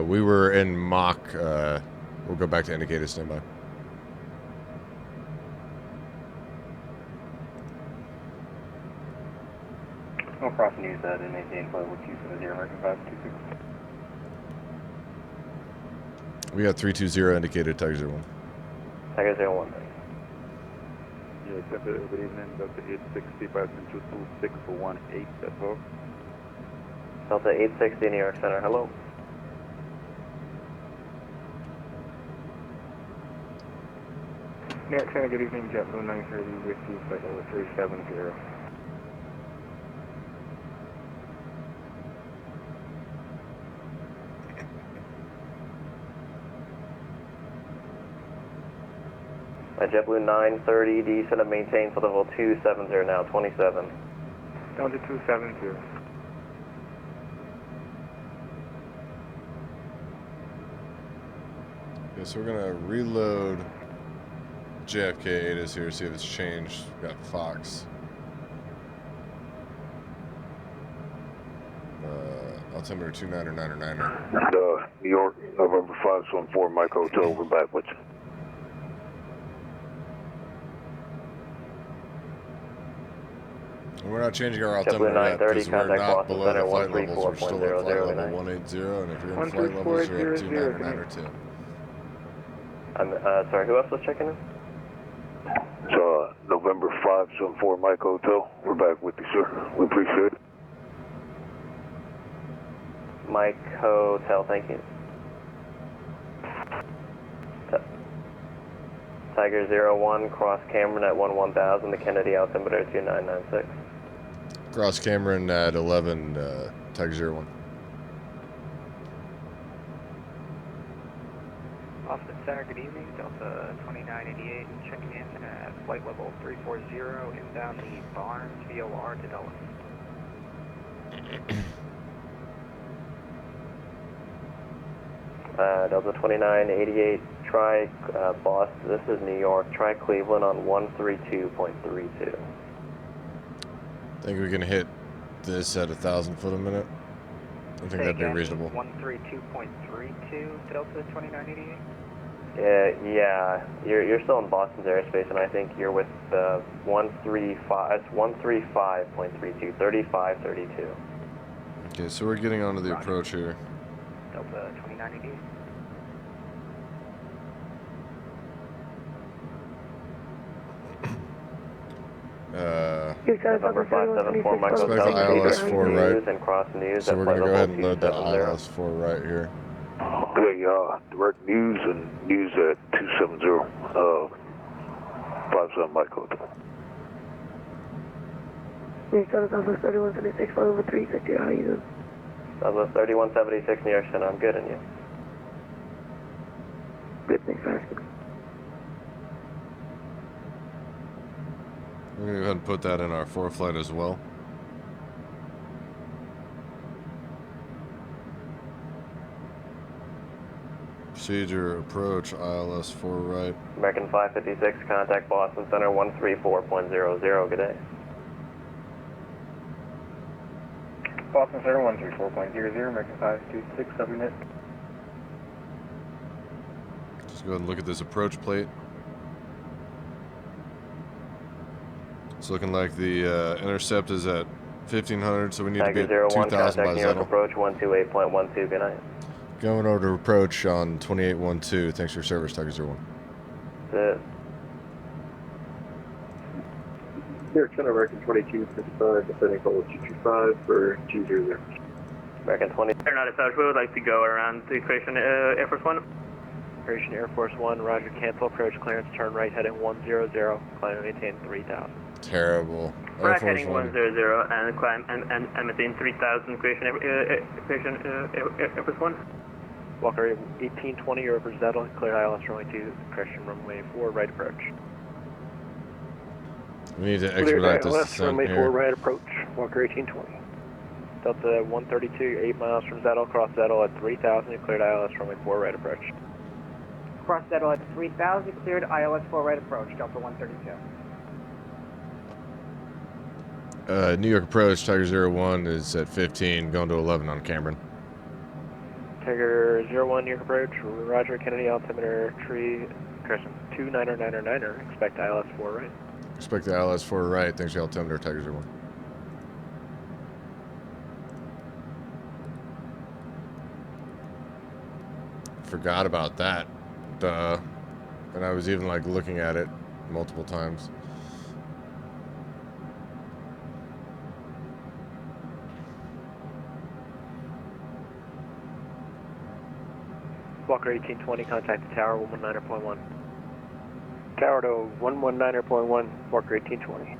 Speaker 2: We were in Mach. We'll go back to indicated standby.
Speaker 17: I'll cross and use that and maintain flight with 270 American 526.
Speaker 2: We got 320 indicated Tiger 01.
Speaker 10: Tiger 01, thanks.
Speaker 15: Yeah, good evening, Delta 860, passing 226 for 18, that's all.
Speaker 10: Delta 860, New York Center, hello.
Speaker 18: New York Center, good evening, JetBlue 930 with you, flight number 370.
Speaker 10: JetBlue 930, descend and maintain for level 270 now, 27.
Speaker 18: Down to 270.
Speaker 2: Okay, so we're gonna reload JFK 8 is here, see if it's changed. We've got Fox. Altimeter 29er.
Speaker 9: New York, November 514, Mike Hotel, we're back with you.
Speaker 2: And we're not changing our altimeter yet because we're not below the flight levels. We're still at flight level 180, and if you're in flight levels, you're at 299 or 2.
Speaker 10: Sorry, who else was checking in?
Speaker 9: So, November 574, Mike Hotel, we're back with you, sir. We appreciate it.
Speaker 10: Mike Hotel, thank you. Tiger 01, cross Cameron at 1000, the Kennedy altimeter 2996.
Speaker 2: Cross Cameron at 11, Tiger 01.
Speaker 5: Austin Center, good evening. Delta 2988, checking in at flight level 340, inbound the Barnes VOR to Dulles.
Speaker 10: Delta 2988, try Boston, this is New York, try Cleveland on 132.32.
Speaker 2: Think we can hit this at 1,000 foot a minute? I think that'd be reasonable.
Speaker 5: 132.32, Delta 2988?
Speaker 10: Yeah, you're still in Boston's airspace, and I think you're with 135.32, 3532.
Speaker 2: Okay, so we're getting onto the approach here.
Speaker 5: Delta 2988.
Speaker 10: Number 574, Mike
Speaker 2: Hotel, ILS 4 right.
Speaker 10: And cross news
Speaker 2: So we're going to go ahead and load the ILS 4 right here.
Speaker 9: Okay, direct news and news at 270, 57 Mike Hotel.
Speaker 8: Southwest 3176, flight over 350, how are you doing?
Speaker 10: Southwest 3176, New York Center, I'm good, and you?
Speaker 8: Good, thanks for asking.
Speaker 2: We're going to go ahead and put that in our 4 flight as well. Procedure approach, ILS 4 right.
Speaker 10: American 556, contact Boston Center 134.00, good day.
Speaker 18: Boston Center 134.00, American 526, submit.
Speaker 2: Just go ahead and look at this approach plate. It's looking like the intercept is at 1500, so we need
Speaker 10: Tiger
Speaker 2: to be at 2000 by
Speaker 10: New York
Speaker 2: Zettel.
Speaker 10: approach 128.12, good night.
Speaker 2: Going over to approach on 2812. Thanks for your service, Tiger 01.
Speaker 10: That's it.
Speaker 4: New York Center, American 2255, descending forward 225 for 200.
Speaker 10: American 20.
Speaker 5: Aeronautic South, we would like to go around the Creation Air Force One.
Speaker 19: Creation Air Force One, roger, cancel approach clearance, turn right heading 100, climb and maintain 3000.
Speaker 2: Terrible.
Speaker 5: Right heading 100 and climb and maintain 3000, Creation Air Force One.
Speaker 19: Walker 1820 over Zettel, clear ILS runway 2, correction runway 4, right approach.
Speaker 2: We need to expedite this
Speaker 19: ILS
Speaker 2: descent
Speaker 19: runway
Speaker 2: here.
Speaker 19: 4, right approach, Walker 1820. Delta 132, 8 miles from Zettel, cross Zettel at 3000, cleared ILS runway 4, right approach.
Speaker 14: Cross Zettel at 3000, cleared ILS 4 right approach, Delta 132.
Speaker 2: New York approach, Tiger 01 is at 15, going to 11 on Cameron.
Speaker 19: Tiger 01, New York approach, Roger, Kennedy, altimeter, tree, correction, 29099er, expect ILS 4 right.
Speaker 2: Expect the ILS 4 right, thanks for your altimeter, Tiger 01. Forgot about that. Duh. And I was even like looking at it multiple times.
Speaker 19: Walker 1820, contact the tower 119.1.
Speaker 7: Tower to 119.1, Walker 1820.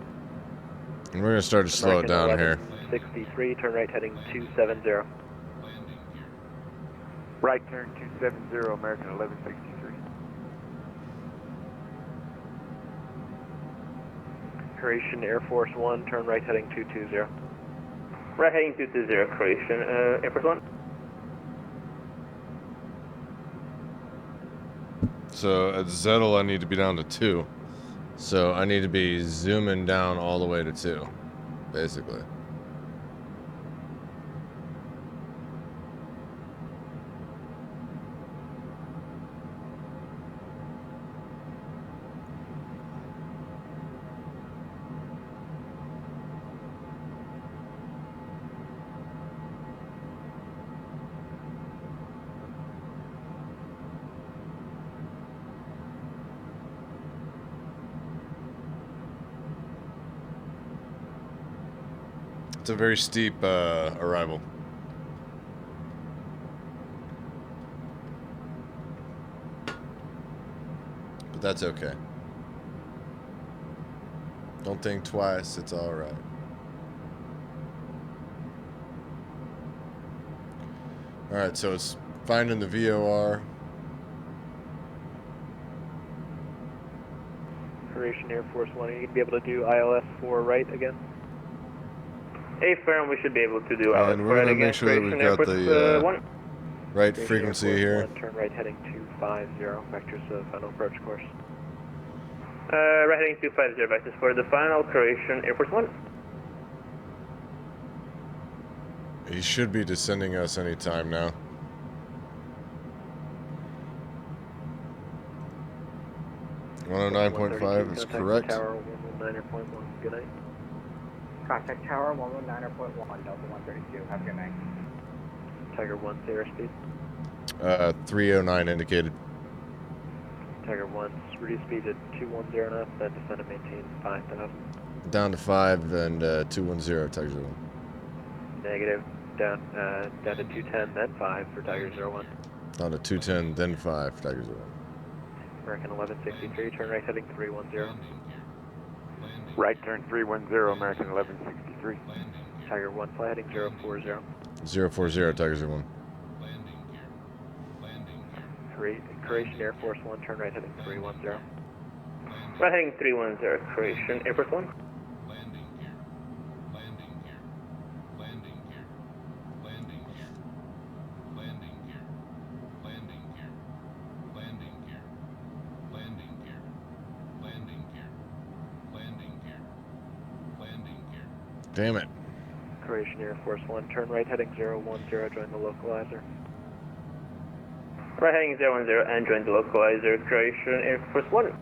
Speaker 2: And we're going to start to slow it down here.
Speaker 19: 63, turn right heading 270.
Speaker 15: Right turn 270, American 1163.
Speaker 19: Croatian Air Force 1, turn right heading 220.
Speaker 12: Right heading 220, Croatian Air Force 1.
Speaker 2: So at Zettel, I need to be down to 2. So I need to be zooming down all the way to 2, basically. It's a very steep arrival. But that's okay. Don't think twice, it's alright. Alright, so it's finding the VOR.
Speaker 19: Croatian Air Force 1, are you going to be able to do ILS 4 right again?
Speaker 12: Affirm, we should be able to do ILS 4
Speaker 2: And we're
Speaker 12: right
Speaker 2: going to
Speaker 12: again.
Speaker 2: make sure that we've got the right
Speaker 19: Croatian
Speaker 2: frequency
Speaker 19: Air Force
Speaker 2: here.
Speaker 19: 1, turn right heading 250, vectors of final approach course.
Speaker 12: Right heading 250, vectors for the final, Croatian Air Force 1.
Speaker 2: He should be descending us anytime now. .5, that's correct.
Speaker 19: Tower 119.1, good night.
Speaker 14: Contact Tower 119.1, Delta 132, have a good night.
Speaker 19: Tiger 1's airspeed.
Speaker 2: 309 indicated.
Speaker 19: Tiger 1's reduce speed to 210 knots, then descend and maintain 5,000.
Speaker 2: Down to 5 and 210, Tiger 01.
Speaker 19: Negative, down to 210, then 5 for Tiger 01.
Speaker 2: Down to 210, then 5, Tiger 01.
Speaker 19: American 1163, turn right heading 310.
Speaker 15: Right turn 310, American 1163.
Speaker 19: Tiger 1, fly heading 040.
Speaker 2: 040, Tiger 01.
Speaker 19: Croatian Air Force 1, turn right heading 310.
Speaker 12: Right heading 310, Croatian Air Force 1.
Speaker 2: Damn it.
Speaker 19: Croatian Air Force 1, turn right heading 010, join the localizer.
Speaker 12: Right heading 010 and join the localizer, Croatian Air Force 1.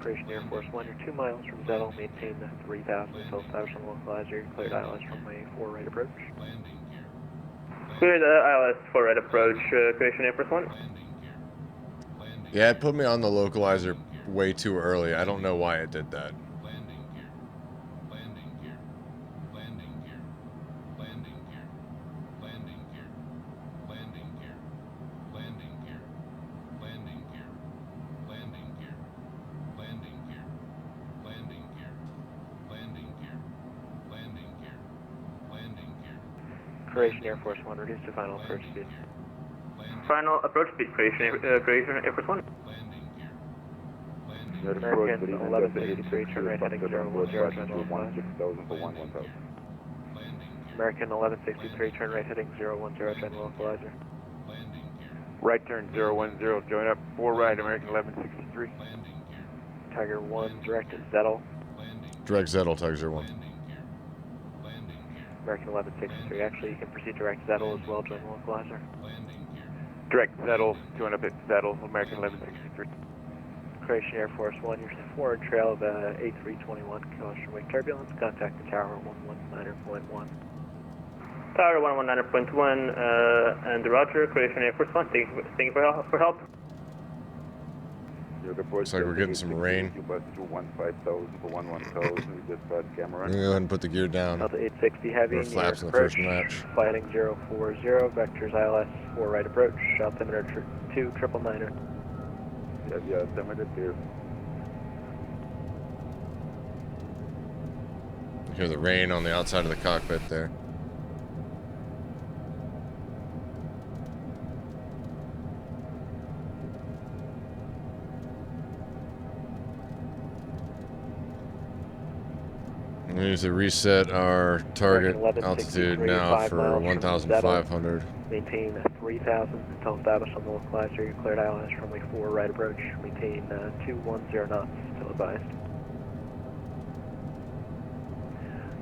Speaker 19: Croatian Air Force 1, you're 2 miles from Zettel, maintain 3,000 until established on the localizer. You're cleared ILS from a 4 right approach.
Speaker 12: Cleared ILS 4 right approach, Croatian Air Force 1.
Speaker 2: Yeah, it put me on the localizer way too early. I don't know why it did that.
Speaker 19: Croatian Air Force 1, reduce to final approach speed.
Speaker 12: Final approach speed, Croatian Air Force 1.
Speaker 19: American 1163, turn right heading 010, join the localizer. American 1163, turn right heading 010, join the localizer.
Speaker 15: Right turn 010, join up 4 right, American 1163.
Speaker 19: Tiger 1, direct to Zettel.
Speaker 2: Direct Zettel, Tiger 01.
Speaker 19: American 1163. Actually, you can proceed direct Zettel as well, join the localizer.
Speaker 15: Direct Zettel, join up at Zettel, American 1163.
Speaker 19: Croatian Air Force 1, you're forward trail of A321, coastal wake turbulence, contact the tower 119.1.
Speaker 20: Tower 119.1, and Roger, Croatian Air Force 1, thank you for help.
Speaker 2: Looks like we're getting some rain.
Speaker 15: Bus 215,000 for 11,000, we just got camera.
Speaker 2: I'm gonna go ahead and put the gear down.
Speaker 19: Delta 860 heavy,
Speaker 2: Put flaps in the
Speaker 19: approach,
Speaker 2: first match.
Speaker 19: fighting 040, vectors ILS 4 right approach, altimeter 2,999.
Speaker 15: Yeah, altimeter there.
Speaker 2: You hear the rain on the outside of the cockpit there. We need to reset our target altitude now for 1,500.
Speaker 19: Maintain 3,000 until established on the localizer. You're cleared ILS runway 4 right approach. Maintain 210 knots till advised.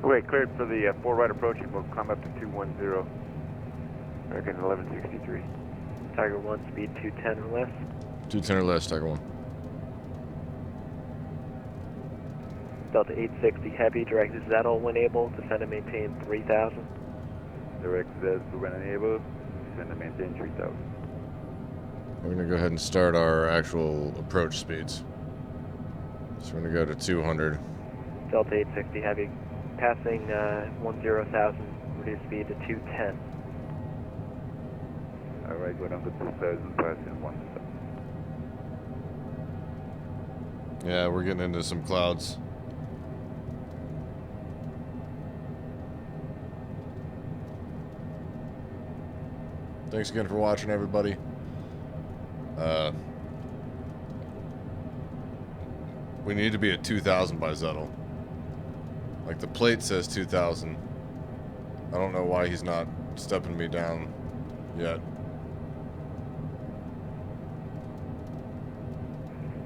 Speaker 15: Okay, cleared for the 4 right approach and we'll climb up to 210. American 1163.
Speaker 19: Tiger 1, speed 210 or less.
Speaker 2: 210 or less, Tiger 1.
Speaker 19: Delta 860 heavy, direct Zettel when able, descend and maintain 3,000.
Speaker 15: Direct Zettel when able, descend and maintain 3,000.
Speaker 2: We're going to go ahead and start our actual approach speeds. So we're going to go to 200.
Speaker 19: Delta 860 heavy, passing 10,000, reduce speed to 210.
Speaker 15: Alright, go down to 2,000, passing 1,000.
Speaker 2: Yeah, we're getting into some clouds. Thanks again for watching, everybody. We need to be at 2,000 by Zettel. Like, the plate says 2,000. I don't know why he's not stepping me down yet.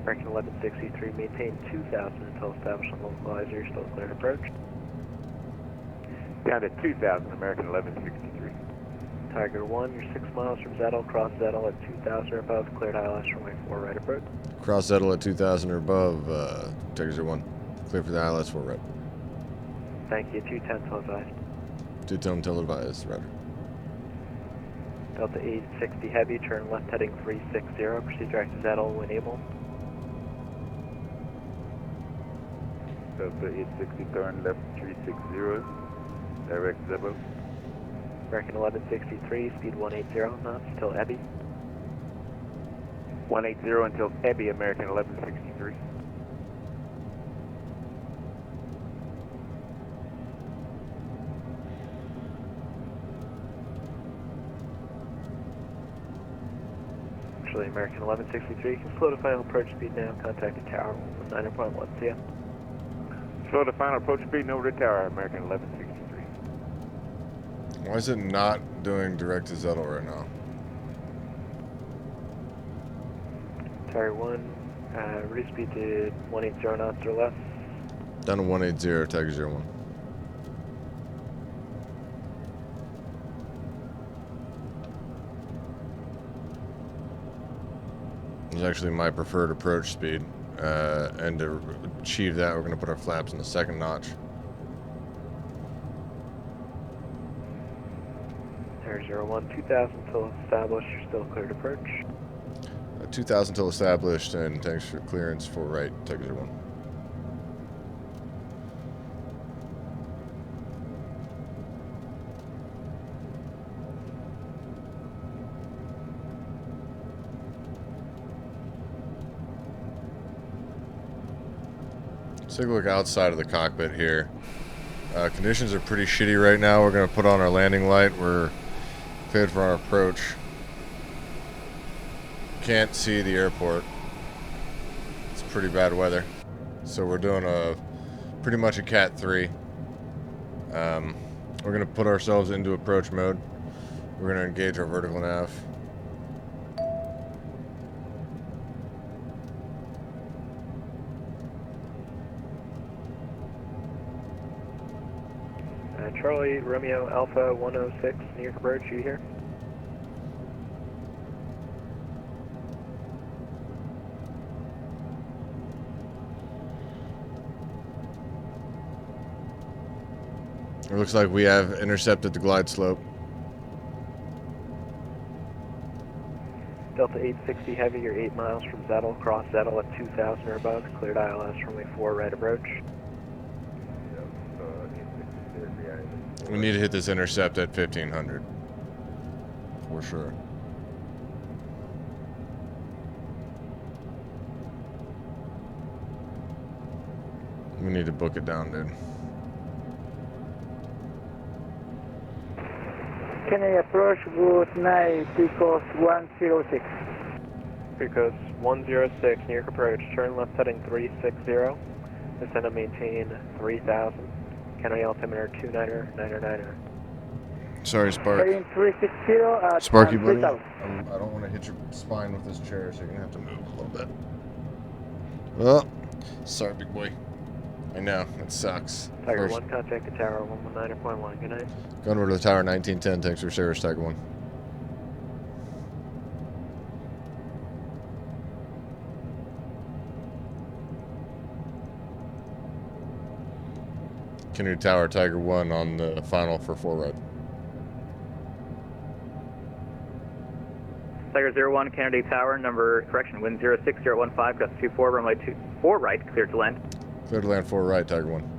Speaker 19: American 1163, maintain 2,000 until established on localizer. You're still clear to approach.
Speaker 15: Down to 2,000, American 1163.
Speaker 19: Tiger 1, you're 6 miles from Zettel, cross Zettel at 2,000 or above, cleared ILS runway 4 right approach.
Speaker 2: Cross Zettel at 2,000 or above, Tiger 01. Clear for the ILS 4 right.
Speaker 19: Thank you, 210 till advised.
Speaker 2: 210 until advised, roger.
Speaker 19: Delta 860 heavy, turn left heading 360, proceed direct to Zettel when able.
Speaker 15: Delta 860, turn left 360, direct Zettel.
Speaker 19: American 1163, speed 180 knots till Ebby.
Speaker 15: 180 until Ebby, American 1163.
Speaker 19: Actually, American 1163, you can slow to final approach speed now, contact the tower 119.1, see ya.
Speaker 15: Slow to final approach speed and over the tower, American 1163.
Speaker 2: Why is it not doing direct to Zettel right now?
Speaker 19: Tiger 1, reduce speed to 180 knots or less.
Speaker 2: Down to 180, Tiger 01. It's actually my preferred approach speed. And to achieve that, we're going to put our flaps in the second notch.
Speaker 19: Tiger 01, 2,000 till established, you're still clear to approach.
Speaker 2: 2,000 till established, and thanks for clearance for right, Tiger 01. Let's take a look outside of the cockpit here. Conditions are pretty shitty right now. We're going to put on our landing light. We're cleared for our approach. Can't see the airport. It's pretty bad weather. So we're doing pretty much a Cat 3. We're going to put ourselves into approach mode. We're going to engage our vertical nav.
Speaker 19: Charlie Romeo Alpha 106, New York approach, you here?
Speaker 2: It looks like we have intercepted the glide slope.
Speaker 19: Delta 860 Heavy, you're 8 miles from Zettel, cross Zettel at 2,000 or above, cleared ILS runway 4 right approach.
Speaker 2: We need to hit this intercept at 1500. For sure. We need to book it down, dude.
Speaker 8: Kennedy approach, good night, Picos 106.
Speaker 19: Picos 106, New York approach, turn left heading 360, descend and maintain 3000, Kennedy altimeter 29er.
Speaker 2: Sorry, Spark.
Speaker 8: Heading 360 at
Speaker 2: Sparky, buddy.
Speaker 8: 3000.
Speaker 2: I don't want to hit your spine with this chair, so you're going to have to move a little bit. Well, sorry, big boy. I know, it sucks.
Speaker 19: Tiger 1, contact the tower 119.1, good night.
Speaker 2: Going over to the tower 1910, thanks for service, Tiger 1. Canoe Tower, Tiger 1 on the final for 4 right.
Speaker 6: Tiger 01, Kennedy Tower, wind 06015, gust 24, runway 24 right, cleared to land.
Speaker 2: Clear to land 4 right, Tiger 1.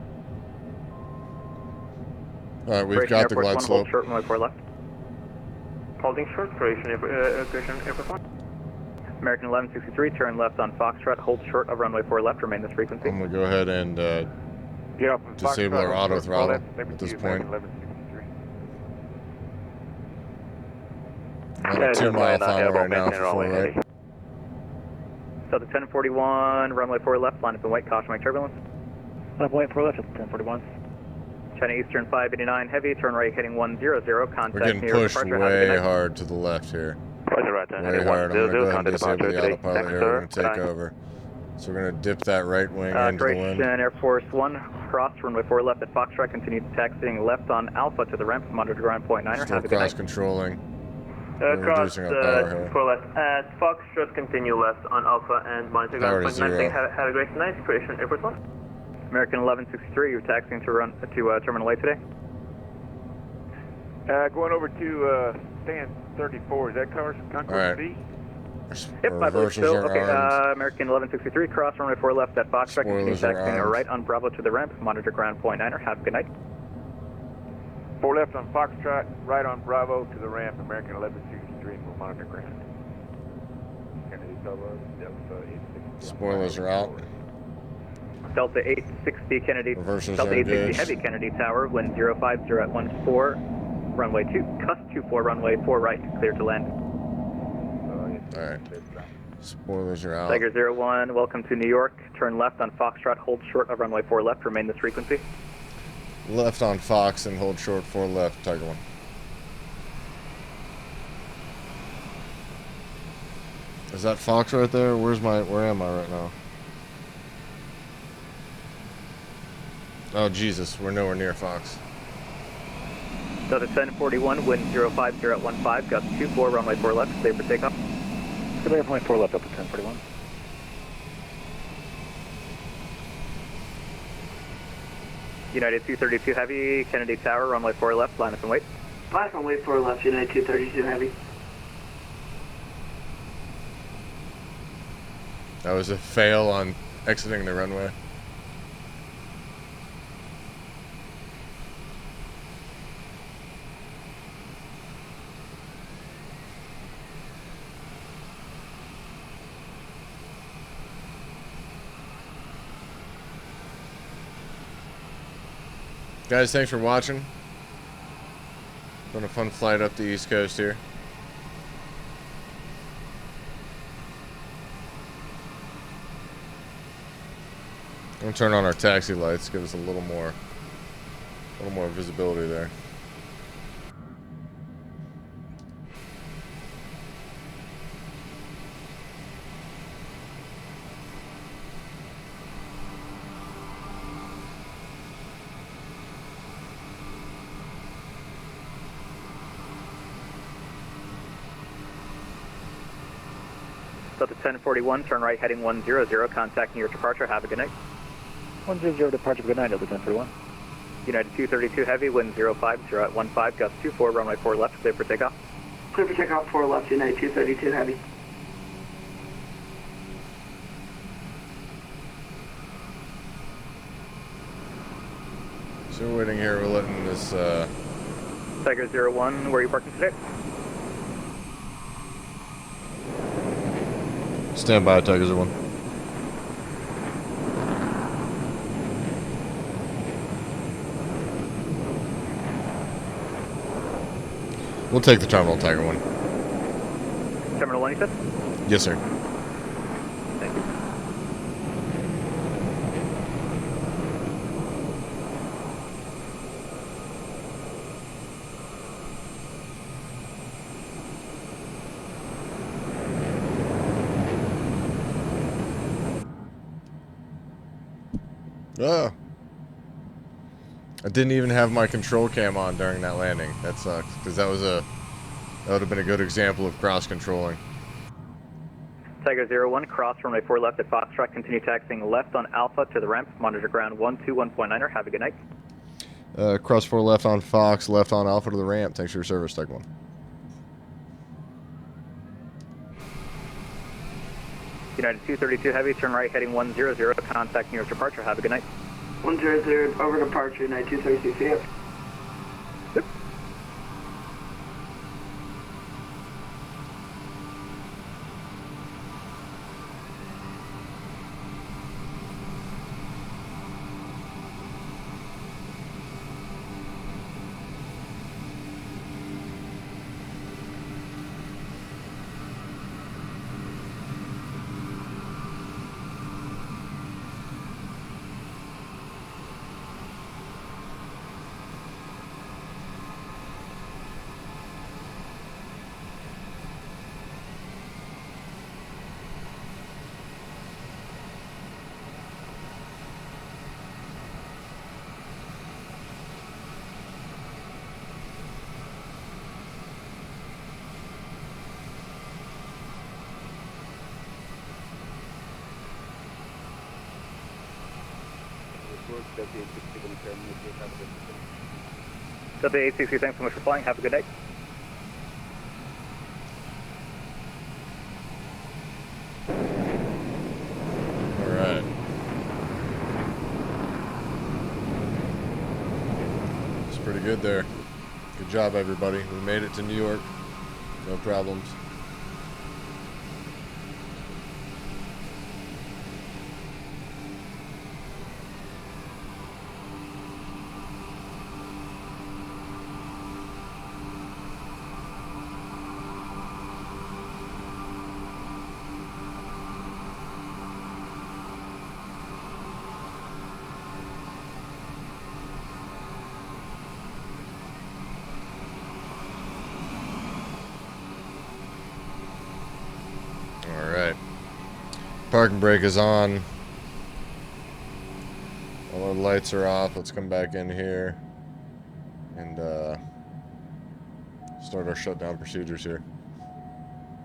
Speaker 2: Alright, we've got the glide slope.
Speaker 6: Hold short, runway 4 left.
Speaker 20: Holding short, Croatian Airport 1.
Speaker 6: American 1163, turn left on Foxtrot, hold short of runway 4 left, remain this frequency.
Speaker 2: I'm going to go ahead and disable our auto throttle at this point. 2 mile final right now for 4 right.
Speaker 6: Delta 1041, runway 4 left, line up and wait, caution wing turbulence.
Speaker 19: Line up wait for left, 1041.
Speaker 6: China Eastern 589 heavy, turn right heading 100, contact
Speaker 2: We're getting
Speaker 6: near
Speaker 2: pushed
Speaker 6: departure.
Speaker 2: way hard to the left here.
Speaker 10: Roger, right,
Speaker 2: Way hard. I'm going to go ahead and disable the autopilot here. We're going to take over. So we're going to dip that right wing into the wind.
Speaker 6: Croatian Air Force 1, cross runway 4 left at Foxtrot, continue taxiing left on Alpha to the ramp, monitor ground point 9er.
Speaker 2: Still cross controlling.
Speaker 20: Cross
Speaker 2: reducing our power here.
Speaker 20: 4 left at Foxtrot, continue left on Alpha and monitor ground point 9. Have a great night, Croatian Air Force 1.
Speaker 6: American 1163, you're taxiing to Terminal A today.
Speaker 15: Going over to stand 34. Is that Concourse C?
Speaker 6: Yep, I believe so. Okay, American 1163, cross runway 4 left at Foxtrot, continue taxiing right on Bravo to the ramp, monitor ground point 9er. Have a good night.
Speaker 15: 4 left on Foxtrot, right on Bravo to the ramp, American 1163, and we'll monitor ground. Kennedy Tower, Delta 860.
Speaker 2: Spoilers are out.
Speaker 6: Delta 860 Kennedy.
Speaker 2: Reversals
Speaker 6: Delta
Speaker 2: are
Speaker 6: 860
Speaker 2: good.
Speaker 6: Heavy Kennedy Tower, wind 050 at 14, runway 2, cust 24, runway 4 right, clear to land.
Speaker 2: Alright. Spoilers are out.
Speaker 6: Tiger 01, welcome to New York. Turn left on Foxtrot, hold short of runway 4 left, remain this frequency.
Speaker 2: Left on Fox and hold short 4 left, Tiger 1. Is that Fox right there? Where am I right now? Oh Jesus, we're nowhere near Fox.
Speaker 6: Delta 1041, wind 050 at 15, gust 24, runway 4 left, clear for takeoff.
Speaker 19: Runway point 4 left, up to 1041.
Speaker 6: United 232 Heavy, Kennedy Tower, runway 4 left, line up and wait.
Speaker 14: Line runway 4 left, United 232 Heavy.
Speaker 2: That was a fail on exiting the runway. Guys, thanks for watching. Been a fun flight up the East Coast here. I'm gonna turn on our taxi lights, give us a little more visibility there.
Speaker 6: Delta 1041, turn right heading 100, contact New York departure, have a good night. 100 departure, good night, Delta 1041. United 232 Heavy, wind 050 at 15, gust 24, runway 4 left, clear for takeoff.
Speaker 14: Clear for takeoff, 4 left, United 232 Heavy.
Speaker 2: So we're waiting here, we're letting this,
Speaker 6: Tiger 01, where are you parking today?
Speaker 2: stand by, Tigers 1. We'll take the terminal, Tiger 1.
Speaker 6: Terminal 1, you said?
Speaker 2: Yes, sir.
Speaker 6: Thank you.
Speaker 2: Oh. I didn't even have my control cam on during that landing. That sucks, because that would have been a good example of cross-controlling.
Speaker 6: Tiger 01, cross runway 4 left at Foxtrot, continue taxiing left on Alpha to the ramp, monitor ground 121.9er, have a good night.
Speaker 2: Cross 4 left on Fox, left on Alpha to the ramp. Thanks for your service, Tiger 1.
Speaker 6: United 232 Heavy, turn right heading 100, contact New York departure, have a good night.
Speaker 14: 100, over departure, United 232, see you.
Speaker 6: Yep. Delta 860, thanks so much for flying, have a good night.
Speaker 2: Alright. It's pretty good there. Good job, everybody. We made it to New York. No problems. Alright. Parking brake is on. All our lights are off. Let's come back in here and start our shutdown procedures here.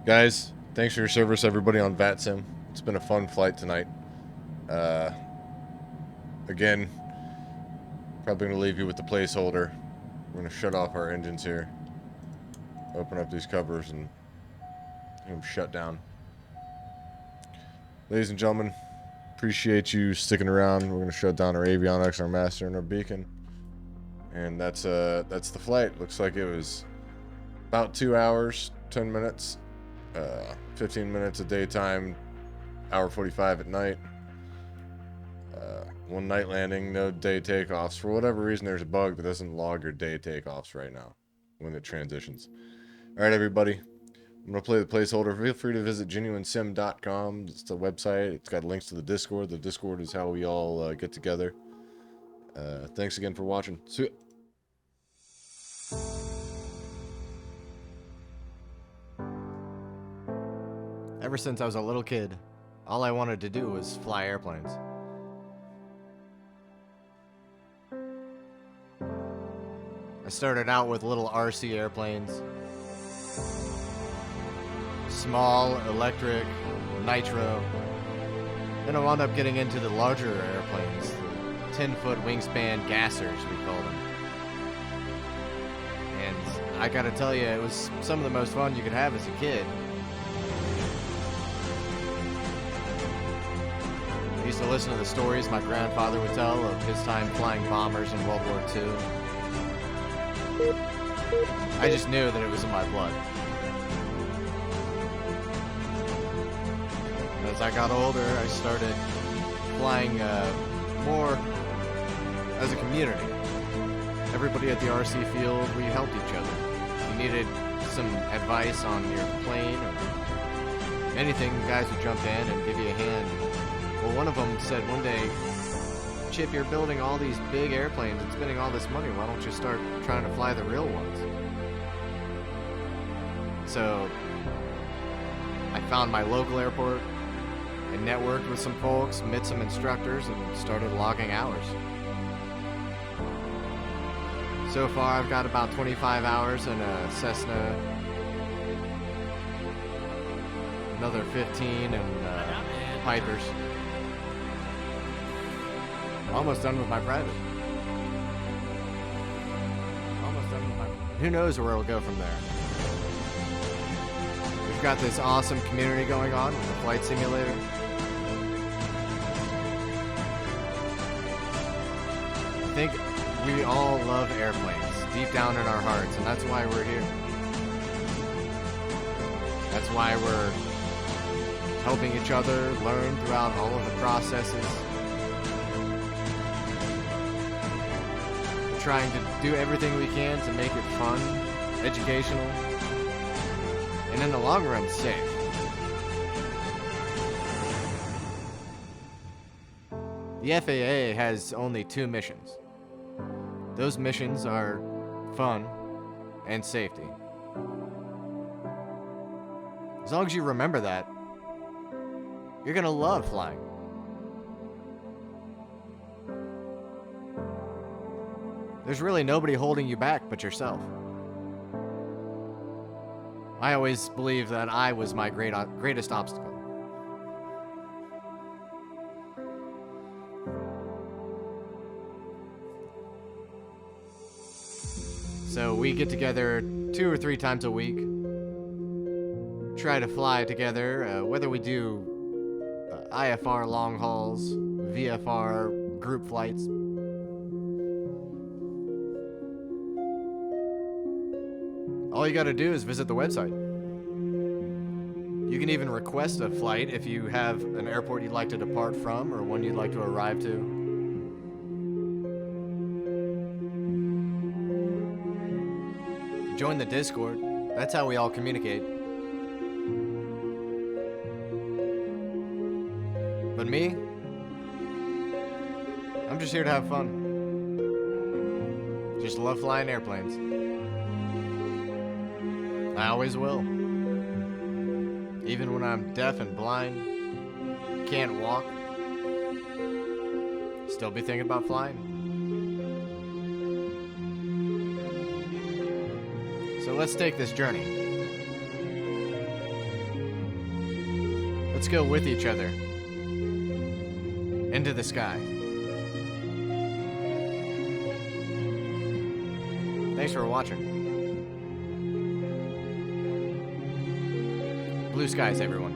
Speaker 2: Guys, thanks for your service, everybody on Vatsim. It's been a fun flight tonight. Again, probably going to leave you with the placeholder. We're going to shut off our engines here. Open up these covers and get them shut down. Ladies and gentlemen, appreciate you sticking around. We're going to shut down our avionics, our master, and our beacon. And that's the flight. Looks like it was about 2 hours, 10 minutes, 15 minutes of daytime, hour 45 at night. One night landing, no day takeoffs. For whatever reason, there's a bug that doesn't log your day takeoffs right now when it transitions. All right, everybody. I'm going to play the placeholder. Feel free to visit genuinesim.com. It's the website. It's got links to the Discord. The Discord is how we all get together. Thanks again for watching. See ya.
Speaker 1: Ever since I was a little kid, all I wanted to do was fly airplanes. I started out with little RC airplanes. Small, electric, nitro. Then I wound up getting into the larger airplanes, the 10-foot wingspan gassers, we call them. And I gotta tell you, it was some of the most fun you could have as a kid. I used to listen to the stories my grandfather would tell of his time flying bombers in World War II. I just knew that it was in my blood. As I got older, I started flying more as a community. Everybody at the RC field, we helped each other. If you needed some advice on your plane or anything, guys would jump in and give you a hand. Well, one of them said one day, Chip, you're building all these big airplanes and spending all this money. Why don't you start trying to fly the real ones? So I found my local airport and networked with some folks, met some instructors, and started logging hours. So far, I've got about 25 hours in a Cessna, another 15 in Pipers. Almost done with my private. Almost done with my... Who knows where it'll go from there. We've got this awesome community going on with the flight simulator. I think we all love airplanes deep down in our hearts, and that's why we're here. That's why we're helping each other learn throughout all of the processes. We're trying to do everything we can to make it fun, educational, and in the long run, safe. The FAA has only 2 missions. Those missions are fun and safety. As long as you remember that, you're gonna love flying. There's really nobody holding you back but yourself. I always believed that I was my greatest obstacle. So we get together 2 or 3 times a week, try to fly together, whether we do IFR long hauls, VFR group flights. All you gotta do is visit the website. You can even request a flight if you have an airport you'd like to depart from or one you'd like to arrive to. Join the Discord. That's how we all communicate. But me, I'm just here to have fun. Just love flying airplanes. I always will. Even when I'm deaf and blind, can't walk, still be thinking about flying. So let's take this journey. Let's go with each other into the sky. Thanks for watching. Blue skies, everyone.